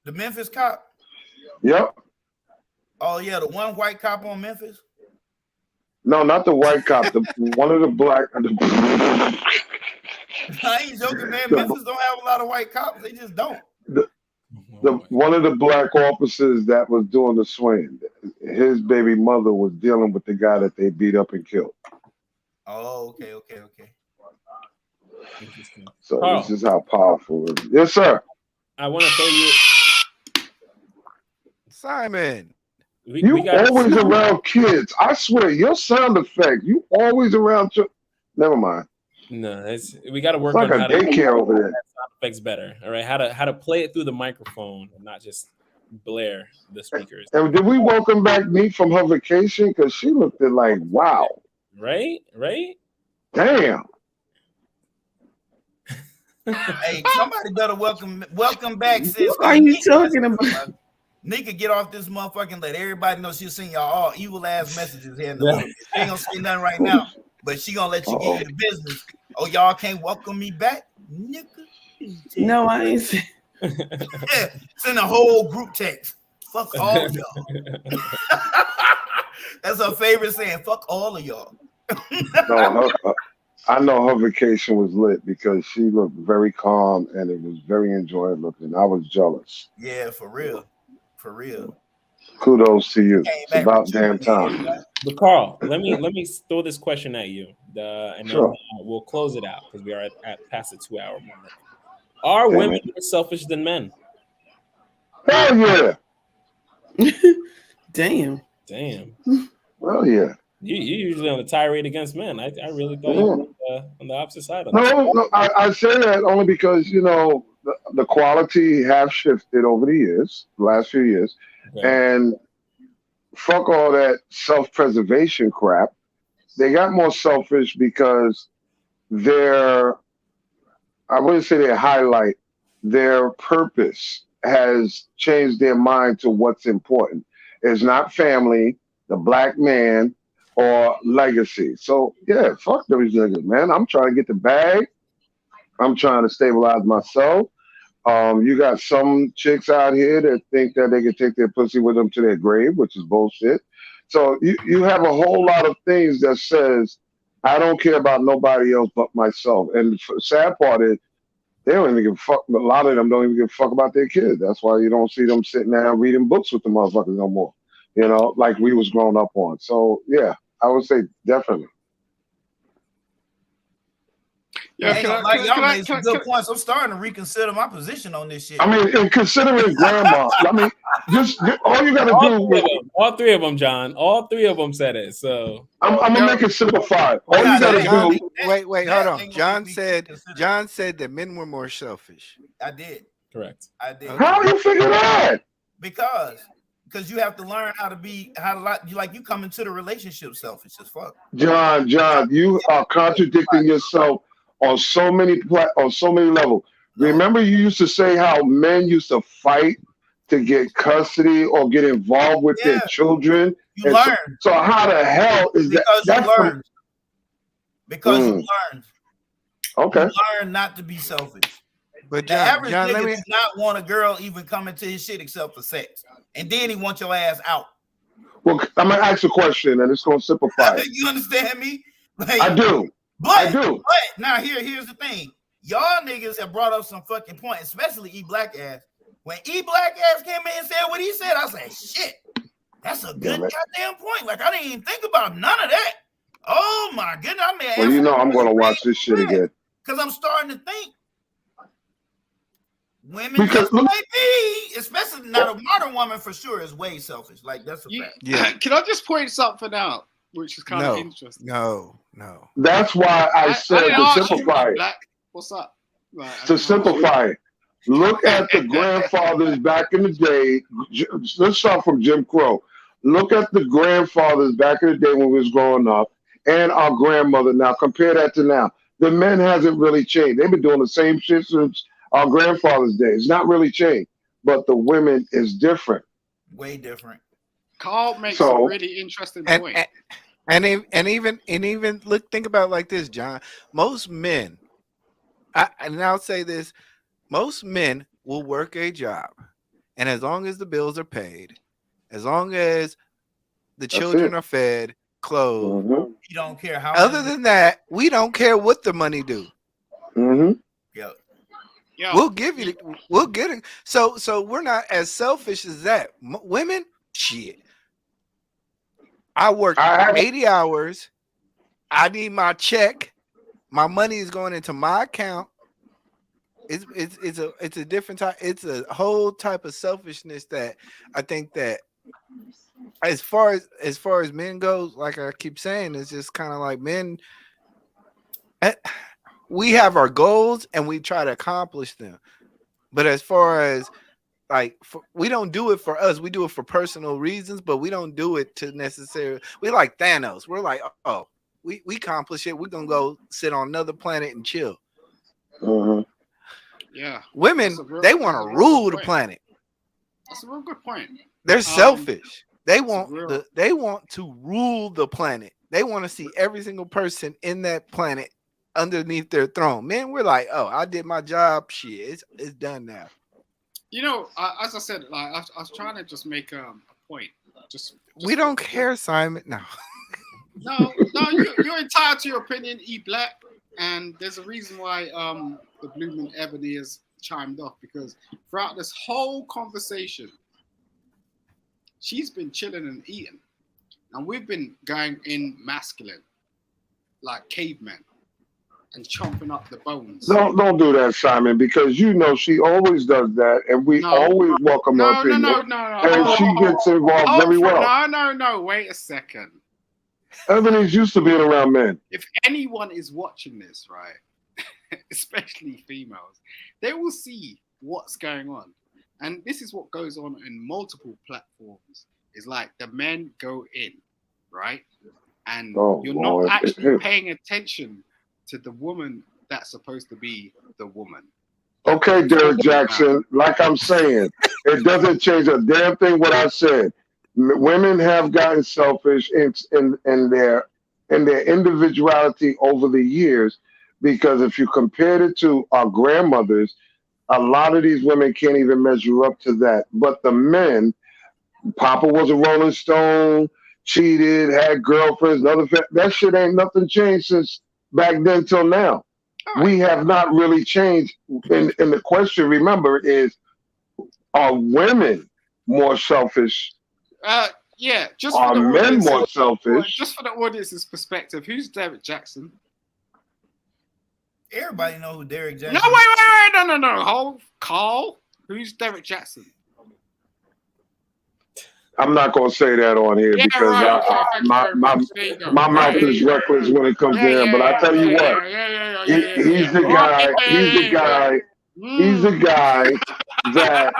The Memphis cop? Yep. Oh, yeah, the one white cop on Memphis? No, not the white cop. One of the black. I ain't joking, man. Memphis don't have a lot of white cops. They just don't. One of the black officers that was doing the swing, his baby mother was dealing with the guy that they beat up and killed. Oh, okay. So this is how powerful it is. Yes, sir. I want to tell you, Simon. You always around kids. I swear, your sound effect. You always around. Never mind. No, we got to work on how to daycare over there. Sound effects better. All right, how to play it through the microphone and not just blare the speakers. And did we welcome back Neat from her vacation? Because she looked at like, wow. Right. Damn. Hey, somebody better welcome back, sis. What are you talking about? Nika, get off this motherfucker and let everybody know she'll send y'all all evil ass messages here in the middle. She ain't gonna say nothing right now, but she gonna let you get your business. Oh, y'all can't welcome me back, Nika? No, I ain't. Send a whole group text. Fuck all of y'all. That's her favorite saying. Fuck all of y'all. No, I know her vacation was lit because she looked very calm and it was very enjoyable looking. I was jealous. Yeah, for real. Kudos to you. It's about damn time. But Carl, let me throw this question at you, and Sure. then we'll close it out because we are at past the 2-hour mark. Are Okay, women man. more selfish than men? Hell yeah. Damn. Well, yeah. You usually on the tirade against men. I really thought Yeah. you were on the opposite side of that. No, I say that only because, you know, the quality have shifted over the years, the last few years. Okay. And fuck all that self-preservation crap. They got more selfish because their, I wouldn't say their highlight, their purpose has changed their mind to what's important. It's not family, the black man, or legacy. So yeah, fuck those niggas, man. I'm trying to get the bag. I'm trying to stabilize myself. You got some chicks out here that think that they can take their pussy with them to their grave, which is bullshit. So you have a whole lot of things that says, I don't care about nobody else but myself. And the sad part is, they don't even give a fuck. A lot of them don't even give a fuck about their kids. That's why you don't see them sitting down reading books with the motherfuckers no more. You know, like we was growing up on. So yeah, I would say definitely. Yeah, y'all made some good points. I'm starting to reconsider my position on this shit. I mean, and considering grandma, I mean, just all you gotta all three of them, John. All three of them said it. So I'm gonna make it simplified. All you gotta do. Wait, hold on. John said that men were more selfish. I did. Correct. I did. How do you figure that? Because you have to learn how to you come into the relationship selfish as fuck. John, you are contradicting yourself on so many levels. Remember, you used to say how men used to fight to get custody or get involved with their children. You learn. So how the hell is that? Because you learned. Because you learned. Okay. You learn not to be selfish. But the average nigga does not want a girl even coming to his shit except for sex, and then he wants your ass out. Well, I'm gonna ask a question, and it's gonna simplify it. You understand me? Like, I do. But now here's the thing. Y'all niggas have brought up some fucking point, especially E Black ass. When E Black ass came in and said what he said, I said, shit, that's a good goddamn point. Like, I didn't even think about none of that. Oh my goodness. I mean, well, you know I'm gonna watch this shit again. Because I'm starting to think women just might be, especially not a modern woman for sure, is way selfish. Like, that's a fact. Yeah. Can I just point something out, which is kind of interesting? No. That's why I said to simplify it. What's up? To simplify it, look at the grandfathers back in the day. Let's start from Jim Crow. Look at the grandfathers back in the day when we was growing up, and our grandmother now. Compare that to now. The men hasn't really changed. They've been doing the same shit since our grandfather's day. It's not really changed, but the women is different. Way different. Carl makes a really interesting point. And even look, think about it like this, John. Most men, and I'll say this, most men will work a job, and as long as the bills are paid, as long as the children are fed, clothed, you don't care how. Other than that, we don't care what the money do. Yeah. We'll give you. We'll get it. So we're not as selfish as that. Women, shit. I work 80 hours. I need my check. My money is going into my account. It's a different type. It's a whole type of selfishness that I think that as far as men goes, like I keep saying, it's just kind of like men. We have our goals and we try to accomplish them, but as far as we don't do it for us. We do it for personal reasons, but we don't do it to necessarily. We like Thanos. We're like, oh, we accomplish it. We're gonna go sit on another planet and chill. Yeah. Women, they want to rule the planet. That's a real good point. They're selfish. They want to rule the planet. They want to see every single person in that planet underneath their throne. Men, we're like, oh, I did my job. Shit, it's done now. You know, as I said, like I was trying to just make a point. Just we don't care, Simon. No. No, you're entitled to your opinion, E Black, and there's a reason why the Blooming Ebony has chimed off, because throughout this whole conversation, she's been chilling and eating, and we've been going in masculine, like cavemen, and chomping up the bones. Don't do that, Simon, because you know she always does that, and we always welcome her opinion. And she gets involved very well. No. Wait a second. Everybody's used to being around men. If anyone is watching this, right, especially females, they will see what's going on. And this is what goes on in multiple platforms. It's like the men go in, right? And you're not actually paying attention to the woman that's supposed to be the woman. Okay, Derek Jackson, like I'm saying, it doesn't change a damn thing what I said. Women have gotten selfish in their individuality over the years, because if you compared it to our grandmothers, a lot of these women can't even measure up to that. But the men, Papa was a Rolling Stone, cheated, had girlfriends, that shit ain't nothing changed since back then till now. We have not really changed. And the question, remember, is, are women more selfish? Yeah, just are for the men more selfish? Just for the audience's perspective, who's Derek Jackson? Everybody know who Derek Jackson. No, wait, no. Hold, Carl. Who's Derek Jackson? I'm not gonna say that on here because my mouth is reckless when it comes to him. But I tell you what, he's the guy. He's the guy that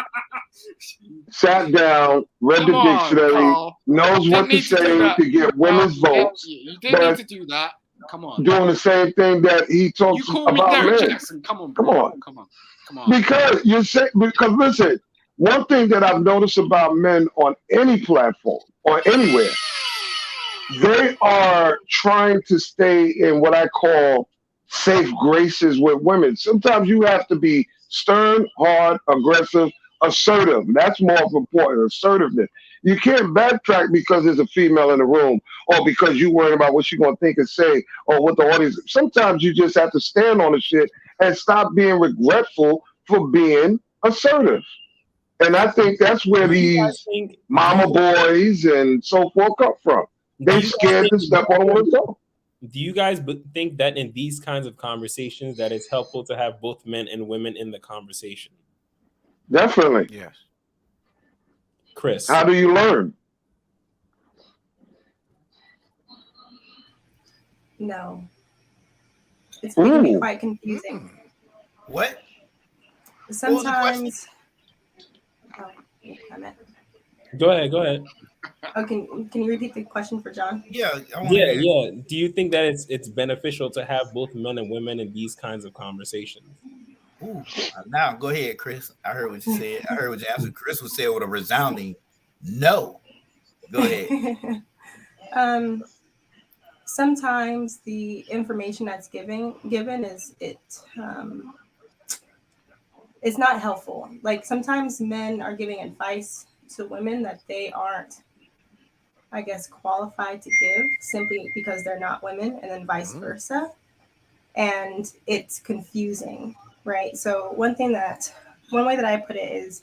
sat down, read the dictionary, knows what to say to get women's votes. You didn't need to do that. Come on. Doing the same thing that he talks about men. Jackson. Come on. Because listen, one thing that I've noticed about men on any platform or anywhere, they are trying to stay in what I call safe graces with women. Sometimes you have to be stern, hard, aggressive, assertive. That's more important, assertiveness. You can't backtrack because there's a female in the room or because you're worried about what she's going to think and say or what the audience. Sometimes you just have to stand on the shit and stop being regretful for being assertive. And I think that's where these mama boys and so forth come from. They scared to step on the toe. Do you guys think that in these kinds of conversations that it's helpful to have both men and women in the conversation? Definitely. Yes. Chris. How do you learn? No. It's making me quite confusing. What? Sometimes. Go ahead. Oh, can you repeat the question for John? Yeah. Do you think that it's beneficial to have both men and women in these kinds of conversations? Ooh, now go ahead, Chris. I heard what you said. I heard what you answered. Chris would say with a resounding no. Go ahead. Sometimes the information that's given is it's not helpful. Like sometimes men are giving advice to women that they aren't, I guess, qualified to give simply because they're not women, and then vice versa. And it's confusing, right? So one way that I put it is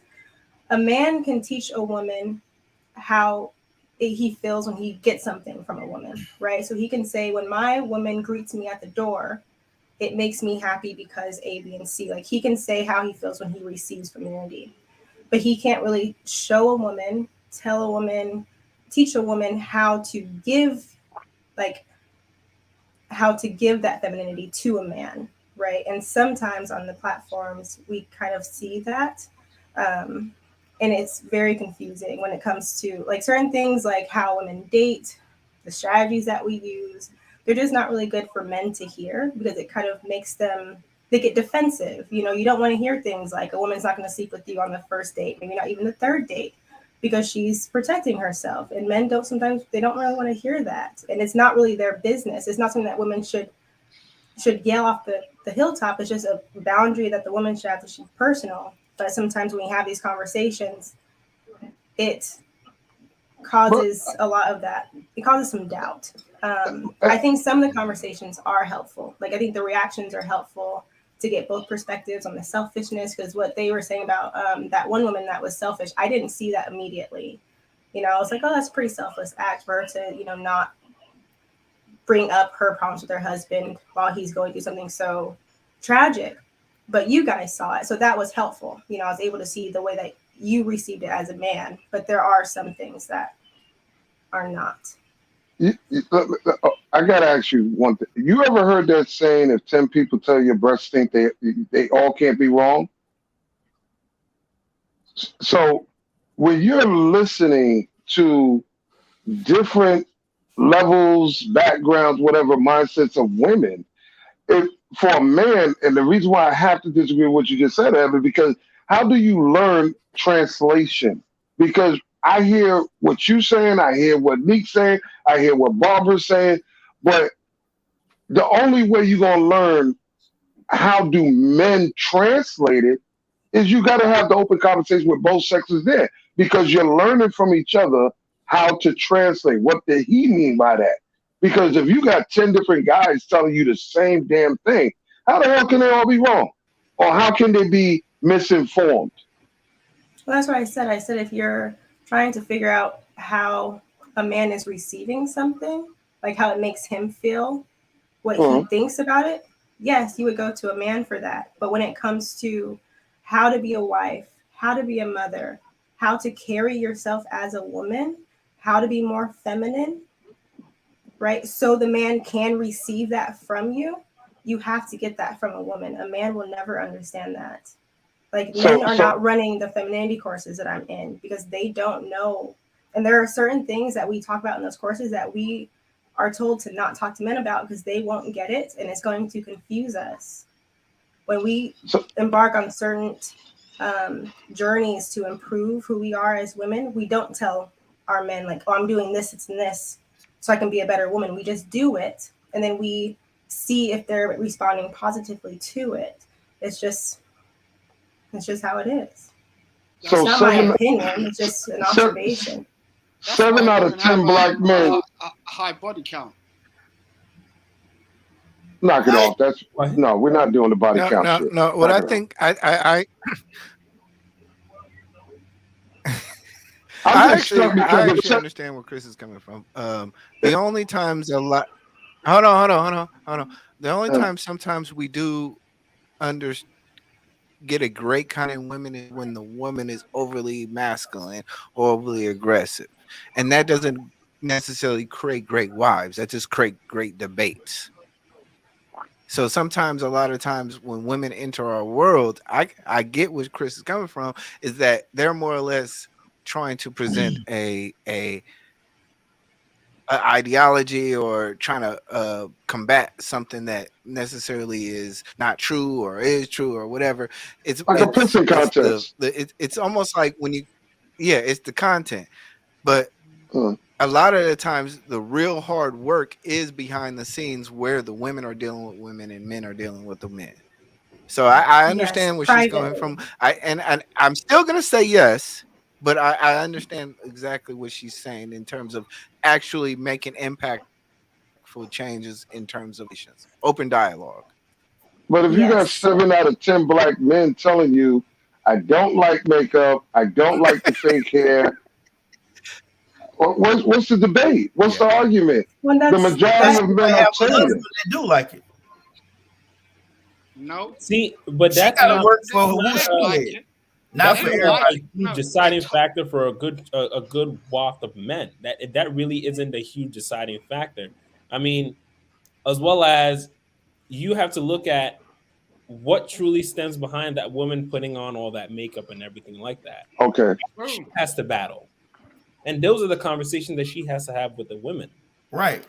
a man can teach a woman how he feels when he gets something from a woman, right? So he can say, when my woman greets me at the door, it makes me happy because A, B, and C. Like he can say how he feels when he receives femininity, but he can't really show a woman, tell a woman, teach a woman how to give that femininity to a man, right? And sometimes on the platforms, we kind of see that. And it's very confusing when it comes to like certain things, like how women date, the strategies that we use. They're just not really good for men to hear because it kind of makes them, they get defensive. You know, you don't want to hear things like a woman's not going to sleep with you on the first date, maybe not even the third date, because she's protecting herself. And men sometimes they don't really want to hear that. And it's not really their business. It's not something that women should yell off the hilltop. It's just a boundary that the woman should have to keep personal. But sometimes when we have these conversations, it causes a lot of that. It causes some doubt. I think some of the conversations are helpful. Like I think the reactions are helpful to get both perspectives on the selfishness, because what they were saying about that one woman that was selfish, I didn't see that immediately. You know, I was like, oh, that's a pretty selfless act for her to, you know, not bring up her problems with her husband while he's going through something so tragic. But you guys saw it, so that was helpful. You know, I was able to see the way that you received it as a man, but there are some things that are not. I gotta ask you one thing. You ever heard that saying, if 10 people tell you your breasts stink, they all can't be wrong? So when you're listening to different levels, backgrounds, whatever mindsets of women, if for a man, and the reason why I have to disagree with what you just said, Evan, because how do you learn translation? Because I hear what you're saying, I hear what Nick's saying, I hear what Barbara's saying, but the only way you're gonna learn how do men translate it is you got to have the open conversation with both sexes there, because you're learning from each other how to translate. What did he mean by that? Because if you got 10 different guys telling you the same damn thing, how the hell can they all be wrong? Or how can they be misinformed? Well, that's what I said. I said if you're trying to figure out how a man is receiving something, like how it makes him feel, what he thinks about it, yes, you would go to a man for that. But when it comes to how to be a wife, how to be a mother, how to carry yourself as a woman, how to be more feminine, right? So the man can receive that from you. You have to get that from a woman. A man will never understand that. Like men are not running the femininity courses that I'm in because they don't know. And there are certain things that we talk about in those courses that we are told to not talk to men about because they won't get it and it's going to confuse us. When we embark on certain journeys to improve who we are as women, we don't tell our men like, oh, I'm doing this, it's and this, so I can be a better woman. We just do it. And then we see if they're responding positively to it. It's just how it is. It's not my opinion. It's just an observation. 7 out of 10 black men. A high body count. Knock it off. That's no, we're not doing the body count shit. No, what I think I actually understand where Chris is coming from. The only times hold on. The only time sometimes we do get a great kind of women is when the woman is overly masculine or overly aggressive. And that doesn't necessarily create great wives. That just create great debates. So sometimes, a lot of times when women enter our world, I get where Chris is coming from, is that they're more or less trying to present a ideology or trying to combat something that necessarily is not true or is true or whatever. It's like a pissing contest. It's almost like when it's the content, but a lot of the times the real hard work is behind the scenes where the women are dealing with women and men are dealing with the men. So I understand where she's going from. And I'm still gonna say yes, but I understand exactly what she's saying in terms of actually making impactful changes in terms of open dialogue. But if you got 7 out of 10 black men telling you, I don't like makeup, I don't like the fake hair, what's the debate? What's the argument? Well, the majority of men are saying it. They do like it. No. See, but that's gotta not work for who she is. Not for everybody. A huge deciding factor for a good waft of men. That really isn't a huge deciding factor. I mean, as well as you have to look at what truly stems behind that woman putting on all that makeup and everything like that. Okay. She has to battle. And those are the conversations that she has to have with the women. Right.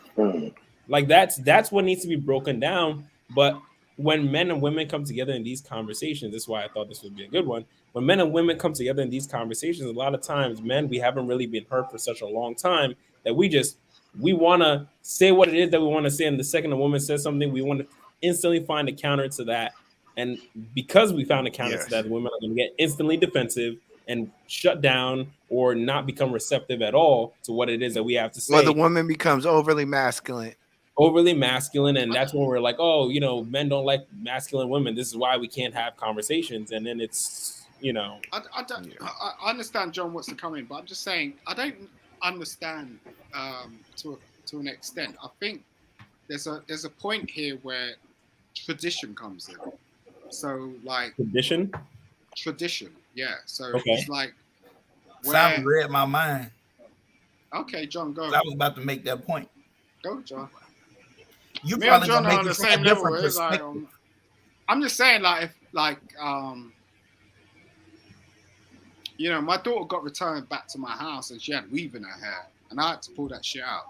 Like that's what needs to be broken down. But when men and women come together in these conversations, this is why I thought this would be a good one. When men and women come together in these conversations, a lot of times, men, we haven't really been heard for such a long time that we want to say what it is that we want to say. And the second a woman says something, we want to instantly find a counter to that. And because we found a counter to that, the women are going to get instantly defensive and shut down or not become receptive at all to what it is that we have to say. Well, the woman becomes overly masculine. And that's when we're like, oh, men don't like masculine women. This is why we can't have conversations. And then it's, I understand, John, what's coming, but I'm just saying, understand to an extent. I think there's a point here where tradition comes in. So like tradition, yeah. So Okay. it's like Simon read my mind. Okay, John, go. I was about to make that point. Go, John. You Me probably and John gonna are make on it the from a same level. different It's like, perspective. I'm just saying, like, if you know, my daughter got returned back to my house and she had weave in her hair, and I had to pull that shit out.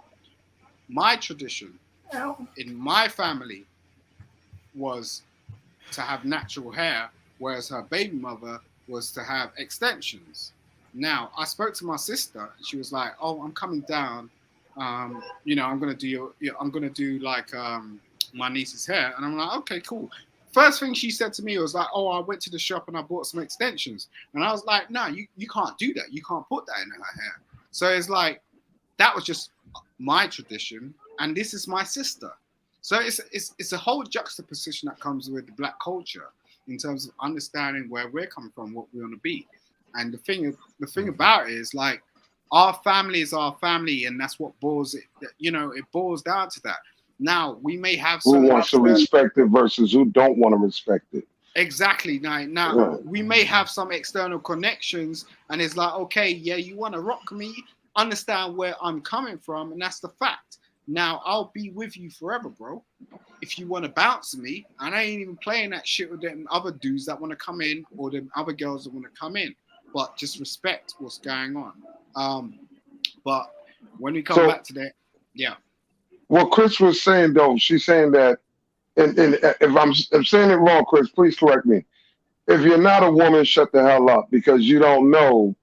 My tradition in my family was to have natural hair, whereas her baby mother was to have extensions. Now, I spoke to my sister, and she was like, "Oh, I'm coming down. You know, I'm gonna do my niece's hair," and I'm like, "Okay, cool." First thing she said to me was like, "Oh, I went to the shop and I bought some extensions," and I was like, "No, you can't do that. You can't put that in her hair." So it's like that was just my tradition, and this is my sister. So it's a whole juxtaposition that comes with the black culture in terms of understanding where we're coming from, what we want to be. And the thing about it is like our family is our family, and that's what boils it. You know, it boils down to that. Now we may have Who certain wants to respect it versus who don't want to respect it. exactly now we may have some external connections, and it's like, okay, yeah, you want to rock me, understand where I'm coming from, and that's the fact. Now I'll be with you forever, bro. If you want to bounce me, and I ain't even playing that shit with them other dudes that want to come in or them other girls that want to come in, but just respect what's going on. But when we come back to that, yeah. What Chris was saying though, she's saying that, and if I'm saying it wrong, Chris, please correct me. If you're not a woman, shut the hell up because you don't know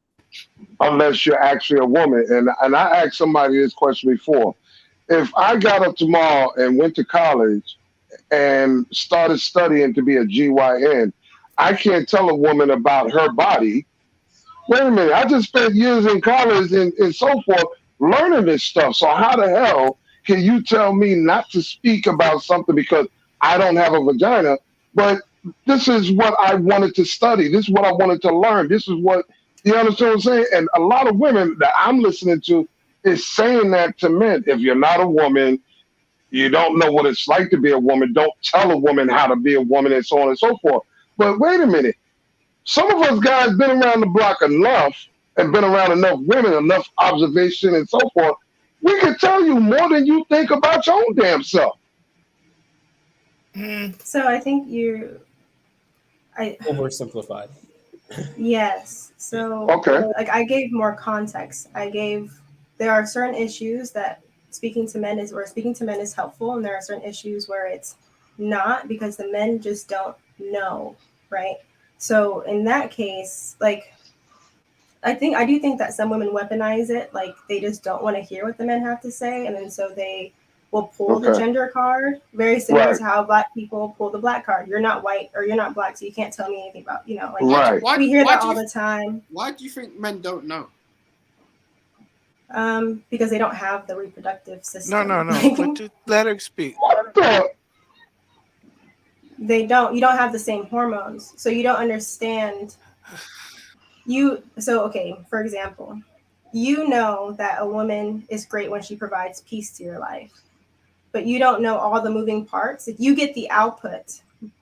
unless you're actually a woman. And I asked somebody this question before. If I got up tomorrow and went to college and started studying to be a GYN, I can't tell a woman about her body. Wait a minute, I just spent years in college and so forth learning this stuff. So how the hell can you tell me not to speak about something because I don't have a vagina? But this is what I wanted to study. This is what I wanted to learn. This is what, you understand what I'm saying? And a lot of women that I'm listening to is saying that to men. If you're not a woman, you don't know what it's like to be a woman. Don't tell a woman how to be a woman and so on and so forth. But wait a minute. Some of us guys been around the block enough and been around enough women, enough observation and so forth. We can tell you more than you think about your own damn self. So I think oversimplified. Yes. So like I gave more context. There are certain issues that speaking to men is helpful, and there are certain issues where it's not because the men just don't know, right? So in that case, like I do think that some women weaponize it, like they just don't want to hear what the men have to say, and then so they will pull the gender card, very similar to how black people pull the black card. You're not white or you're not black, so you can't tell me anything about, you know, like we hear that all the time. Why do you think men don't know? Because they don't have the reproductive system. No. But just let her speak. You don't have the same hormones, so you don't understand. Okay, for example, you know that a woman is great when she provides peace to your life, but you don't know all the moving parts. If you get the output,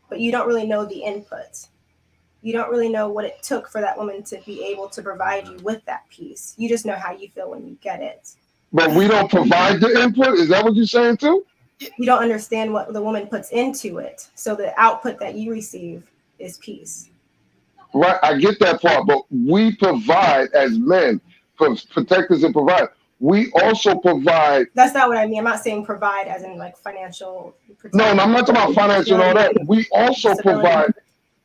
but you don't really know the input. You don't really know what it took for that woman to be able to provide you with that peace. You just know how you feel when you get it. But we don't provide the input? Is that what you're saying too? You don't understand what the woman puts into it. So the output that you receive is peace. Right, I get that part, but we provide as men, protectors and provide. We also provide. That's not what I mean. I'm not saying provide as in like financial. No, I'm not talking about financial and all that. We also provide.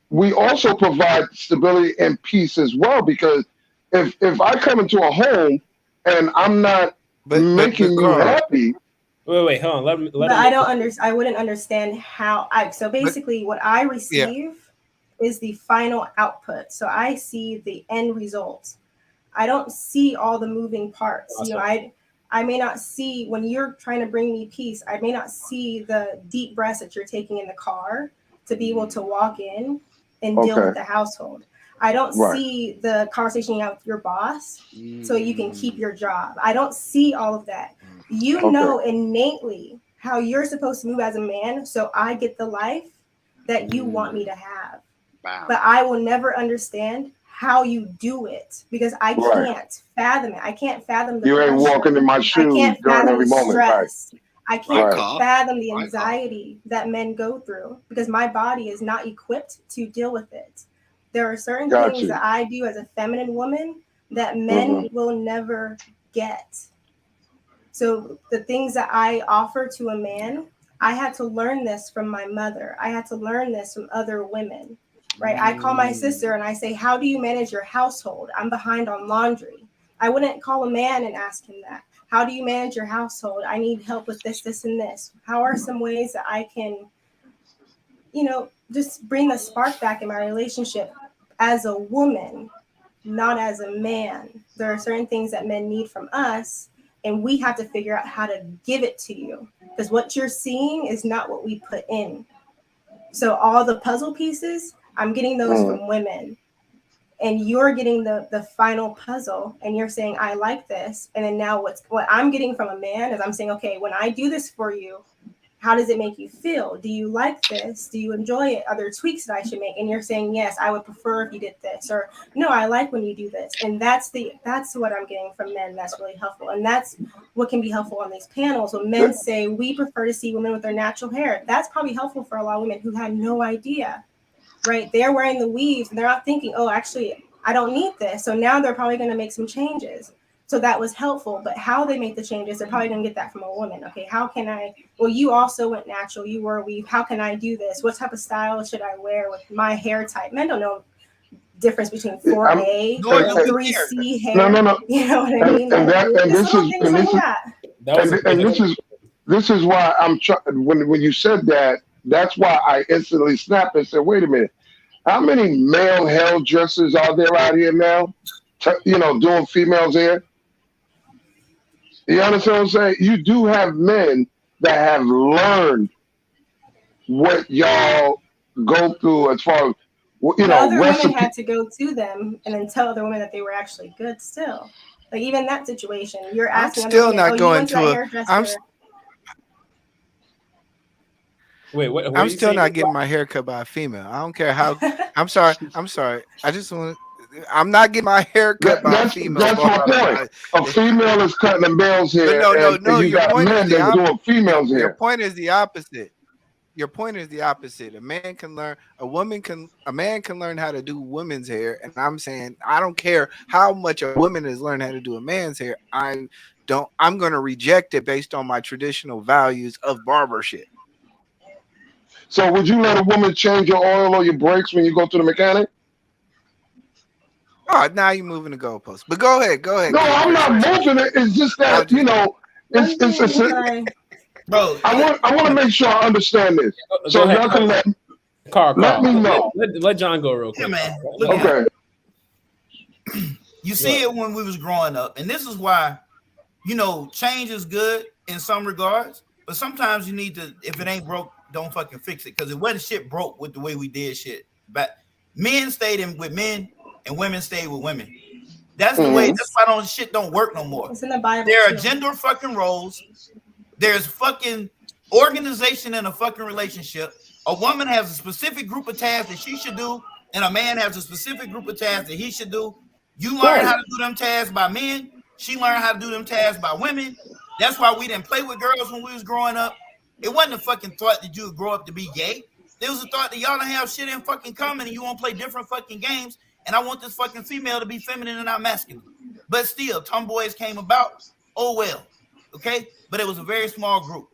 We also provide stability and peace as well, because if I come into a home and I'm not making you happy. Wait, hold on. Let me. I wouldn't understand how. So basically, what I receive is the final output. So I see the end result. I don't see all the moving parts. Awesome. You know, I may not see when you're trying to bring me peace. I may not see the deep breaths that you're taking in the car to be able to walk in and deal with the household. I don't Right. see the conversation you have with your boss so you can keep your job. I don't see all of that. You Okay. know innately how you're supposed to move as a man, so I get the life that you want me to have. But I will never understand how you do it because I Right. can't fathom it. I can't fathom the You ain't pressure. walking in my I shoes can't during fathom every the moment. Right. stress. I can't Right. fathom the anxiety that men go through because my body is not equipped to deal with it. There are certain Got things you. that I do as a feminine woman that men will never get. So the things that I offer to a man, I had to learn this from my mother. I had to learn this from other women, right? I call my sister and I say, how do you manage your household? I'm behind on laundry. I wouldn't call a man and ask him that. How do you manage your household? I need help with this, this, and this. How are some ways that I can, just bring the spark back in my relationship as a woman, not as a man? There are certain things that men need from us, and we have to figure out how to give it to you because what you're seeing is not what we put in. So all the puzzle pieces, I'm getting those from women, and you're getting the final puzzle, and you're saying, I like this. And then now what I'm getting from a man is I'm saying, okay, when I do this for you, how does it make you feel? Do you like this? Do you enjoy it? Are there tweaks that I should make? And you're saying, yes, I would prefer if you did this, or no, I like when you do this. And that's what I'm getting from men. That's really helpful. And that's what can be helpful on these panels. When men say we prefer to see women with their natural hair, that's probably helpful for a lot of women who had no idea, right? They're wearing the weaves and they're not thinking, oh, actually, I don't need this. So now they're probably going to make some changes. So that was helpful, but how they make the changes, they're probably gonna get that from a woman. Okay, how can I, well, you also went natural, you were weave, how can I do this? What type of style should I wear with my hair type? Men don't know difference between 4A and 3C hair. No. You know what I mean? This is why I'm trying. When you said that, that's why I instantly snapped and said, "Wait a minute, how many male hairdressers are there out here now? Doing females' hair? You understand what I'm saying? You do have men that have learned what y'all go through as far as other recipe. women had to go to them and then tell other women that they were actually good still. Like even that situation, you're asking I'm still other women, not going you went to a hairdresser. Wait, what I'm still not getting my hair cut by a female. I don't care how. I'm sorry. I just want. I'm not getting my hair cut by a female. That's my point. A female is cutting a male's hair. No. You got men that's doing females' hair. Your point is the opposite. A man can learn. A man can learn how to do women's hair, and I'm saying I don't care how much a woman has learned how to do a man's hair. I'm going to reject it based on my traditional values of barbership. So would you let a woman change your oil or your brakes when you go to the mechanic? Oh, now you're moving the goalpost. But go ahead. No, I'm not moving it. It's just that it's bro. I want to make sure I understand this. So y'all can let me know. Let John go real quick. Yeah, man. Okay. You see it when we was growing up, and this is why, change is good in some regards, but sometimes you need to, if it ain't broke, don't fucking fix it, because it wasn't shit broke with the way we did shit. But men stayed with men and women stayed with women. That's the way. That's why shit don't work no more. It's in the Bible. There are gender fucking roles. There's fucking organization in a fucking relationship. A woman has a specific group of tasks that she should do, and a man has a specific group of tasks that he should do. You learn how to do them tasks by men. She learned how to do them tasks by women. That's why we didn't play with girls when we was growing up. It wasn't a fucking thought that you would grow up to be gay. There was a thought that y'all don't have shit in fucking common and you want to play different fucking games. And I want this fucking female to be feminine and not masculine. But still, tomboys came about. Oh well. Okay? But it was a very small group.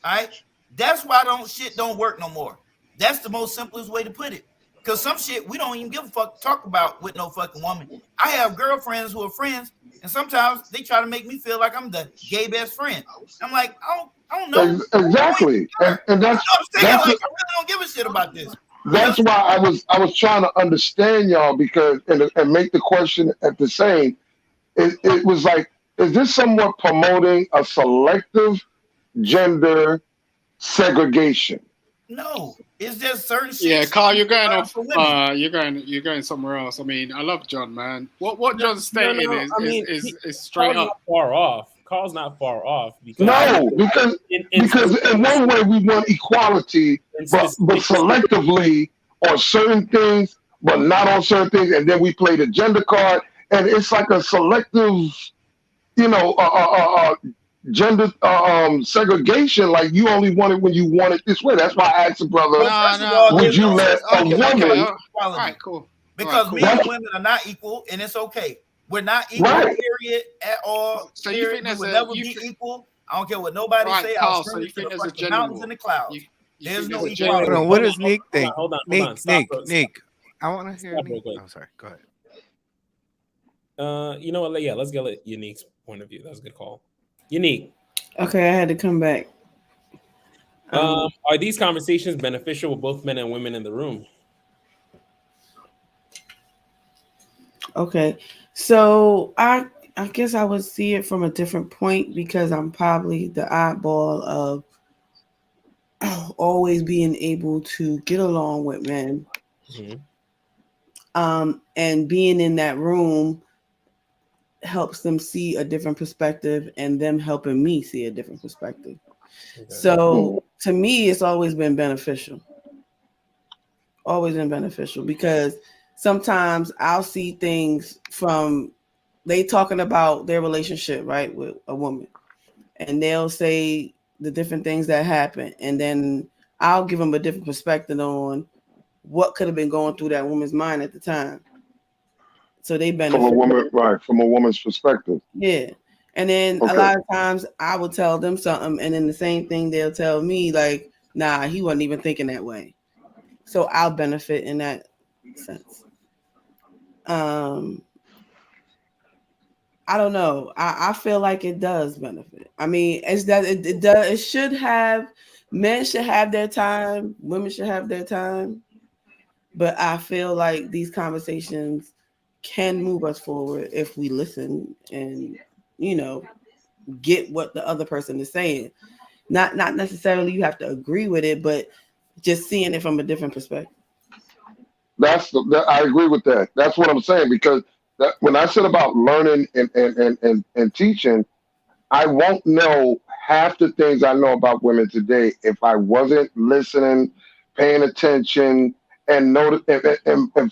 All right? That's why shit don't work no more. That's the most simplest way to put it. Because some shit we don't even give a fuck talk about with no fucking woman. I have girlfriends who are friends, and sometimes they try to make me feel like I'm the gay best friend. I'm like, I don't know. Exactly. And that's I really don't give a shit about this. That's why I was trying to understand y'all, because and make the question at the same. It was like, is this somewhat promoting a selective gender segregation? No. It's just certain shit. Yeah, Carl, you're going off. for women. You're going somewhere else. I mean, I love John, man. What John's stating is straight Carl's up. not far off. Carl's not far off because No, because in one way we want equality, but selectively on certain things, but not on certain things, and then we play the gender card, and it's like a selective, gender segregation. Like you only want it when you want it this way. That's why I asked the brother, would you let a woman? All right, cool. Because men and women are not equal, and it's okay. We're not equal, period, at all. So you think we'll never be equal. I don't care what nobody say. Carl, so you think there's a gender mountains war? and the clouds. There's no Hold equality. on, what does Nick think? Hold on. Nick. I want to hear Nick. Oh, sorry. Go ahead. You know what? Yeah, let's get Unique's point of view. That was a good call. Unique. Okay, I had to come back. Are these conversations beneficial with both men and women in the room? Okay, so I guess I would see it from a different point because I'm probably the oddball of always being able to get along with men. And being in that room helps them see a different perspective and them helping me see a different perspective. Okay. So to me, it's always been beneficial. Always been beneficial because sometimes I'll see things from they talking about their relationship, right, with a woman, and they'll say the different things that happen, and then I'll give them a different perspective on what could have been going through that woman's mind at the time. So they benefit from a woman, right? From a woman's perspective. Yeah, and then a lot of times I will tell them something, and then the same thing they'll tell me, like, "Nah, he wasn't even thinking that way." So I'll benefit in that sense. I don't know. I feel like it does benefit. I mean, it's that it does. It should have. Men should have their time. Women should have their time. But I feel like these conversations can move us forward if we listen and get what the other person is saying. Not necessarily you have to agree with it, but just seeing it from a different perspective. I agree with that. That's what I'm saying, because when I said about learning and teaching, I won't know half the things I know about women today if I wasn't listening, paying attention, and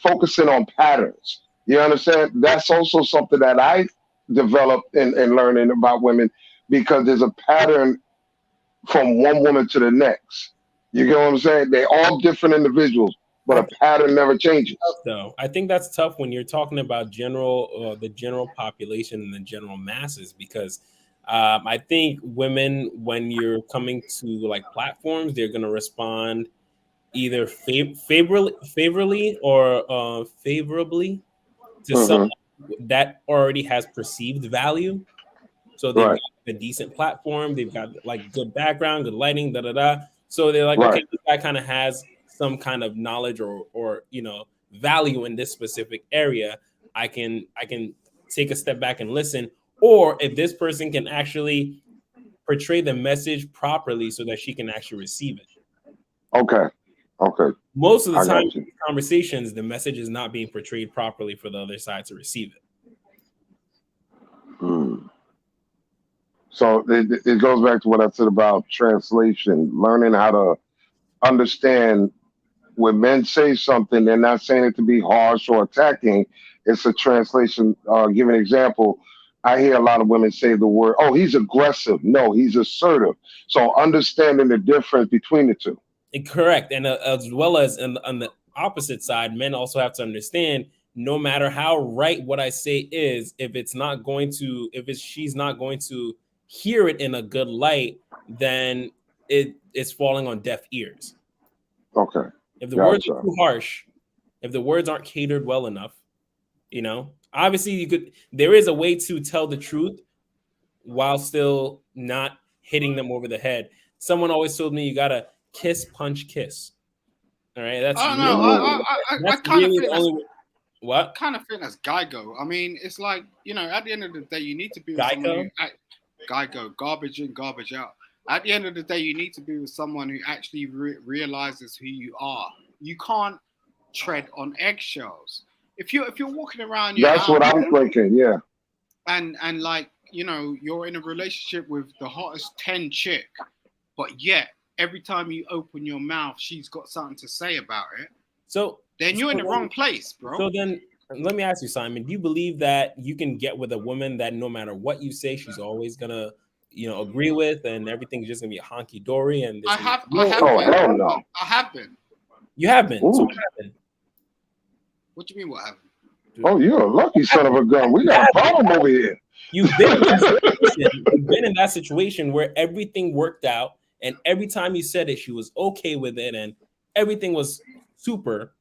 focusing on patterns. You understand? That's also something that I developed in learning about women, because there's a pattern from one woman to the next. You get what I'm saying? They're all different individuals, but a pattern never changes. Though I think that's tough when you're talking about the general population and the general masses, because I think women, when you're coming to like platforms, they're going to respond either favorably or favorably to someone that already has perceived value. So they've got a decent platform, they've got like good background, good lighting, So they're like, okay, this guy kind of has some kind of knowledge or value in this specific area. I can take a step back and listen. Or if this person can actually portray the message properly so that she can actually receive it. Okay. Most of the time in conversations, the message is not being portrayed properly for the other side to receive it. So it goes back to what I said about translation, learning how to understand when men say something, they're not saying it to be harsh or attacking. It's a translation. Give an example. I hear a lot of women say the word, "Oh, he's aggressive." No, he's assertive. So understanding the difference between the two. Correct. And as well as on the opposite side, men also have to understand, no matter how right what I say is, if she's not going to hear it in a good light, then it's falling on deaf ears. Okay. If the words are too harsh, if the words aren't catered well enough, obviously there is a way to tell the truth while still not hitting them over the head. Someone always told me you gotta kiss, punch, kiss. All right, that's I kind of think what kind of think that's Geico. I mean, it's like, at the end of the day, you need to be with Geico? someone Geico, garbage in, garbage out. At the end of the day, you need to be with someone who actually realizes who you are. You can't tread on eggshells. If you're walking around your That's house, what I'm thinking. Yeah. and like, you know, you're in a relationship with the hottest 10 chick, but yet every time you open your mouth, she's got something to say about it. So then you're in the wrong place, bro. So then let me ask you, Simon, do you believe that you can get with a woman that no matter what you say, she's always gonna, you know, agree with, and everything's just gonna be a honky dory? And I have hell no. I have been. You have been. So Ooh. what happened? What do you mean? What happened? Oh, you're a lucky son of a gun. We got a problem over here. You've been in that situation. You've been in that situation where everything worked out, and every time you said it, she was okay with it, and everything was super.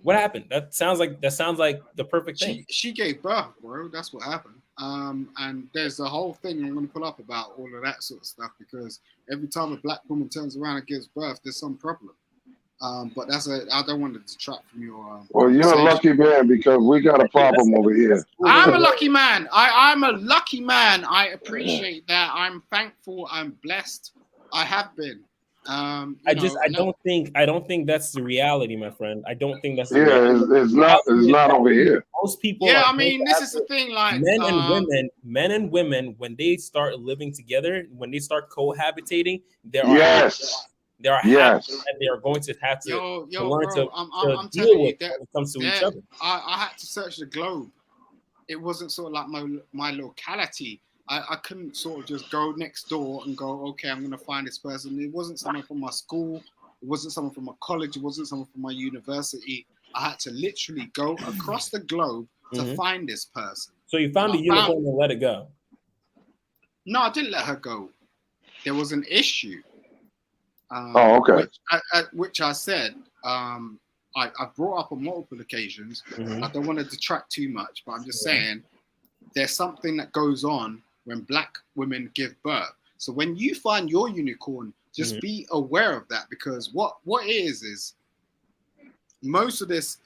What happened? That sounds like the perfect thing. She gave birth, bro. That's what happened. And there's a whole thing I'm going to pull up about all of that sort of stuff, because every time a black woman turns around and gives birth, there's some problem. But I don't want to detract from your. Well, you're a lucky man because we got a problem over here. I'm a lucky man. I'm a lucky man. I appreciate that. I'm thankful. I'm blessed. I have been. I don't think that's the reality, my friend. I don't think that's it's not over here. Most people. Yeah, I mean, this is the thing. Like men and women, when they start living together, when they start cohabitating, there are habits that they are going to have to learn bro, to deal with when it comes to each other. I had to search the globe. It wasn't sort of like my locality. I couldn't sort of just go next door and go, okay, I'm going to find this person. It wasn't someone from my school. It wasn't someone from my college. It wasn't someone from my university. I had to literally go across the globe to find this person. So you found a unicorn and let it go? No, I didn't let her go. There was an issue. Okay. Which I said, I brought up on multiple occasions. I don't want to detract too much, but I'm just saying there's something that goes on when black women give birth. So when you find your unicorn, just be aware of that, because what it is most of this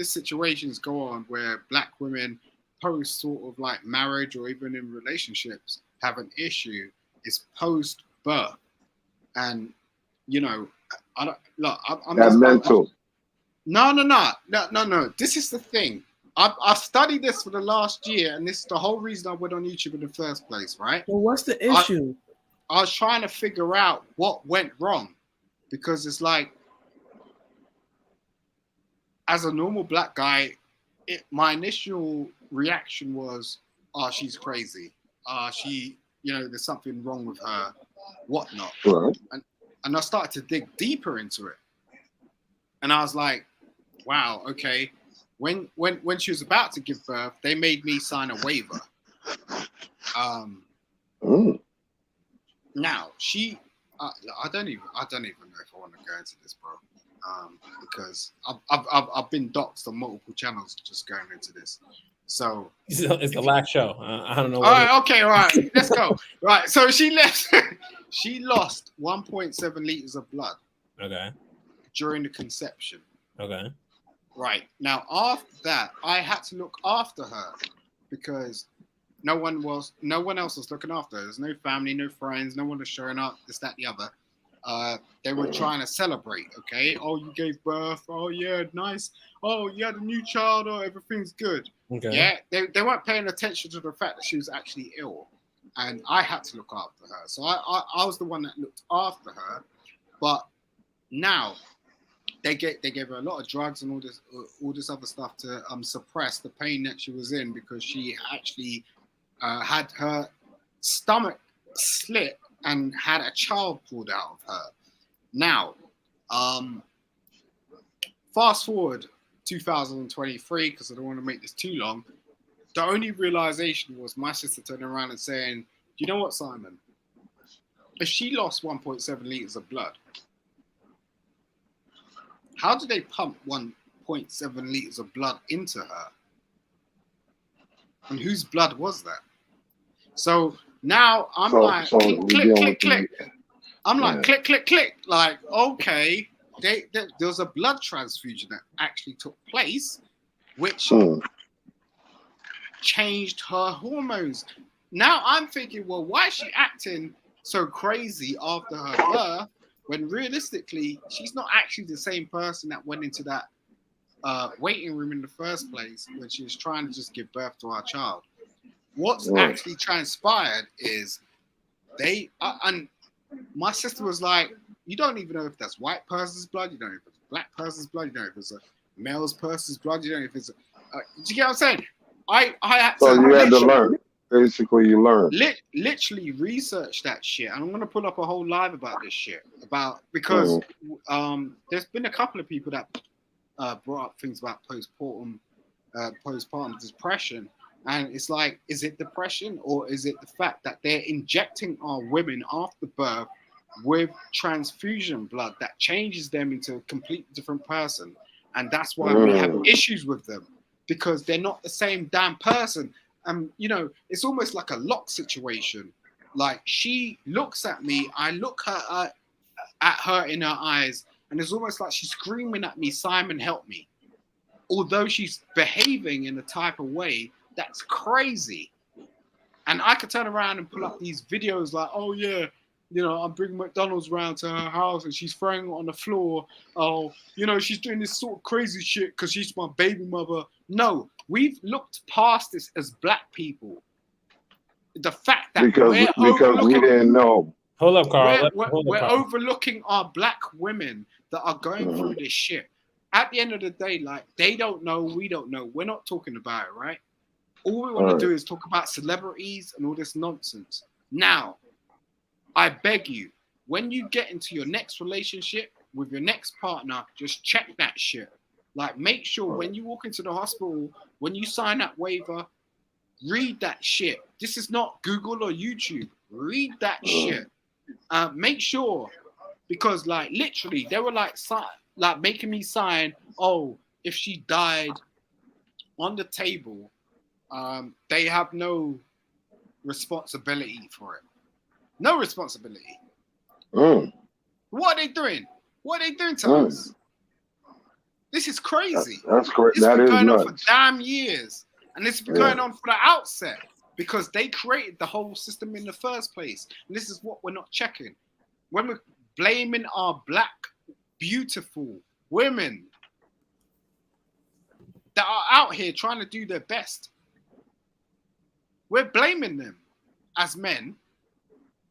situations go on where black women post sort of like marriage or even in relationships have an issue is post birth. And you know, I don't look. I'm mental. No. This is the thing. I've studied this for the last year, and this is the whole reason I went on YouTube in the first place, right? Well, what's the issue? I was trying to figure out what went wrong, because it's like, as a normal black guy, my initial reaction was, "Oh, she's crazy. She, you know, there's something wrong with her, whatnot." Right. And I started to dig deeper into it, and I was like, "Wow, okay." When she was about to give birth, they made me sign a waiver. Now she, I don't even know if I want to go into this, bro, because I've been doxxed on multiple channels just going into this. So it's the last show. I don't know. All right, let's go. Right, so she left. She lost 1.7 liters of blood. Okay. During the conception. Okay. Right. Now, after that, I had to look after her because no one else was looking after her. There's no family, no friends, no one was showing up, this, that, the other. They were trying to celebrate, okay? Oh, you gave birth. Oh, yeah, nice. Oh, you had a new child. Oh, everything's good. Okay. Yeah, they weren't paying attention to the fact that she was actually ill. And I had to look after her. So I was the one that looked after her. But now they gave her a lot of drugs and all this other stuff to suppress the pain that she was in, because she actually had her stomach slit and had a child pulled out of her. Now, fast forward 2023, because I don't want to make this too long. The only realization was my sister turning around and saying, "Do you know what, Simon? If she lost 1.7 liters of blood, how did they pump 1.7 liters of blood into her? And whose blood was that?" So now I'm click. I'm like, click. Like, okay, there was a blood transfusion that actually took place, which changed her hormones. Now I'm thinking, well, why is she acting so crazy after her birth when realistically she's not actually the same person that went into that waiting room in the first place when she was trying to just give birth to our child. What's actually transpired is they and my sister was like, you don't even know if that's white person's blood, you don't know if it's black person's blood, you don't know if it's a male's person's blood, you don't know if it's a, do you get what I'm saying? I had to, So you had to learn. Basically, you learn. Literally research that shit, and I'm gonna pull up a whole live about this shit because there's been a couple of people that brought up things about postpartum depression, and it's like, is it depression or is it the fact that they're injecting our women after birth with transfusion blood that changes them into a completely different person, and that's why we have issues with them because they're not the same damn person. You know, it's almost like a lock situation. Like she looks at me, I look at her in her eyes, and it's almost like she's screaming at me, Simon, help me. Although she's behaving in a type of way that's crazy. And I could turn around and pull up these videos like, oh yeah, you know, I'm bringing McDonald's around to her house and she's throwing it on the floor. Oh, you know, she's doing this sort of crazy shit because she's my baby mother. No, we've looked past this as black people. The fact that because we didn't know. Hold up, Carl. We're overlooking our black women that are going through this shit. At the end of the day, like, they don't know, we don't know. We're not talking about it, right? All we want to do is talk about celebrities and all this nonsense. Now, I beg you, when you get into your next relationship with your next partner, just check that shit. Like, make sure when you walk into the hospital, when you sign that waiver, read that shit. This is not Google or YouTube. Read that shit. Make sure, because like literally, they were like making me sign. Oh, if she died on the table, they have no responsibility for it. No responsibility. What are they doing? What are they doing to us? This is crazy. That's correct. This has been going on nuts. for damn years. And this has been going on from the outset because they created the whole system in the first place. And this is what we're not checking. When we're blaming our black, beautiful women that are out here trying to do their best, we're blaming them as men.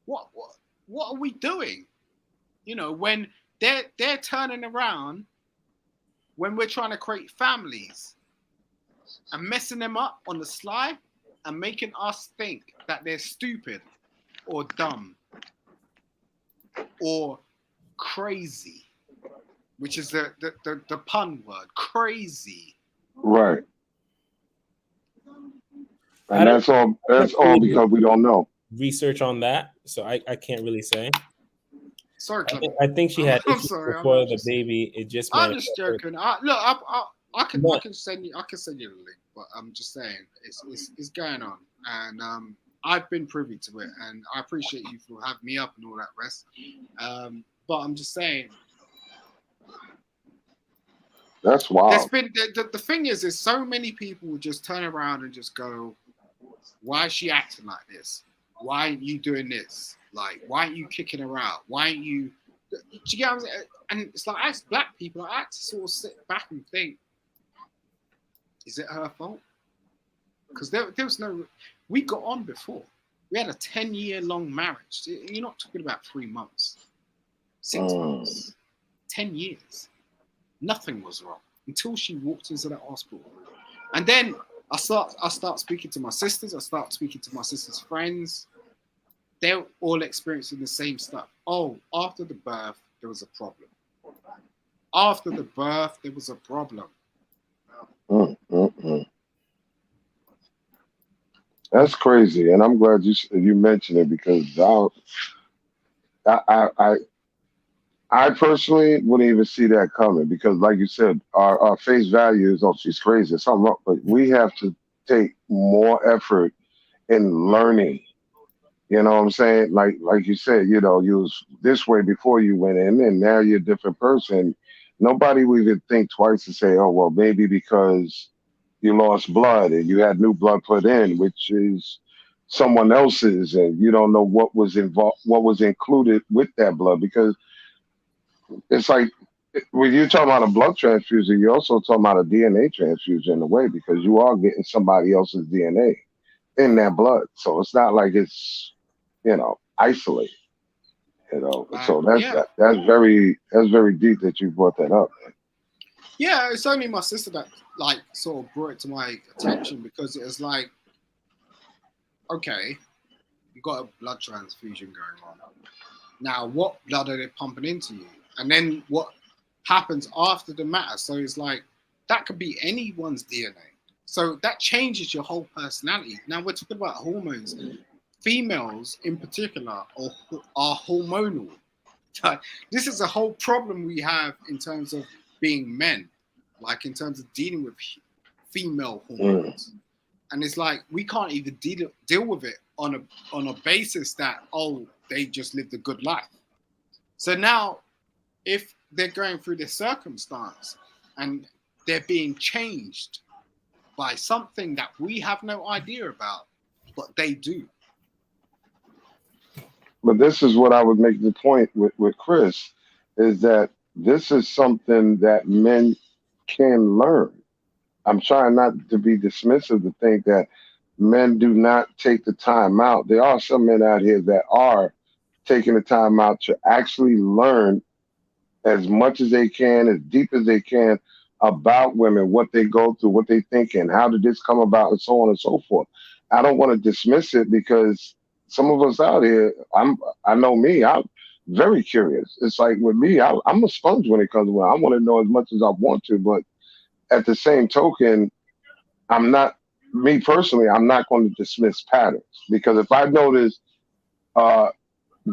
What are we doing? You know, when they're turning around when we're trying to create families and messing them up on the sly and making us think that they're stupid or dumb or crazy, which is the pun word, crazy. Right. And that's all because we don't know. Research on that, so I can't really say. Sorry, I think she had issues before the baby. It just I'm just joking. I can send you the link, but I'm just saying it's going on, and I've been privy to it, and I appreciate you for having me up and all that rest. But I'm just saying. That's wild. There's been the thing is so many people will just turn around and just go, why is she acting like this? Why aren't you doing this? Like, why aren't you kicking her out? Why aren't you? Do you get what I'm saying? And it's like, as black people, I have to sort of sit back and think, is it her fault? Because there was no, we got on before. We had a 10-year-long marriage. You're not talking about 3 months, 6 months, 10 years. Nothing was wrong until she walked into that hospital. And then I start speaking to my sisters. I start speaking to my sisters' friends. They're all experiencing the same stuff. Oh, after the birth, there was a problem. After the birth, there was a problem. That's crazy, and I'm glad you mentioned it because I personally wouldn't even see that coming because, like you said, our face value is, oh, she's crazy, something wrong. But we have to take more effort in learning. You know what I'm saying? Like you said, you know, you was this way before you went in, and now you're a different person. Nobody would even think twice to say, oh, well, maybe because you lost blood and you had new blood put in, which is someone else's, and you don't know what was involved, what was included with that blood, because it's like when you're talking about a blood transfusion, you're also talking about a DNA transfusion in a way, because you are getting somebody else's DNA in that blood. So it's not like it's, isolated. So that's very deep that you brought that up. Yeah, it's only my sister that like sort of brought it to my attention, because it was like, okay, you got a blood transfusion going on. Now, what blood are they pumping into you? And then what happens after the matter? So it's like, that could be anyone's DNA. So that changes your whole personality. Now we're talking about hormones. Females in particular are hormonal. This is a whole problem we have in terms of being men, like in terms of dealing with female hormones. And it's like, we can't even deal with it on a basis that, they just lived a good life. So now, if they're going through this circumstance and they're being changed by something that we have no idea about, but they do. But this is what I would make the point with Chris, is that this is something that men can learn. I'm trying not to be dismissive to think that men do not take the time out. There are some men out here that are taking the time out to actually learn as much as they can, as deep as they can, about women, what they go through, what they think, and how did this come about, and so on and so forth. I don't want to dismiss it, because some of us out here, I know me, I'm very curious. It's like with me, I'm a sponge when it comes to women. I want to know as much as I want to, but at the same token, I'm not going to dismiss patterns, because if I notice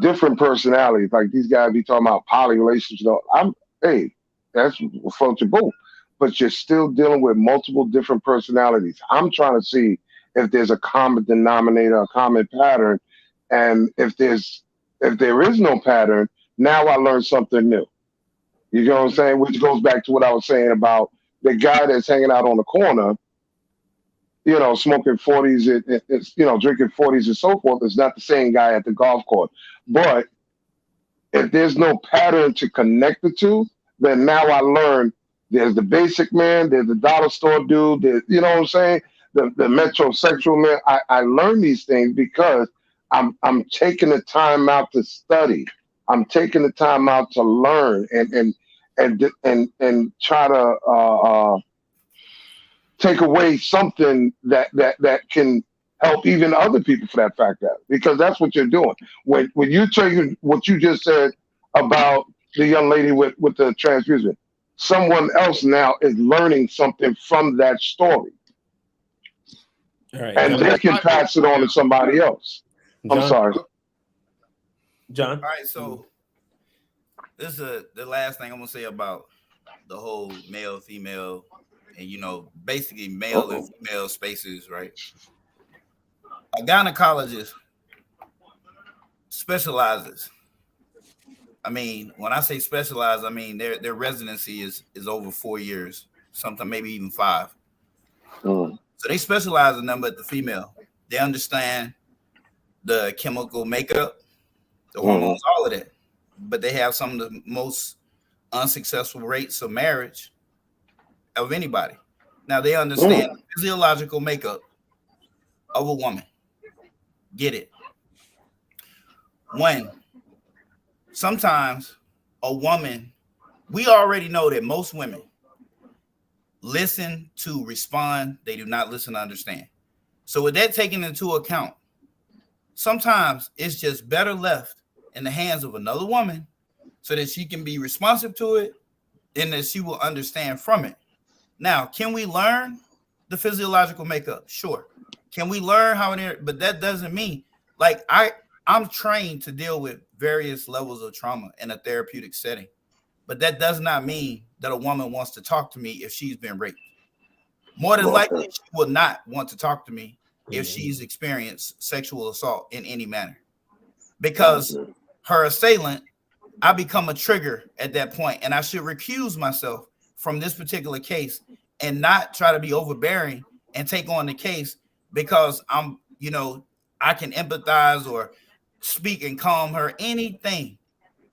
different personalities, like these guys be talking about poly relationships, that's float your boat, but you're still dealing with multiple different personalities. I'm trying to see if there's a common denominator, a common pattern, and if there is no pattern, now I learned something new. You know what I'm saying? Which goes back to what I was saying about the guy that's hanging out on the corner, smoking 40s, drinking 40s and so forth, is not the same guy at the golf course. But if there's no pattern to connect the two, then now I learn there's the basic man, there's the dollar store dude, you know what I'm saying? The metrosexual man. I learn these things because I'm taking the time out to study. I'm taking the time out to learn and try to take away something that can help even other people, for that fact, because that's what you're doing. When you take what you just said about the young lady with the transfusion, someone else now is learning something from that story. All right, and they can pass it on to somebody else. John? I'm sorry. John? All right, so this is the last thing I'm going to say about the whole male, female, and, basically male and female spaces, right? A gynecologist specializes. I mean, when I say specialized, I mean their residency is over 4 years, sometimes maybe even 5. So they specialize in them, but the female. They understand the chemical makeup, the hormones, all of that. But they have some of the most unsuccessful rates of marriage of anybody. Now they understand the physiological makeup of a woman. Get it? When sometimes a woman, we already know that most women listen to respond, they do not listen to understand. So with that taken into account, sometimes it's just better left in the hands of another woman so that she can be responsive to it and that she will understand from it. Now, can we learn the physiological makeup? Sure. Can we learn how it, but that doesn't mean, like, I'm trained to deal with various levels of trauma in a therapeutic setting, but that does not mean that a woman wants to talk to me if she's been raped. More than likely, she will not want to talk to me if she's experienced sexual assault in any manner, because her assailant, I become a trigger at that point, and I should recuse myself from this particular case and not try to be overbearing and take on the case because I I can empathize or speak and calm her, anything.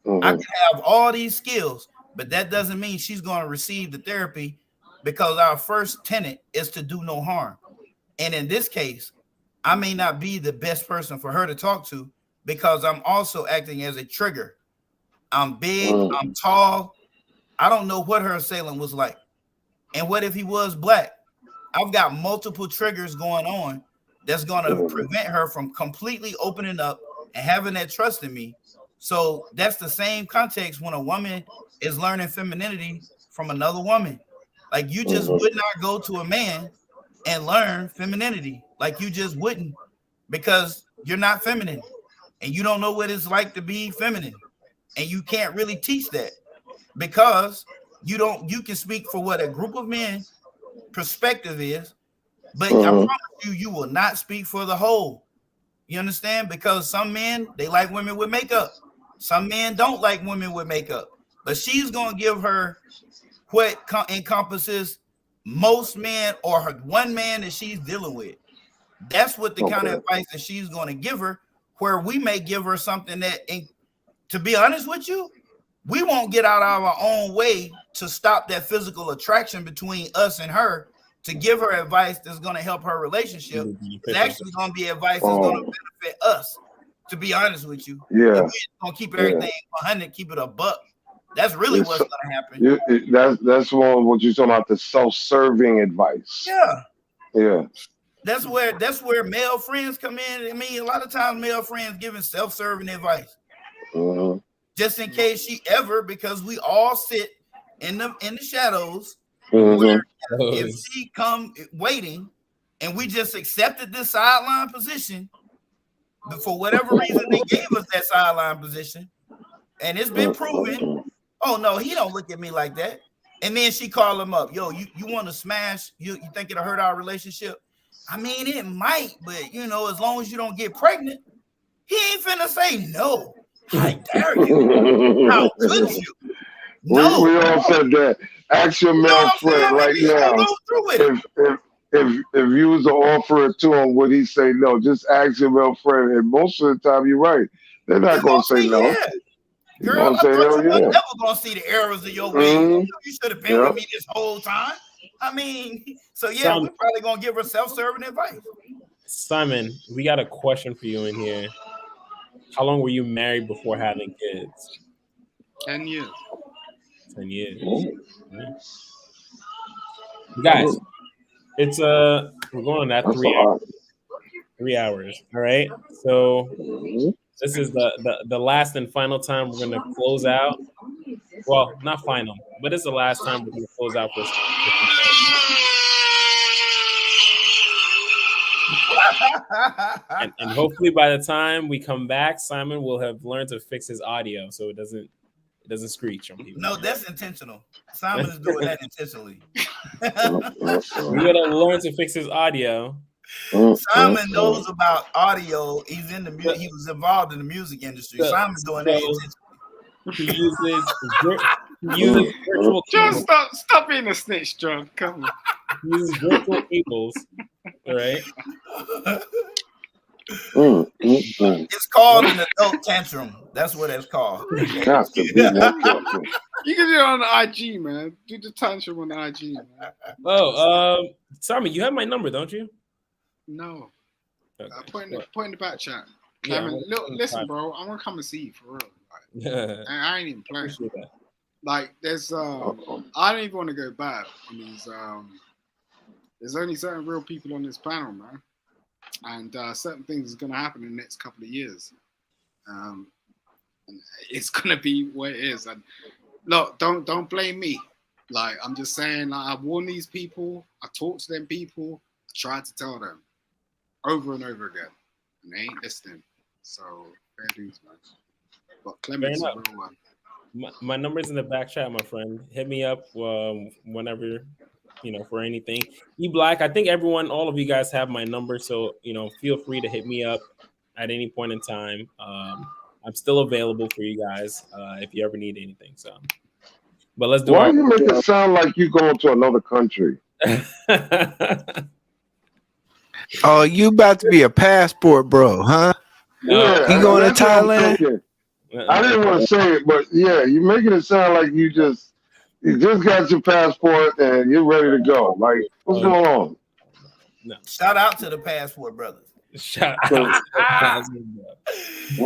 I can have all these skills, but that doesn't mean she's going to receive the therapy, because our first tenet is to do no harm. And in this case, I may not be the best person for her to talk to, because I'm also acting as a trigger. I'm big, I'm tall. I don't know what her assailant was like. And what if he was black? I've got multiple triggers going on that's going to prevent her from completely opening up and having that trust in me. So that's the same context when a woman is learning femininity from another woman. Like, you just would not go to a man and learn femininity. Like, you just wouldn't, because you're not feminine and you don't know what it's like to be feminine. And you can't really teach that, because you can speak for what a group of men perspective is, but I promise you will not speak for the whole. You understand? Because some men, they like women with makeup. Some men don't like women with makeup. But she's going to give her what encompasses most men, or her one man that she's dealing with. That's what the kind of advice that she's going to give her, where we may give her something that, to be honest with you, we won't get out of our own way to stop that physical attraction between us and her, to give her advice that's going to help her relationship. It's actually going to be advice that's going to benefit us, to be honest with you. Yeah. We're going to keep everything 100, keep it a buck. That's really what's going to happen. That's what you're talking about, the self-serving advice. Yeah. Yeah. That's where male friends come in. I mean, a lot of times male friends giving self-serving advice. Just in case she ever, because we all sit in the shadows. Where if she come waiting and we just accepted this sideline position, but for whatever reason they gave us that sideline position, and it's been proven, oh no, he don't look at me like that. And then she call him up, yo, you want to smash? You think it'll hurt our relationship? I mean, it might, but you know, as long as you don't get pregnant, he ain't finna say no. I dare you. How could you? No. We all said that. Ask your male friend right now. If you was to offer it to him, would he say no? Just ask your male friend. And most of the time, you're right. They're not going to say no. Yeah. Girl, I thought you were never going to see the errors of your ways. You should have been with me this whole time. I mean, so yeah, we're probably going to give her self-serving advice. Simon, we got a question for you in here. How long were you married before having kids? 10 years. 10 years. Guys, it's we're going on that 3 hours. 3 hours. All right. So this is the last and final time we're gonna close out. Well, not final, but it's the last time we're gonna close out this. And hopefully by the time we come back, Simon will have learned to fix his audio so it doesn't screech on people. No, that's intentional. Simon is doing that intentionally. We gotta learn to fix his audio. Simon knows about audio. He's in the music. He was involved in the music industry. Simon's doing that intentionally. He uses virtual cables. Just stop being a snitch, John. Come on. He uses virtual cables. All right. It's called an adult tantrum. That's what it's called. You can do it on IG, man. Do the tantrum on IG, man. Oh, Simon, you have my number, don't you? No. Okay. Point in the back chat. Yeah, look, listen, bro. I'm gonna come and see you for real. Like, I ain't even playing. Like, there's I don't even want to go bad on these. There's only certain real people on this panel, man. And certain things is going to happen in the next couple of years. And it's going to be what it is. And look, don't blame me. Like, I'm just saying, like, I warn these people. I talk to them people. I try to tell them over and over again. And they ain't listening. So, fair dues, man. But Clement's a real one. My number's in the back chat, my friend. Hit me up whenever, for anything. E-Black, I think all of you guys have my number, so, feel free to hit me up at any point in time. I'm still available for you guys if you ever need anything. So, but let's do. Why do you make it sound like you going to another country? Oh, you about to be a passport bro, huh? Yeah, You going to that's what I'm Thailand? thinking. I didn't want to say it, but yeah, you're making it sound like you just got your passport and you're ready to go. Like, what's going on? No. Shout out to the passport brothers. Shout out. So,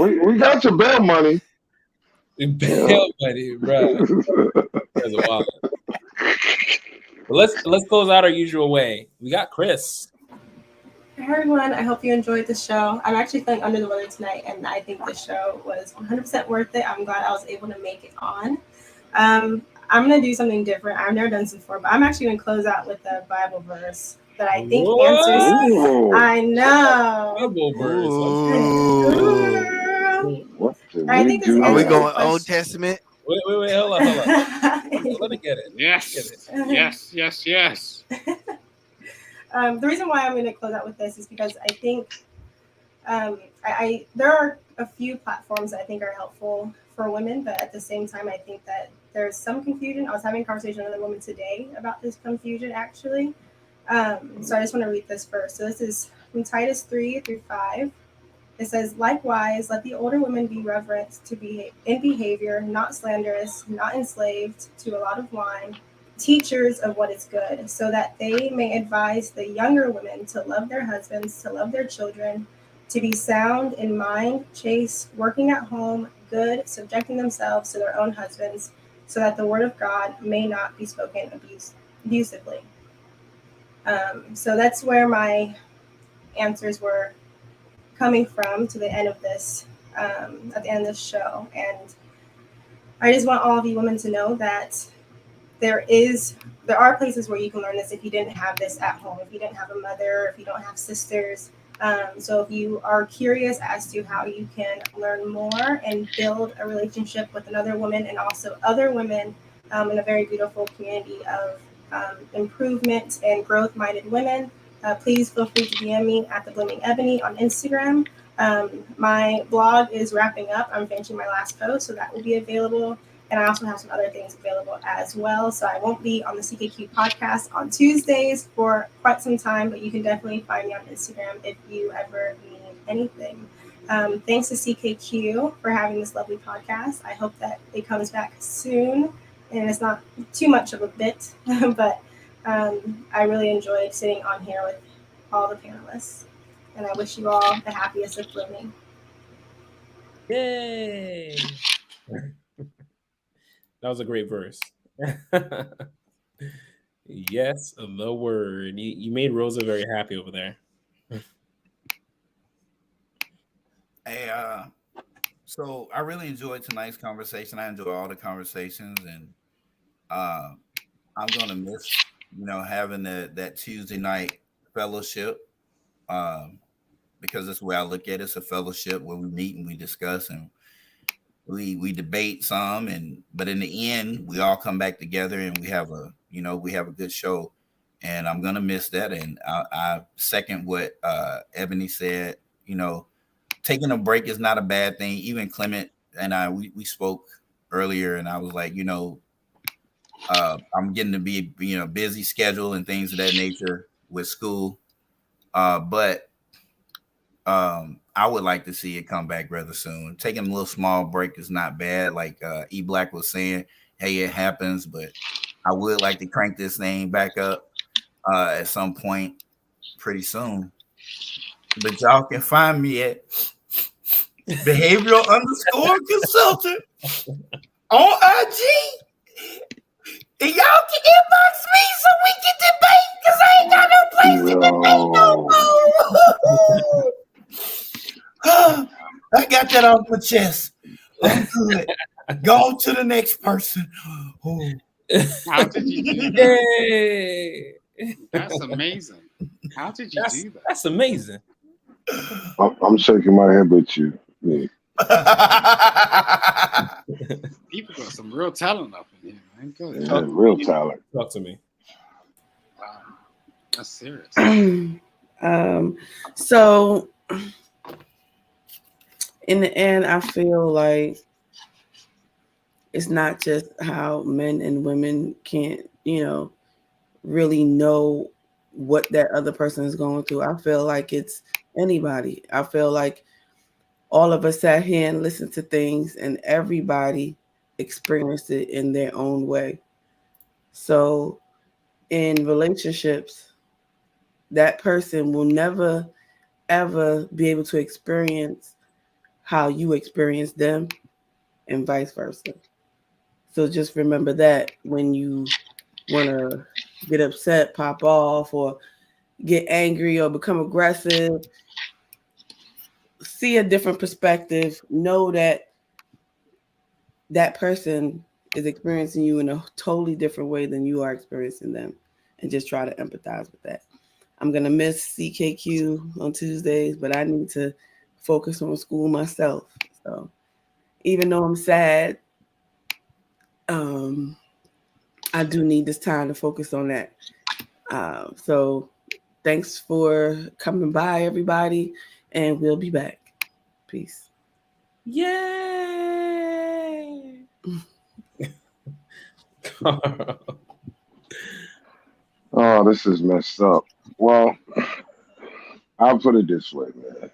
we got your bail money. Bail money, bro. That's wild. But let's close out our usual way. We got Chris. Hey everyone, I hope you enjoyed the show. I'm actually feeling under the weather tonight, and I think the show was 100% worth it. I'm glad I was able to make it on. I'm going to do something different. I've never done this before, but I'm actually going to close out with a Bible verse that I think answers. I know. Bible verse. What I think this Are we answers the going question. Old Testament? Wait, hold on. Let me get it. Yes. The reason why I'm going to close out with this is because I think there are a few platforms that I think are helpful for women, but at the same time, I think that there's some confusion. I was having a conversation with a woman today about this confusion, actually. So I just want to read this first. So this is from Titus 3-5. It says, likewise, let the older women be reverent in behavior, not slanderous, not enslaved to a lot of wine, teachers of what is good, so that they may advise the younger women to love their husbands, to love their children, to be sound in mind, chaste, working at home, good, subjecting themselves to their own husbands, so that the word of God may not be spoken abusively. So that's where my answers were coming from to the end of this, at the end of this show. And I just want all of you women to know that there are places where you can learn this if you didn't have this at home, if you didn't have a mother, if you don't have sisters. So if you are curious as to how you can learn more and build a relationship with another woman and also other women in a very beautiful community of improvement and growth-minded women, please feel free to DM me at The Blooming Ebony on Instagram. My blog is wrapping up. I'm finishing my last post, so that will be available. And I also have some other things available as well. So I won't be on the CKQ podcast on Tuesdays for quite some time, but you can definitely find me on Instagram if you ever need anything. Thanks to CKQ for having this lovely podcast. I hope that it comes back soon and it's not too much of a bit, but I really enjoyed sitting on here with all the panelists. And I wish you all the happiest of blooming. Yay! That was a great verse. Yes, the word. You made Rosa very happy over there. Hey, so I really enjoyed tonight's conversation. I enjoy all the conversations, and I'm gonna miss, having that Tuesday night fellowship, because that's the way I look at it. It's a fellowship where we meet and we discuss and we debate some, but in the end, we all come back together and we have a good show. And I'm gonna miss that. And I second what Ebony said. Taking a break is not a bad thing. Even Clement and we spoke earlier, and I was like, I'm getting to be busy schedule and things of that nature with school, but I would like to see it come back rather soon. Taking a little small break is not bad. Like E Black was saying, hey, it happens, but I would like to crank this thing back up at some point pretty soon. But y'all can find me at behavioral_consultant on IG. And y'all can inbox me so we can debate, because I ain't got no place to debate no more. I got that off my chest. I'm good. Go to the next person. Oh. How did you do that? That's amazing. How did you do that? That's amazing. I'm shaking my head with you. Yeah. People got some real talent up in here, man. Good. Yeah, real talent. Talk to me. Wow. That's serious. So in the end, I feel like it's not just how men and women can't, really know what that other person is going through. I feel like it's anybody. I feel like all of us sat here and listened to things, and everybody experienced it in their own way. So in relationships, that person will never ever be able to experience how you experience them and vice versa. So just remember that when you want to get upset, pop off, or get angry or become aggressive, see a different perspective. Know that that person is experiencing you in a totally different way than you are experiencing them, and just try to empathize with that. I'm going to miss CKQ on Tuesdays, but I need to focus on school myself. So even though I'm sad, I do need this time to focus on that. So thanks for coming by, everybody, and we'll be back. Peace. Yay! Oh, this is messed up. Well, I'll put it this way, man.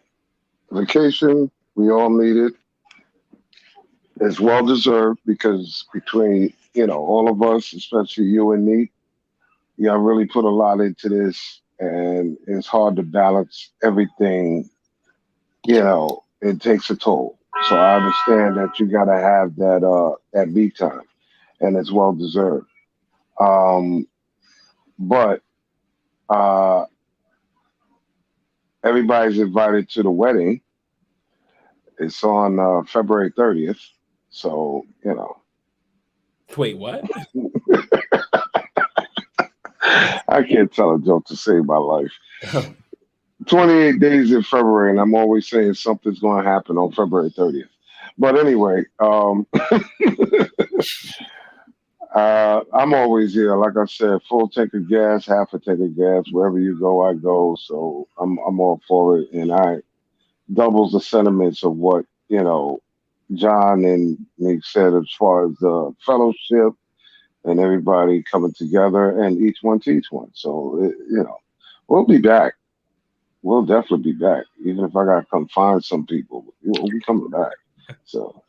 Vacation, we all need it. It's well deserved because between, all of us, especially you and me, y'all really put a lot into this, and it's hard to balance everything. It takes a toll. So I understand that you got to have that me time, and it's well deserved. But everybody's invited to the wedding. It's on February 30th. So, Wait, what? I can't tell a joke to save my life. 28 days in February, and I'm always saying something's going to happen on February 30th. But anyway, I'm always here. Like I said, full tank of gas, half a tank of gas. Wherever you go, I go. So I'm all for it, and I doubles the sentiments of what John and Nick said as far as the fellowship and everybody coming together, and each one teach one. So we'll be back. We'll definitely be back, even if I gotta come find some people. We'll be coming back. So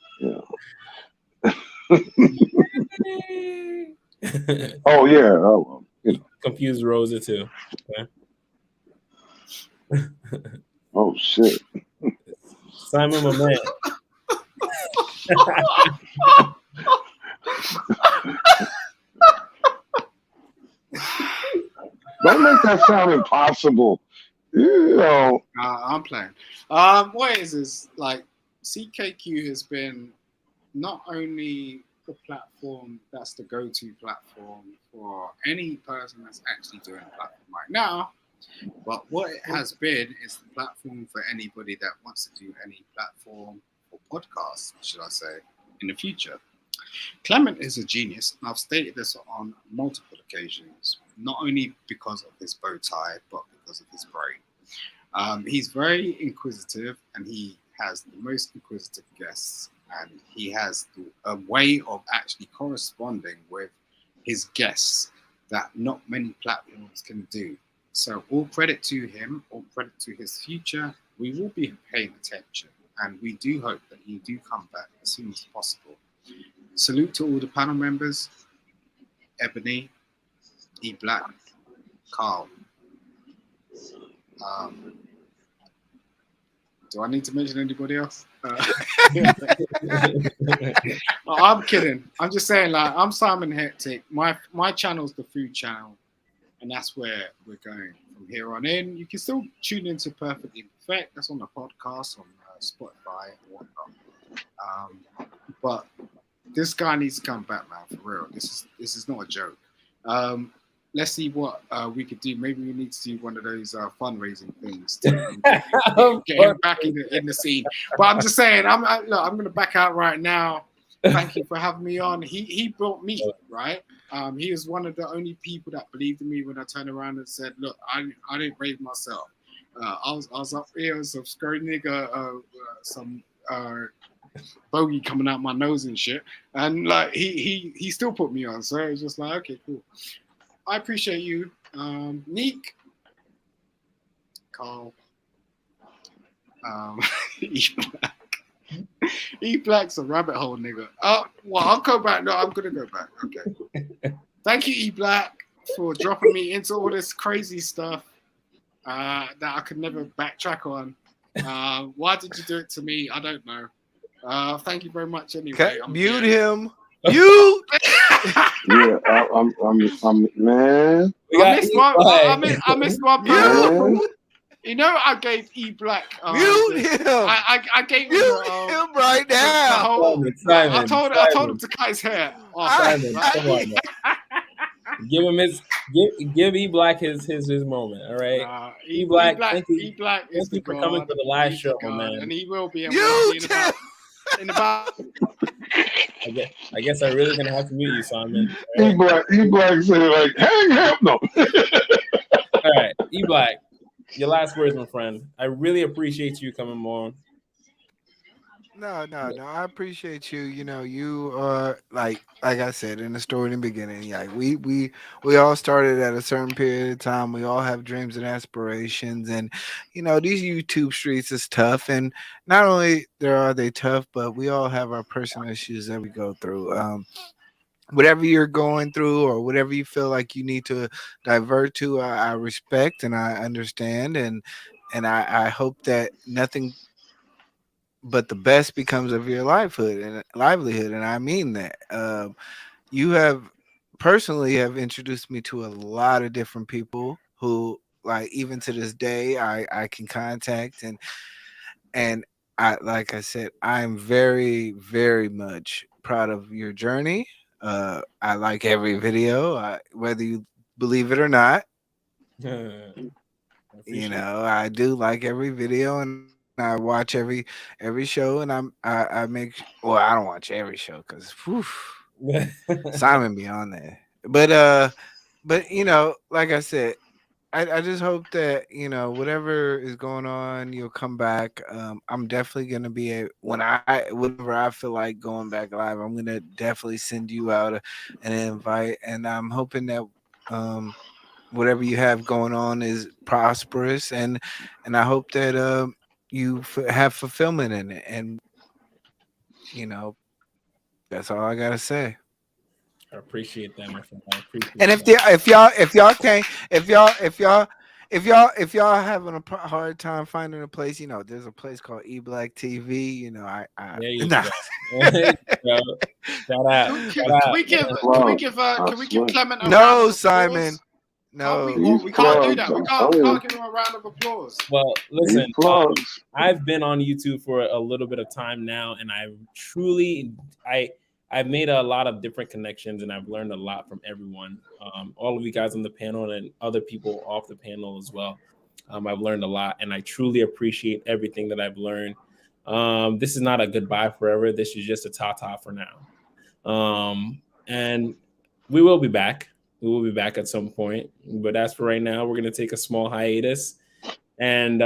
Oh yeah. Oh, Confused Rosa too. Okay. Oh shit. Simon, my man. Don't make that sound impossible. I'm playing. What is this? Like, CKQ has been not only the platform that's the go-to platform for any person that's actually doing a platform right now, but what it has been is the platform for anybody that wants to do any platform or podcast, should I say, in the future. Clement is a genius, and I've stated this on multiple occasions, not only because of his bow tie, but because of his brain. He's very inquisitive, and he has the most inquisitive guests, and he has a way of actually corresponding with his guests that not many platforms can do. So all credit to him, all credit to his future. We will be paying attention, and we do hope that you do come back as soon as possible. Salute to all the panel members: Ebony, E Black, Carl. Do I need to mention anybody else? I'm kidding. I'm just saying, like, I'm Simon Hectic. My channel's the food channel, and that's where we're going from here on in. You can still tune into Perfectly Perfect. That's on the podcast on Spotify and whatnot. But this guy needs to come back, man, for real. This is not a joke. Let's see what we could do. Maybe we need to do one of those fundraising things to get him back in the scene. But I'm just saying, I'm going to back out right now. Thank you for having me on. He brought me, right? He was one of the only people that believed in me when I turned around and said, look, I didn't raise myself. I was up here with some skirt nigga, some bogey coming out my nose and shit. And like he still put me on. So it was just like, okay, cool. I appreciate you. Neek, Carl. E Black's a rabbit hole nigga. Well, I'll go back. No, I'm gonna go back. Okay. Thank you, E Black, for dropping me into all this crazy stuff that I could never backtrack on. Why did you do it to me? I don't know. Thank you very much. Anyway, mute him. Mute. Yeah, I'm man. I missed one. Man. You know, I gave E Black. Mute him. I gave him him right now. I told him to cut his hair off. Simon, come on, man. Give E Black his moment. All right. E Black, thank you for coming to the live show, man. And he will be. In about. I guess I'm really gonna have to mute you, Simon. E Black said like, hang him no. All right, E Black, your last words, my friend. I really appreciate you coming on. No. I appreciate you. You know, you are like I said in the story in the beginning. Like we all started at a certain period of time. We all have dreams and aspirations, and you know these YouTube streets is tough. And not only are they tough, but we all have our personal issues that we go through. Whatever you're going through, or whatever you feel like you need to divert to, I respect and I understand, and I hope that nothing but the best becomes of your livelihood, and I mean that. You have personally have introduced me to a lot of different people who, like, even to this day, I can contact, and I, like I said, I'm very, very much proud of your journey. I like every video, whether you believe it or not. You know, I do like every video, and I watch every show, and I make. Well, I don't watch every show because Simon be on there. But you know, like I said, I just hope that you know whatever is going on, you'll come back. I'm definitely gonna be whenever I feel like going back live, I'm gonna definitely send you out an invite, and I'm hoping that whatever you have going on is prosperous, and I hope that you have fulfillment in it, and you know that's all I gotta say. I appreciate that, my friend. I appreciate and if y'all having a hard time finding a place, you know there's a place called E Black TV. You know, there you go. Shout out. Can we give Clement a round No, of Simon. applause? No, we can't do that. We can't give him a round of applause. Well, listen, I've been on YouTube for a little bit of time now, and I've made a lot of different connections, and I've learned a lot from everyone. All of you guys on the panel and other people off the panel as well. I've learned a lot, and I truly appreciate everything that I've learned. This is not a goodbye forever. This is just a ta-ta for now. And we will be back. We will be back at some point. But as for right now, we're going to take a small hiatus and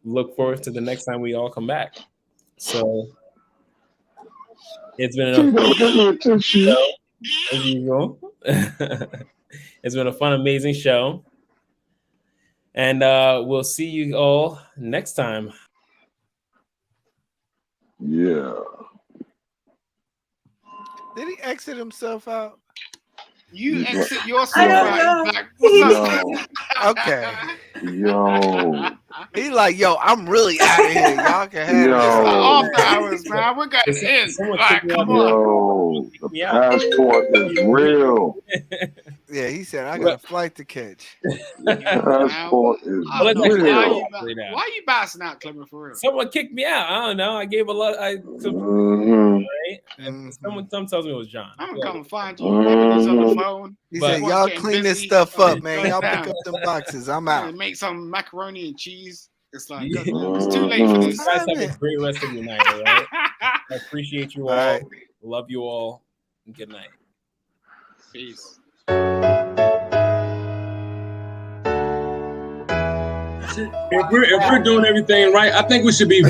look forward to the next time we all come back. So it's been a show, as usual. It's been a fun, amazing show. And we'll see you all next time. Yeah. Did he exit himself out? You exit yourself out. Okay. Yo. He like, yo, I'm really out of here. Y'all can have Yo. After hours, man. We're going to end. Like, come on. Yo, the passport is real. Yeah, he said, I got a flight to catch. Passport is real. Why are you bouncing out, Clement, for real? Someone kicked me out. I don't know. I gave a lot. Right? And someone tells me it was John. I'm going to come find you. He's on the phone. He said, y'all clean this stuff up, man. Y'all pick up them boxes. I'm out. Make some macaroni and cheese. It's like, it's too late for this. You guys have a great rest of your night, all right? I appreciate you all. Right. Love you all. And good night. Peace. If we're doing everything right, I think we should be